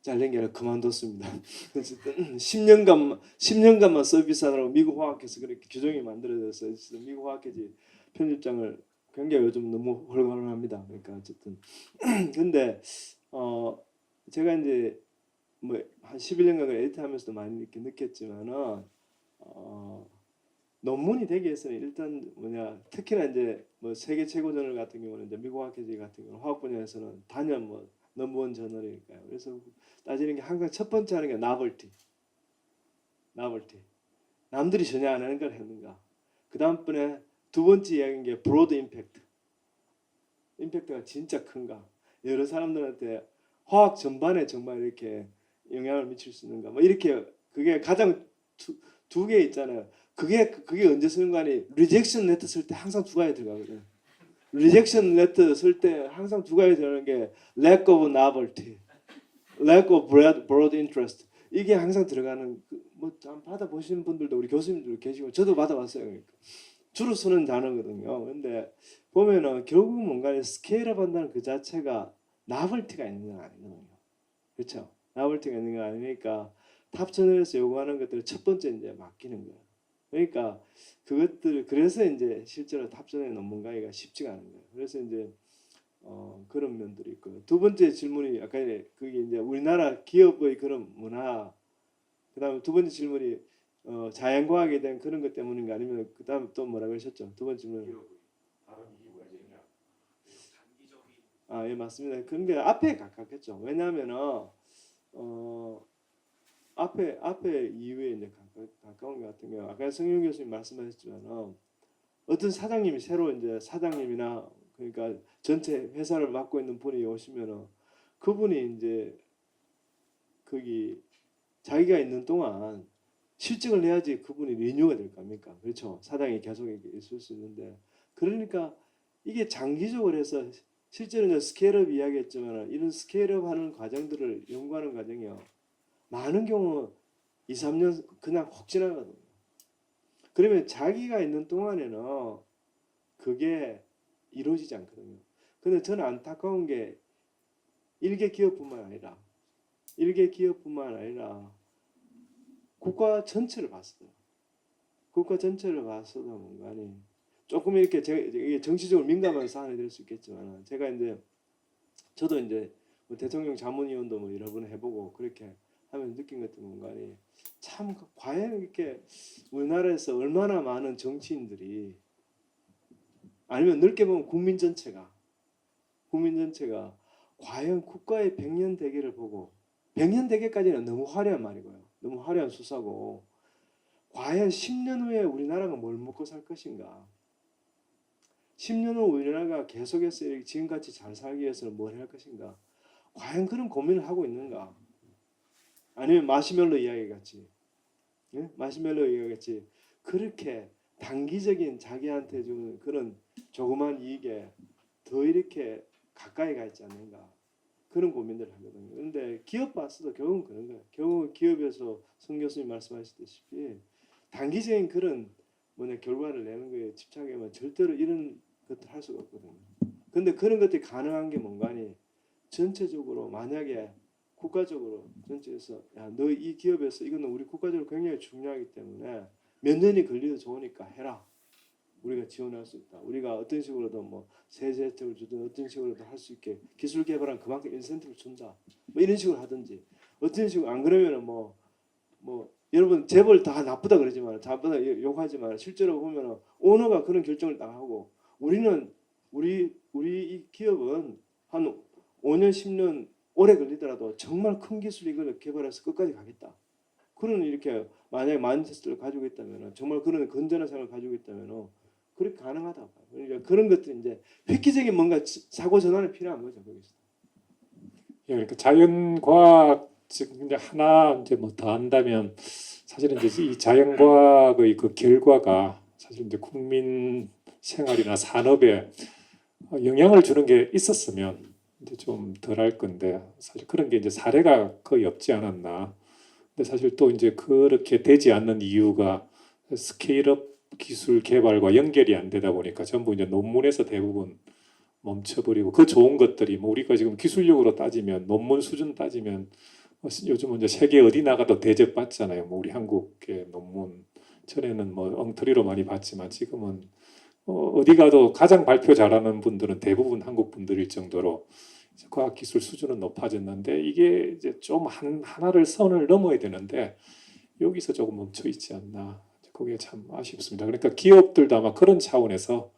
잘된 게 아니라 그만뒀습니다. 어쨌든 10년간만 서비스하느라고 미국 화학회에서 그렇게 규정이 만들어졌어요. 미국 화학회지 편집장을 굉장히 요즘 너무 홀가분합니다. 그러니까 어쨌든 근데 제가 이제 뭐 한 11년간 에디트하면서도 많이 이렇게 느꼈지만은 논문이 되기 위해서는 일단 특히나 이제 뭐 세계 최고 저널 같은 경우는 이제 미국 화학회지 같은 경우는 화학 분야에서는 단연 뭐 넘버원 저널이니까요. 그래서 따지는 게 항상 첫 번째 하는 게 나벌티. 남들이 전혀 안 하는 걸 했는가. 그 다음번에 두 번째 이야기인 게 브로드 임팩트. 임팩트가 진짜 큰가. 여러 사람들한테 화학 전반에 정말 이렇게 영향을 미칠 수 있는가. 뭐 이렇게 그게 가장 두 개 있잖아요. 그게 언제 쓰는 거 아니? 리젝션 레터 쓸 때 항상 두 가지 들어가거든요. 리젝션 레터 쓸 때 항상 두 가지 들어가는 게 lack of novelty, lack of broad interest. 이게 항상 들어가는 뭐 받아보시는 분들도 우리 교수님들 계시고 저도 받아봤어요. 그러니까. 주로 쓰는 단어거든요. 근데 보면은 결국은 뭔가 스케일업 한다는 그 자체가 나벌티가 있는 건 아니거든요. 그렇죠? 나벌티가 있는 건 아니니까 탑저널에서 요구하는 것들을 첫 번째 이제 맡기는 거예요. 그러니까 그것들 그래서 이제 실제로 탑저널 논문 가기가 쉽지가 않은 거예요. 그래서 이제 그런 면들이 있고 두 번째 질문이 아까 그게 이제 우리나라 기업의 그런 문화 그다음에 두 번째 질문이 자연과학에 대한 그런 것 때문인가 아니면 그다음 또 뭐라 그러셨죠? 두 번째 질문. 아, 예, 맞습니다. 그런 게 앞에 가깝겠죠. 왜냐하면은 앞에 이후에 이제 가까운 것 같은 경우 아까 성윤 교수님 말씀하셨지만 어떤 사장님이 새로 이제 사장님이나 그러니까 전체 회사를 맡고 있는 분이 오시면은 그분이 이제 거기 자기가 있는 동안 실적을 내야지 그분이 리뉴가 될 겁니까? 그렇죠. 사장이 계속 있을 수 있는데 그러니까 이게 장기적으로 해서 실제로 이제 스케일업 이야기했지만 이런 스케일업 하는 과정들을 연구하는 과정이요. 많은 경우 2, 3년 그냥 혹 지나가거든요. 그러면 자기가 있는 동안에는 그게 이루어지지 않거든요. 근데 저는 안타까운 게 일개 기업뿐만 아니라 국가 전체를 봤어요. 국가 전체를 봤어도 뭔가니 조금 이렇게 이게 정치적으로 민감한 사안이 될 수 있겠지만 제가 이제 저도 이제 뭐 대통령 자문위원도 뭐 여러 번 해보고 그렇게 하면 느낀 것도 뭔가니 참 과연 이렇게 우리나라에서 얼마나 많은 정치인들이 아니면 넓게 보면 국민 전체가 과연 국가의 백년 대계를 보고 백년 대계까지는 너무 화려한 말이고요. 너무 화려한 수사고 과연 10년 후에 우리나라가 뭘 먹고 살 것인가 10년 후 우리나라가 계속해서 지금같이 잘 살기 위해서는 뭘 할 것인가 과연 그런 고민을 하고 있는가 아니면 마시멜로 이야기같이 마시멜로 이야기같이 그렇게 단기적인 자기한테 주는 그런 조그만 이익에 더 이렇게 가까이 가 있지 않는가 그런 고민들을 하거든요. 그런데 기업 봤어도 결국은 그런 거예요. 결국은 기업에서 성 교수님 말씀하셨다시피 단기적인 그런 결과를 내는 거에 집착하면 절대로 이런 것들 할 수가 없거든요. 그런데 그런 것들이 가능한 게 뭔가니 전체적으로 만약에 국가적으로 전체에서 너 이 기업에서 이거는 우리 국가적으로 굉장히 중요하기 때문에 몇 년이 걸려도 좋으니까 해라. 우리가 지원할 수 있다. 우리가 어떤 식으로든 뭐 세제 혜택을 주든 어떤 식으로든 할 수 있게 기술 개발한 그만큼 인센티브를 준다. 뭐 이런 식으로 하든지 어떤 식으로 안 그러면은 뭐 여러분 재벌 다 나쁘다 그러지만 나쁘다 욕하지만 실제로 보면은 오너가 그런 결정을 딱 하고 우리는 우리 이 기업은 한 5년 10년 오래 걸리더라도 정말 큰 기술 이걸 개발해서 끝까지 가겠다. 그런 이렇게 만약에 마인드셋을 가지고 있다면 정말 그런 건전한 생각을 가지고 있다면 그렇게 가능하다. 그러니까 그런 것들이 이제 획기적인 뭔가 사고 전환이 필요한 거죠 거기서. 예, 그러니까 자연과학 지금 이제 하나 이제 뭐 더 한다면 사실은 이제 이 자연과학의 그 결과가 사실 이제 국민 생활이나 산업에 영향을 주는 게 있었으면 이제 좀 덜 할 건데 사실 그런 게 이제 사례가 거의 없지 않았나. 근데 사실 또 이제 그렇게 되지 않는 이유가 스케일업 기술 개발과 연결이 안 되다 보니까 전부 이제 논문에서 대부분 멈춰버리고 그 좋은 것들이 뭐 우리가 지금 기술력으로 따지면 논문 수준 따지면 요즘은 이제 세계 어디 나가도 대접받잖아요. 뭐 우리 한국의 논문 전에는 뭐 엉터리로 많이 봤지만 지금은 어디 가도 가장 발표 잘하는 분들은 대부분 한국 분들일 정도로 이제 과학기술 수준은 높아졌는데 이게 이제 좀 하나를 선을 넘어야 되는데 여기서 조금 멈춰 있지 않나. 그게 참 아쉽습니다. 그러니까 기업들도 아마 그런 차원에서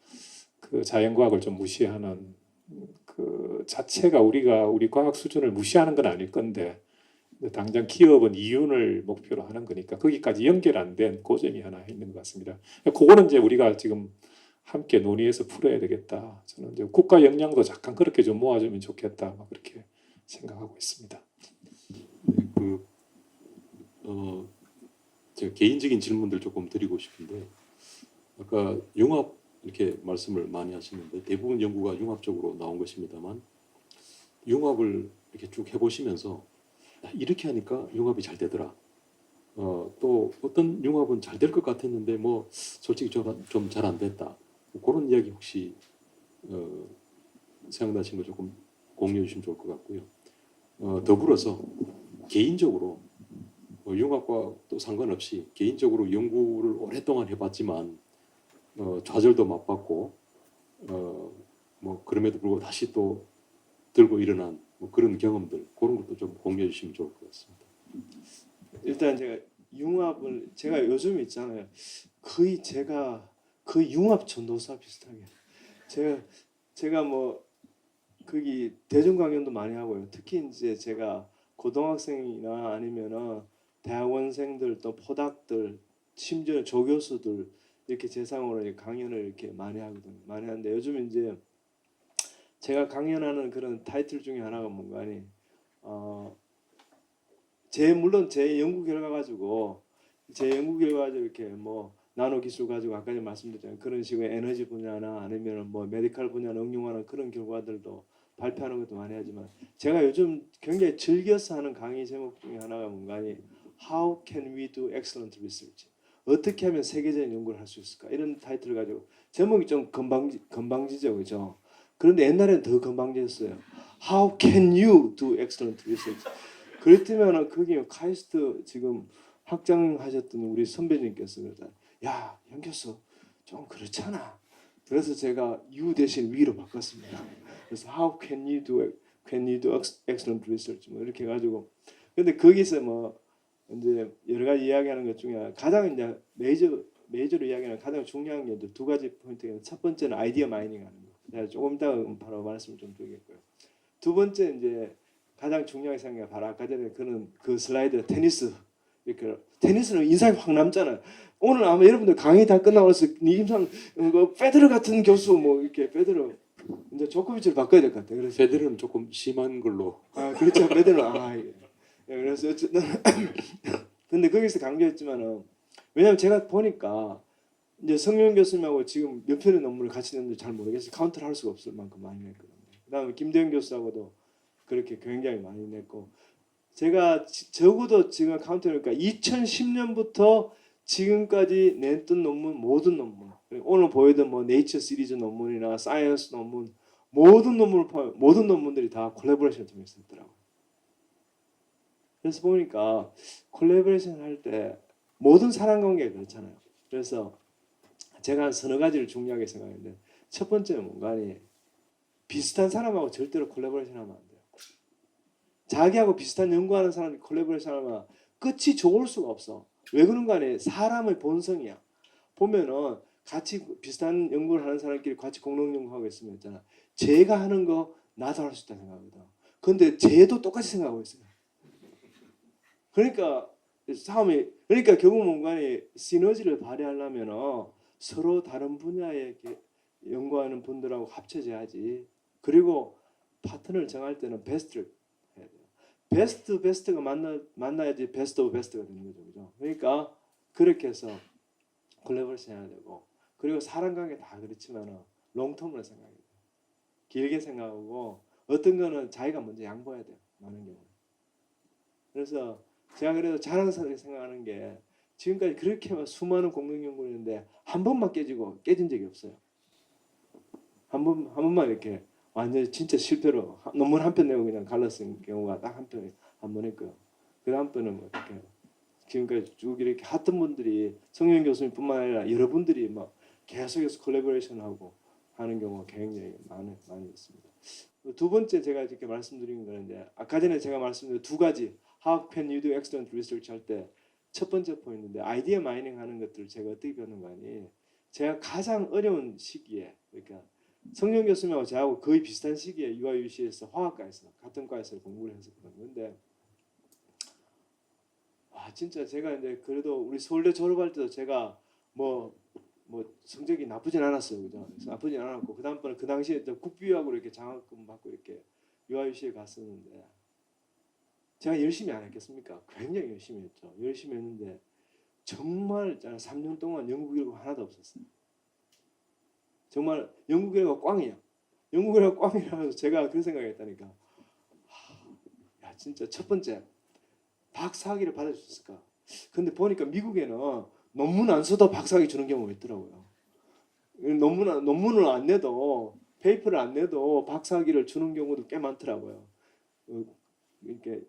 그 자연과학을 좀 무시하는 그 자체가 우리 과학 수준을 무시하는 건 아닐 건데 당장 기업은 이윤을 목표로 하는 거니까 거기까지 연결 안 된 고점이 하나 있는 것 같습니다. 그거는 이제 우리가 지금 함께 논의해서 풀어야 되겠다. 저는 이제 국가 역량도 잠깐 그렇게 좀 모아주면 좋겠다. 막 그렇게 생각하고 있습니다. 네, 제가 개인적인 질문들 조금 드리고 싶은데 아까 융합 이렇게 말씀을 많이 하시는데 대부분 연구가 융합적으로 나온 것입니다만 융합을 이렇게 쭉 해보시면서 이렇게 하니까 융합이 잘 되더라. 또 어떤 융합은 잘 될 것 같았는데 뭐 솔직히 좀 잘 안 됐다. 뭐 그런 이야기 혹시 생각나신 거 조금 공유해 주시면 좋을 것 같고요. 더불어서 개인적으로 융합과 또 상관없이 개인적으로 연구를 오랫동안 해봤지만 좌절도 맛봤고 뭐 그럼에도 불구하고 다시 또 들고 일어난 뭐 그런 경험들 그런 것도 좀 공유해 주시면 좋을 것 같습니다. 일단 제가 요즘 있잖아요. 제가 거의 융합 전도사 비슷하게 제가 뭐 거기 대중 강연도 많이 하고요. 특히 이제 제가 고등학생이나 아니면은 대학원생들 또 포닥들 심지어 조교수들 이렇게 대상으로 강연을 이렇게 많이 하거든요. 많이 하는데 요즘 이제 제가 강연하는 그런 타이틀 중에 하나가 뭔가니 물론 제 연구 결과 가지고 이렇게 뭐 나노 기술 가지고 아까 전에 말씀드렸잖아요. 그런 식의 에너지 분야나 아니면 뭐 메디컬 분야를 응용하는 그런 결과들도 발표하는 것도 많이 하지만 제가 요즘 굉장히 즐겨서 하는 강의 제목 중에 하나가 뭔가니 How can we do excellent research? 어떻게 하면 세계적인 연구를 할 수 있을까? 이런 타이틀을 가지고 제목이 좀 건방지죠, 그죠? 그런데 옛날에는 더 건방졌어요. How can you do excellent research? 그랬더면 거기 카이스트 지금 학장하셨던 우리 선배님께서 그러다 야, 현 교수 좀 그렇잖아. 그래서 제가 you 대신 we로 바꿨습니다. 그래서 how can you do excellent research 뭐 이렇게 가지고 근데 거기서 뭐 이제 여러 가지 이야기하는 것 중에 가장 이제 메이저로 이야기하는 가장 중요한 게 두 가지 포인트가 첫 번째는 아이디어 마이닝 하는 거. 제가 조금 이따가 바로 말씀 좀 드리겠고요. 두 번째 이제 가장 중요하게 생각해 바로 아까 전에 그 슬라이드 테니스 이렇게 테니스는 인상이 확 남잖아요. 오늘 아마 여러분들 강의 다 끝나고 나서 네 인상 페데러 같은 교수 뭐 이렇게 페데러 이제 조코비치를 바꿔야 될 것 같아요. 그래서 페데르는 조금 심한 걸로 그렇죠. 페데러 예. 그래서 어쨌든 근데 거기서 강조했지만은 왜냐면 제가 보니까 이제 성윤 교수님하고 지금 몇 편의 논문을 같이 냈는지 잘 모르겠어요. 카운트를 할 수가 없을 만큼 많이 냈거든요. 그다음에 김대현 교수하고도 그렇게 굉장히 많이 냈고 제가 적어도 지금 카운트해보니까 2010년부터 지금까지 냈던 논문 모든 논문 오늘 보여준 뭐 네이처 시리즈 논문이나 사이언스 논문 모든 논문들이 다 콜라보레이션을 통해서 했더라고요. 그래서 보니까 콜라보레이션 할 때 모든 사람관계가 그렇잖아요. 그래서 제가 한 서너 가지를 중요하게 생각했는데 첫 번째는 뭔가니 비슷한 사람하고 절대로 콜라보레이션 하면 안 돼요. 자기하고 비슷한 연구하는 사람이 콜라보레이션 하면 끝이 좋을 수가 없어. 왜 그런가 하니 사람의 본성이야. 보면은 같이 비슷한 연구를 하는 사람끼리 같이 공동 연구하고 있으면 있잖아. 제가 하는 거 나도 할 수 있다 생각하거든. 근데 쟤도 똑같이 생각하고 있어요. 그러니까 결국 뭔가니 시너지를 발휘하려면은 서로 다른 분야에 연구하는 분들하고 합쳐져야지. 그리고 파트너를 정할 때는 베스트를 해야 돼요. 베스트가 만나야지 베스트 오브 베스트가 되는 거죠. 그죠? 그러니까 그렇게 해서 콜라보레이션 해야 되고 그리고 사람 관계 다 그렇지만은 롱텀으로 생각해야 돼요. 길게 생각하고 어떤 거는 자기가 먼저 양보해야 돼요. 많은 경우. 그래서 제가 그래도 자랑스럽게 생각하는 게 지금까지 그렇게 수많은 공동 연구를 했는데 한 번만 깨진 적이 없어요. 한 번만 완전히 진짜 실패로 논문 한 편 내고 그냥 갈라쓴 경우가 딱 한 번 했고요. 그 다음번은 뭐 이렇게 지금까지 쭉 이렇게 했던 분들이 성현 교수님뿐만 아니라 여러분들이 막 계속해서 콜라보레이션하고 하는 경우가 굉장히 많이 있습니다. 두 번째 제가 이렇게 말씀드린 거는 이제 아까 전에 제가 말씀드린 두 가지 How can you do excellent research 할 때 첫 번째 포인트인데 아이디어 마이닝 하는 것들을 제가 어떻게 배우는 거 아니 제가 가장 어려운 시기에 그러니까 성현 교수님하고 저하고 거의 비슷한 시기에 UIUC에서 화학과에서 같은 과에서 공부를 해서 그런 건데 진짜 제가 이제 그래도 우리 서울대 졸업할 때도 제가 뭐 성적이 나쁘진 않았어요, 그죠? 그래서 나쁘진 않았고 그 다음번에 그 당시에 국비학으로 이렇게 장학금 받고 이렇게 UIUC에 갔었는데 제가 열심히 안 했겠습니까? 굉장히 열심히 했죠. 열심히 했는데 정말 3년 동안 영국 결과 하나도 없었어요. 정말 영국 결과 꽝이야. 영국 결과 꽝이라서 제가 그런 생각했다니까. 야 진짜 첫 번째 박사학위를 받을 수 있을까? 근데 보니까 미국에는 논문 안 써도 박사학위 주는 경우가 있더라고요. 논문을 안 내도 페이퍼를 안 내도 박사학위를 주는 경우도 꽤 많더라고요. 이렇게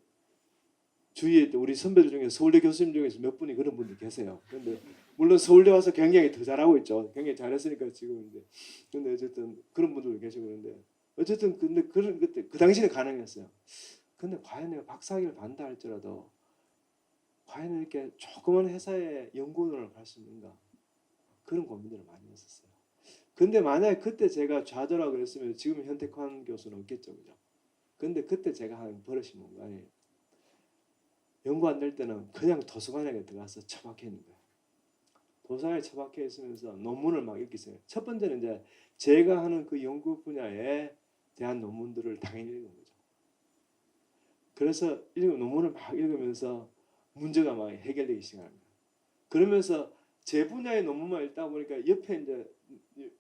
주위에 우리 선배들 중에 서울대 교수님 중에서 몇 분이 그런 분들 계세요. 그런데 물론 서울대 와서 굉장히 더 잘하고 있죠. 굉장히 잘했으니까 지금인데. 근데 어쨌든 그런 분들도 계시고 그런데 어쨌든 근데 그때 그 당시는 가능했어요. 근데 과연 내가 박사학위를 받는다 할지라도 과연 이렇게 조그만 회사에 연구원을 갈 수 있는가 그런 고민들을 많이 했었어요. 근데 만약에 그때 제가 좌절하고 그랬으면 지금 현택환 교수는 없겠죠, 그죠? 근데 그때 제가 한 버릇이 뭔가 연구 안 될 때는 그냥 도서관에 들어가서 처박혀 있는 거예요. 도서관에 처박혀 있으면서 논문을 막 읽기 시작해요. 첫 번째는 이제 제가 하는 그 연구 분야에 대한 논문들을 당연히 읽는 거죠. 그래서 논문을 막 읽으면서 문제가 막 해결되기 시작합니다. 그러면서 제 분야의 논문만 읽다 보니까 옆에 이제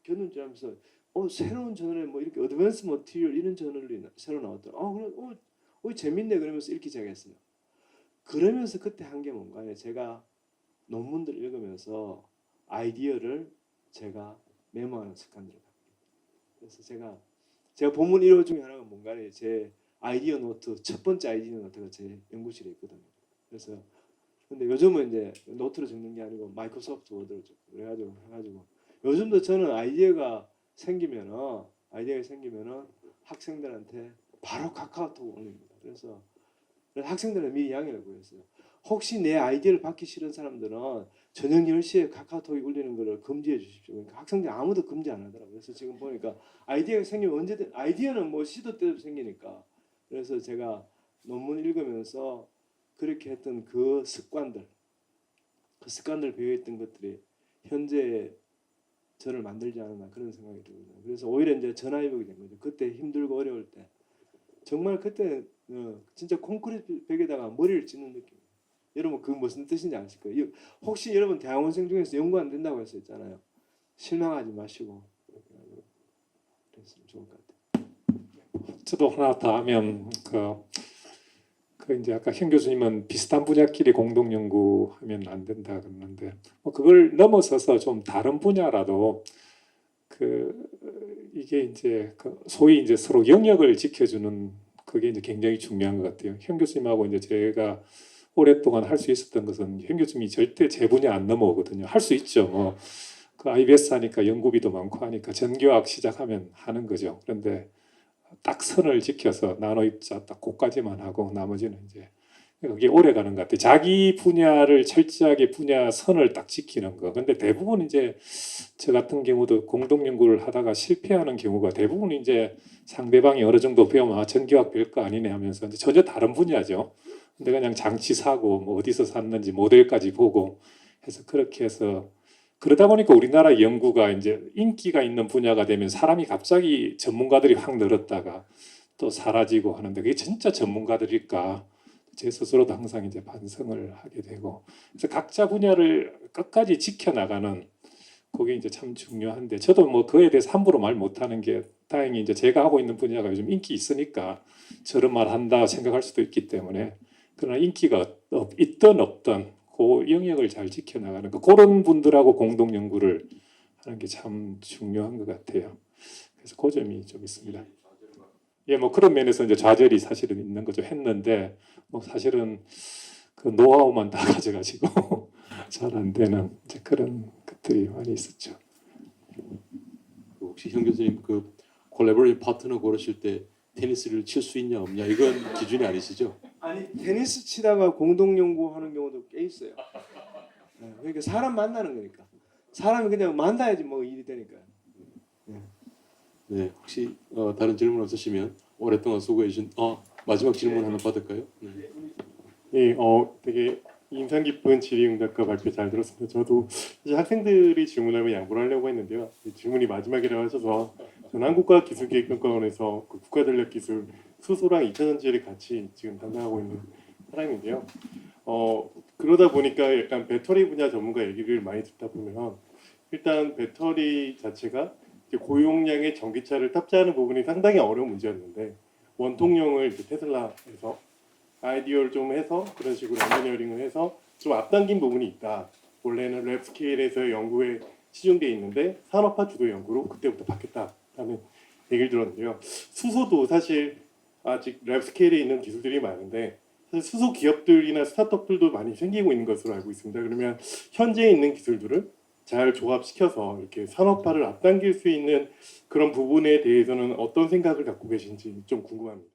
견눈질하면서 새로운 저널에 뭐 이렇게 어드밴스 머티리얼 이런 저널이 새로 나왔더라. 그래, 재밌네 그러면서 읽기 시작했어요. 그러면서 그때 한 게 뭔가요? 제가 논문들 읽으면서 아이디어를 제가 메모하는 습관들을 갖고 그래서 제가 본문 1호 중에 하나가 뭔가요? 제 아이디어 노트 첫 번째 아이디어 노트가 제 연구실에 있거든요. 그래서 근데 요즘은 이제 노트로 적는 게 아니고 마이크로소프트 워드로 적고 그래가지고 요즘도 저는 아이디어가 생기면은 학생들한테 바로 카카오톡 올립니다. 그래서 학생들은 미리 양해를 구했어요. 혹시 내 아이디어를 받기 싫은 사람들은 저녁 10시에 카카오톡에 올리는 거를 금지해 주십시오. 그러니까 학생들이 아무도 금지 안 하더라고요. 그래서 지금 보니까 아이디어가 생기면 언제든 아이디어는 뭐 시도 때도 생기니까 그래서 제가 논문 읽으면서 그렇게 했던 그 습관들 배워있던 것들이 현재 저를 만들지 않았나 그런 생각이 들거든요. 그래서 오히려 이제 전화위복이 된 거죠. 그때 힘들고 어려울 때 정말 그때 진짜 콘크리트 벽에다가 머리를 찍는 느낌. 여러분 그 무슨 뜻인지 아실 거예요. 혹시 여러분 대학원생 중에서 연구 안 된다고 했었잖아요. 실망하지 마시고 그랬으면 좋을 것 같아요. 저도 하나 더 하면 그 이제 아까 현 교수님은 비슷한 분야끼리 공동 연구하면 안 된다 그러는데 그걸 넘어서서 좀 다른 분야라도 이게 이제 소위 이제 서로 영역을 지켜주는 그게 이제 굉장히 중요한 것 같아요. 현 교수님하고 이제 제가 오랫동안 할 수 있었던 것은 현 교수님이 절대 제 분야 안 넘어오거든요. 할 수 있죠. 그 IBS 하니까 연구비도 많고 하니까 전교학 시작하면 하는 거죠. 그런데 딱 선을 지켜서 나노 입자 딱 그까지만 하고 나머지는 이제 그게 오래 가는 것 같아요. 자기 분야를 철저하게 분야 선을 딱 지키는 거. 근데 대부분 이제 저 같은 경우도 공동 연구를 하다가 실패하는 경우가 대부분 이제 상대방이 어느 정도 배우면 전교학 별거 아니네 하면서 이제 전혀 다른 분야죠. 근데 그냥 장치 사고 뭐 어디서 샀는지 모델까지 보고 해서 그렇게 해서 그러다 보니까 우리나라 연구가 이제 인기가 있는 분야가 되면 사람이 갑자기 전문가들이 확 늘었다가 또 사라지고 하는데 그게 진짜 전문가들일까? 제 스스로도 항상 이제 반성을 하게 되고 그래서 각자 분야를 끝까지 지켜나가는 그게 이제 참 중요한데 저도 뭐 그에 대해서 함부로 말 못하는 게 다행히 이제 제가 하고 있는 분야가 요즘 인기 있으니까 저런 말 한다 생각할 수도 있기 때문에 그러나 인기가 있든 없든 그 영역을 잘 지켜나가는 거 그런 분들하고 공동 연구를 하는 게 참 중요한 것 같아요. 그래서 그 점이 좀 있습니다. 예, 뭐 그런 면에서 이제 좌절이 사실은 있는 거죠. 했는데 뭐 사실은 그 노하우만 다 가져가지고 잘 안 되는 이제 그런 것들이 많이 있었죠. 그 혹시 현 교수님 그 콜라보레이션 파트너 고르실 때 테니스를 칠 수 있냐 없냐 이건 기준이 아니시죠? 아니 테니스 치다가 공동 연구하는 경우도 꽤 있어요. 네, 그러니까 사람 만나는 거니까 사람이 그냥 만나야지 뭐 일이 되니까. 네, 혹시 다른 질문 없으시면 오랫동안 수고해 주신 마지막 질문 하나 받을까요? 네. 예, 되게 인상 깊은 질의응답과 발표 잘 들었습니다. 저도 사실 학생들이 질문하면 양보를 하려고 했는데요. 이 질문이 마지막이라고 하셔서 저는 한국과기술기획평가원에서 그 국가전략기술 수소랑 2차전지를 같이 지금 담당하고 있는 사람인데요. 그러다 보니까 약간 배터리 분야 전문가 얘기를 많이 듣다 보면 일단 배터리 자체가 이제 고용량의 전기차를 탑재하는 부분이 상당히 어려운 문제였는데 원통형을 이제 테슬라에서 아이디어를 좀 해서 그런 식으로 엔지니어링을 해서 좀 앞당긴 부분이 있다. 원래는 랩 스케일에서의 연구에 치중돼 있는데 산업화 주도 연구로 그때부터 바뀌었다라는 얘기를 들었는데요. 수소도 사실 아직 랩 스케일에 있는 기술들이 많은데 사실 수소 기업들이나 스타트업들도 많이 생기고 있는 것으로 알고 있습니다. 그러면 현재 있는 기술들을 잘 조합시켜서 이렇게 산업화를 앞당길 수 있는 그런 부분에 대해서는 어떤 생각을 갖고 계신지 좀 궁금합니다.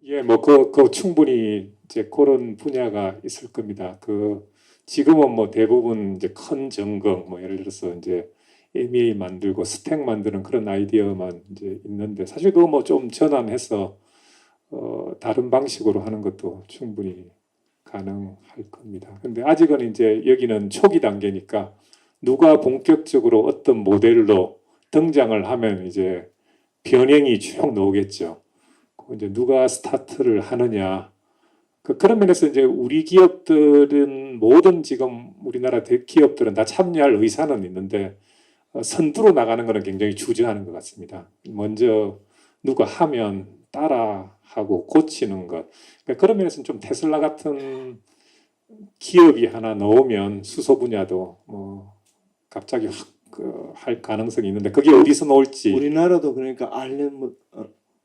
예, 뭐 그 충분히 이제 그런 분야가 있을 겁니다. 그 지금은 뭐 대부분 이제 큰 전극 뭐 예를 들어서 이제 MEA 만들고 스택 만드는 그런 아이디어만 이제 있는데 사실 그거 뭐 좀 전환해서 다른 방식으로 하는 것도 충분히 가능할 겁니다. 근데 아직은 이제 여기는 초기 단계니까 누가 본격적으로 어떤 모델로 등장을 하면 이제 변형이 쭉 나오겠죠. 이제 누가 스타트를 하느냐 그런 면에서 이제 우리 기업들은 모든 지금 우리나라 대기업들은 다 참여할 의사는 있는데 선두로 나가는 것은 굉장히 주저하는 것 같습니다. 먼저 누가 하면 따라하고 고치는 것 그러니까 그런 면에서는 좀 테슬라 같은 기업이 하나 넣으면 수소 분야도 뭐 갑자기 확 할 가능성이 있는데 그게 어디서 나올지 우리나라도 그러니까 알렌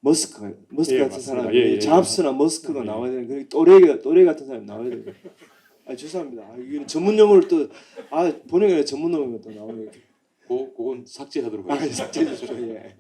머스크 예, 같은 맞습니다. 사람이 예, 예, 잡스나 머스크가 예. 나와야 되는 그 또래 같은 사람이 나와야 돼요. 죄송합니다. 이건 전문 용어를 또 보니까 전문 용어가 또 나오네. 그건 삭제하도록 아 하겠습니다. 삭제해 주십시오. 예.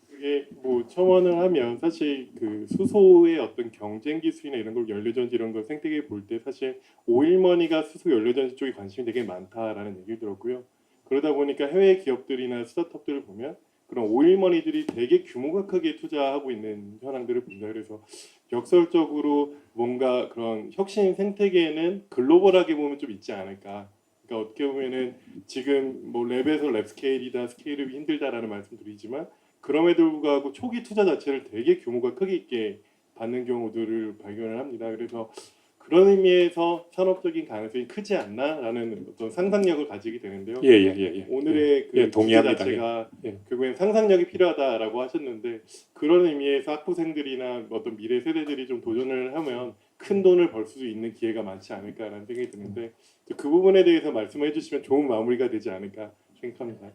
그게 뭐 첨언을 하면 사실 그 수소의 어떤 경쟁 기술이나 이런 걸 연료전지 이런 걸 생태계에 볼 때 사실 오일머니가 수소 연료전지 쪽에 관심이 되게 많다라는 얘기를 들었고요. 그러다 보니까 해외 기업들이나 스타트업들을 보면 그런 오일머니들이 되게 규모가 크게 투자하고 있는 현황들을 본다. 그래서 역설적으로 뭔가 그런 혁신 생태계에는 글로벌하게 보면 좀 있지 않을까. 그러니까 어떻게 보면은 지금 뭐 랩에서 랩 스케일이다 스케일업이 힘들다라는 말씀드리지만 그럼에도 불구하고 초기 투자 자체를 되게 규모가 크게 있게 받는 경우들을 발견을 합니다. 그래서 그런 의미에서 산업적인 가능성이 크지 않나라는 어떤 상상력을 가지게 되는데요. 예. 오늘의 그 예, 주제 동의합니다. 자체가 예. 결국엔 상상력이 필요하다라고 하셨는데 그런 의미에서 학부생들이나 어떤 미래 세대들이 좀 도전을 하면 큰 돈을 벌 수 있는 기회가 많지 않을까라는 생각이 드는데 그 부분에 대해서 말씀해 주시면 좋은 마무리가 되지 않을까 생각합니다.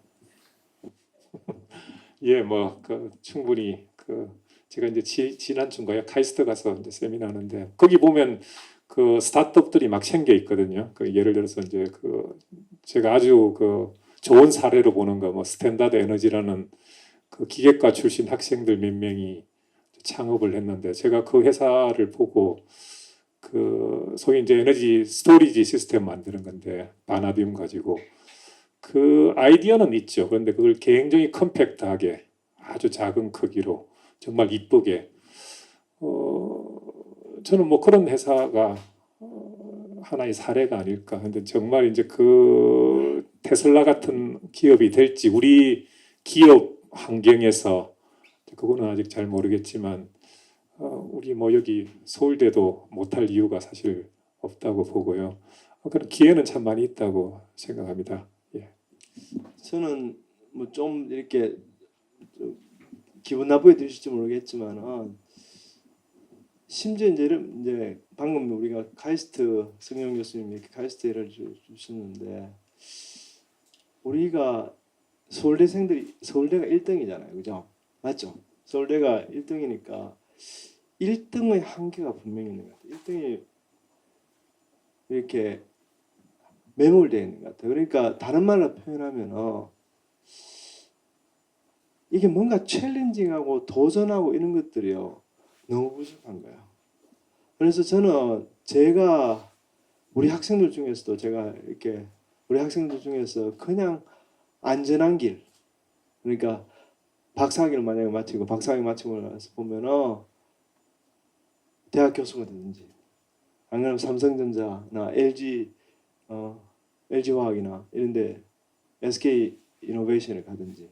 예, 뭐 충분히 제가 이제 지난 주인가요? 카이스트 가서 이제 세미나 하는데 거기 보면 그 스타트업들이 막 생겨 있거든요. 그 예를 들어서 이제 제가 아주 좋은 사례로 보는 거 뭐 스탠다드 에너지라는 그 기계과 출신 학생들 몇 명이 창업을 했는데 제가 그 회사를 보고 소위 이제 에너지 스토리지 시스템 만드는 건데 바나듐 가지고 그 아이디어는 있죠. 그런데 그걸 굉장히 컴팩트하게 아주 작은 크기로 정말 이쁘게 저는 뭐 그런 회사가 하나의 사례가 아닐까. 근데 정말 이제 그 테슬라 같은 기업이 될지 우리 기업 환경에서 그거는 아직 잘 모르겠지만 우리 뭐 여기 서울대도 못할 이유가 사실 없다고 보고요. 그런 기회는 참 많이 있다고 생각합니다. 예. 저는 뭐 좀 이렇게 좀 기분 나쁘게 들으실지 모르겠지만 심지어 이제 방금 우리가 카이스트 성영 교수님이 이렇게 카이스트 예를 주셨는데 우리가 서울대가 1등이잖아요, 그죠? 맞죠? 서울대가 1등이니까 1등의 한계가 분명히 있는 것 같아요. 1등이 이렇게 매몰되어 있는 것 같아요. 그러니까 다른 말로 표현하면 이게 뭔가 챌린징하고 도전하고 이런 것들이요 너무 부족한 거예요. 그래서 저는 제가 우리 학생들 중에서도 제가 이렇게 우리 학생들 중에서 그냥 안전한 길, 그러니까 박사학위를 만약에 마치고 박사학위 마치고 나서 보면은 대학 교수가 되든지 안 그러면 삼성전자나 LG 화학이나 이런데 SK 이노베이션에 가든지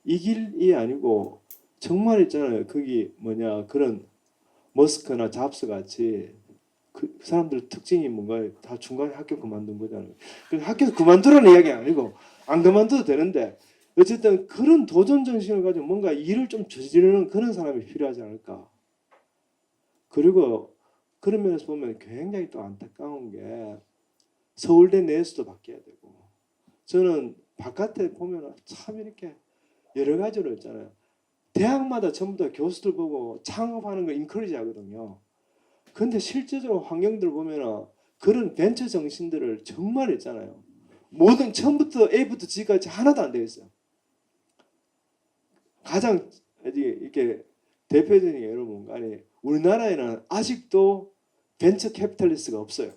이 길이 아니고 정말 있잖아요. 거기 뭐냐 그런 머스크나 잡스 같이 그 사람들 특징이 뭔가 다 중간에 학교 그만둔 거잖아요. 그래서 학교 그만두라는 이야기 아니고 안 그만둬도 되는데 어쨌든 그런 도전 정신을 가지고 뭔가 일을 좀 저지르는 그런 사람이 필요하지 않을까. 그리고 그런 면에서 보면 굉장히 또 안타까운 게 서울대 내에서도 바뀌어야 되고 저는 바깥에 보면 참 이렇게 여러 가지로 있잖아요. 대학마다 전부 다 교수들 보고 창업하는 거 인커리지 하거든요. 근데 실제적으로 환경들 보면 그런 벤처 정신들을 정말 있잖아요. 모든 처음부터 A부터 G까지 하나도 안 되어 있어요. 가장 이렇게 대표적인 예로 뭔가 아니 우리나라에는 아직도 벤처 캐피탈리스트가 없어요.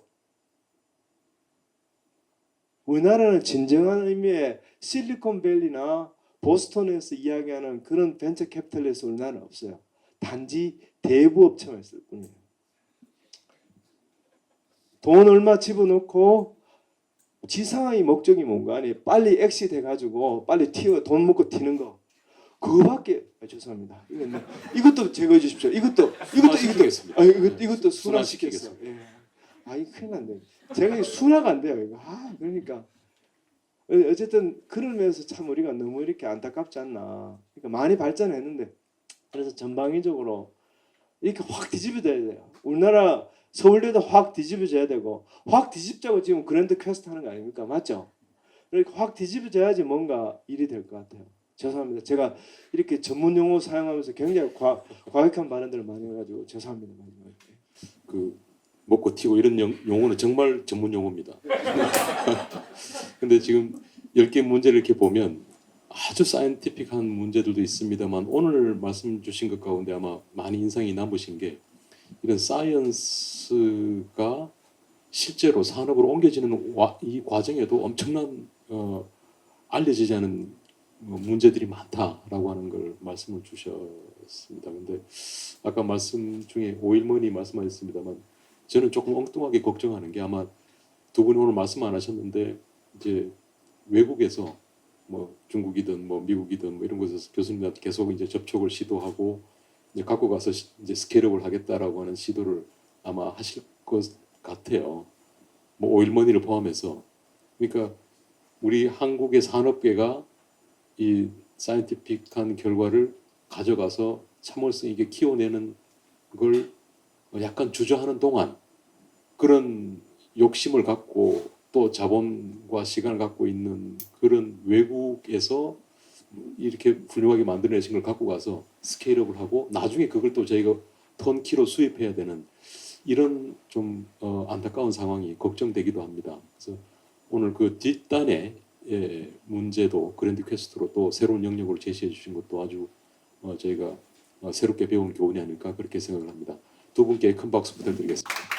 우리나라는 진정한 의미의 실리콘밸리나 보스턴에서 이야기하는 그런 벤처 캐피탈리스트 우리나라는 없어요. 단지 대부 업체만 있을 뿐이에요. 돈 얼마 집어넣고 지상의 목적이 뭔가 아니 빨리 엑시트 해가지고 빨리 돈 먹고 튀는 거 그거밖에 죄송합니다. 이것도 제거해 주십시오. 이것도 순화시키겠습니다. 이것도 순화시켰어. 예. 아 이거 큰일 났네. 제가 순화가 안 돼요. 이거 그러니까 어쨌든 그러면서 참 우리가 너무 이렇게 안타깝지 않나. 그러니까 많이 발전했는데 그래서 전방위적으로 이렇게 확 뒤집어져야 돼요. 우리나라 서울대도 확 뒤집어져야 되고 확 뒤집자고 지금 그랜드 퀘스트 하는 거 아닙니까? 맞죠? 그러니까 확 뒤집어져야지 뭔가 일이 될 것 같아요. 죄송합니다. 제가 이렇게 전문 용어 사용하면서 굉장히 과격한 발언들을 많이 해가지고 죄송합니다. 그 먹고 튀고 이런 용어는 정말 전문 용어입니다. 근데 지금 10개 문제를 이렇게 보면 아주 사이언티픽한 문제들도 있습니다만 오늘 말씀 주신 것 가운데 아마 많이 인상이 남으신 게 이런 사이언스가 실제로 산업으로 옮겨지는 이 과정에도 엄청난 알려지지 않은 문제들이 많다라고 하는 걸 말씀을 주셨습니다. 근데 아까 말씀 중에 오일머니 말씀하셨습니다만 저는 조금 엉뚱하게 걱정하는 게 아마 두 분이 오늘 말씀 안 하셨는데 이제 외국에서 뭐 중국이든 뭐 미국이든 뭐 이런 곳에서 교수님한테 계속 이제 접촉을 시도하고 이제 갖고 가서 이제 스케일업을 하겠다라고 하는 시도를 아마 하실 것 같아요. 뭐 오일머니를 포함해서 그러니까 우리 한국의 산업계가 이 사이언티픽한 결과를 가져가서 참을성 있게 키워내는 걸 약간 주저하는 동안 그런 욕심을 갖고 또 자본과 시간을 갖고 있는 그런 외국에서 이렇게 훌륭하게 만들어내신 걸 갖고 가서 스케일업을 하고 나중에 그걸 또 저희가 턴키로 수입해야 되는 이런 좀 안타까운 상황이 걱정되기도 합니다. 그래서 오늘 그 뒷단의 문제도 그랜드 퀘스트로 또 새로운 영역으로 제시해 주신 것도 아주 저희가 새롭게 배운 교훈이 아닐까 그렇게 생각을 합니다. 두 분께 큰 박수 부탁드리겠습니다.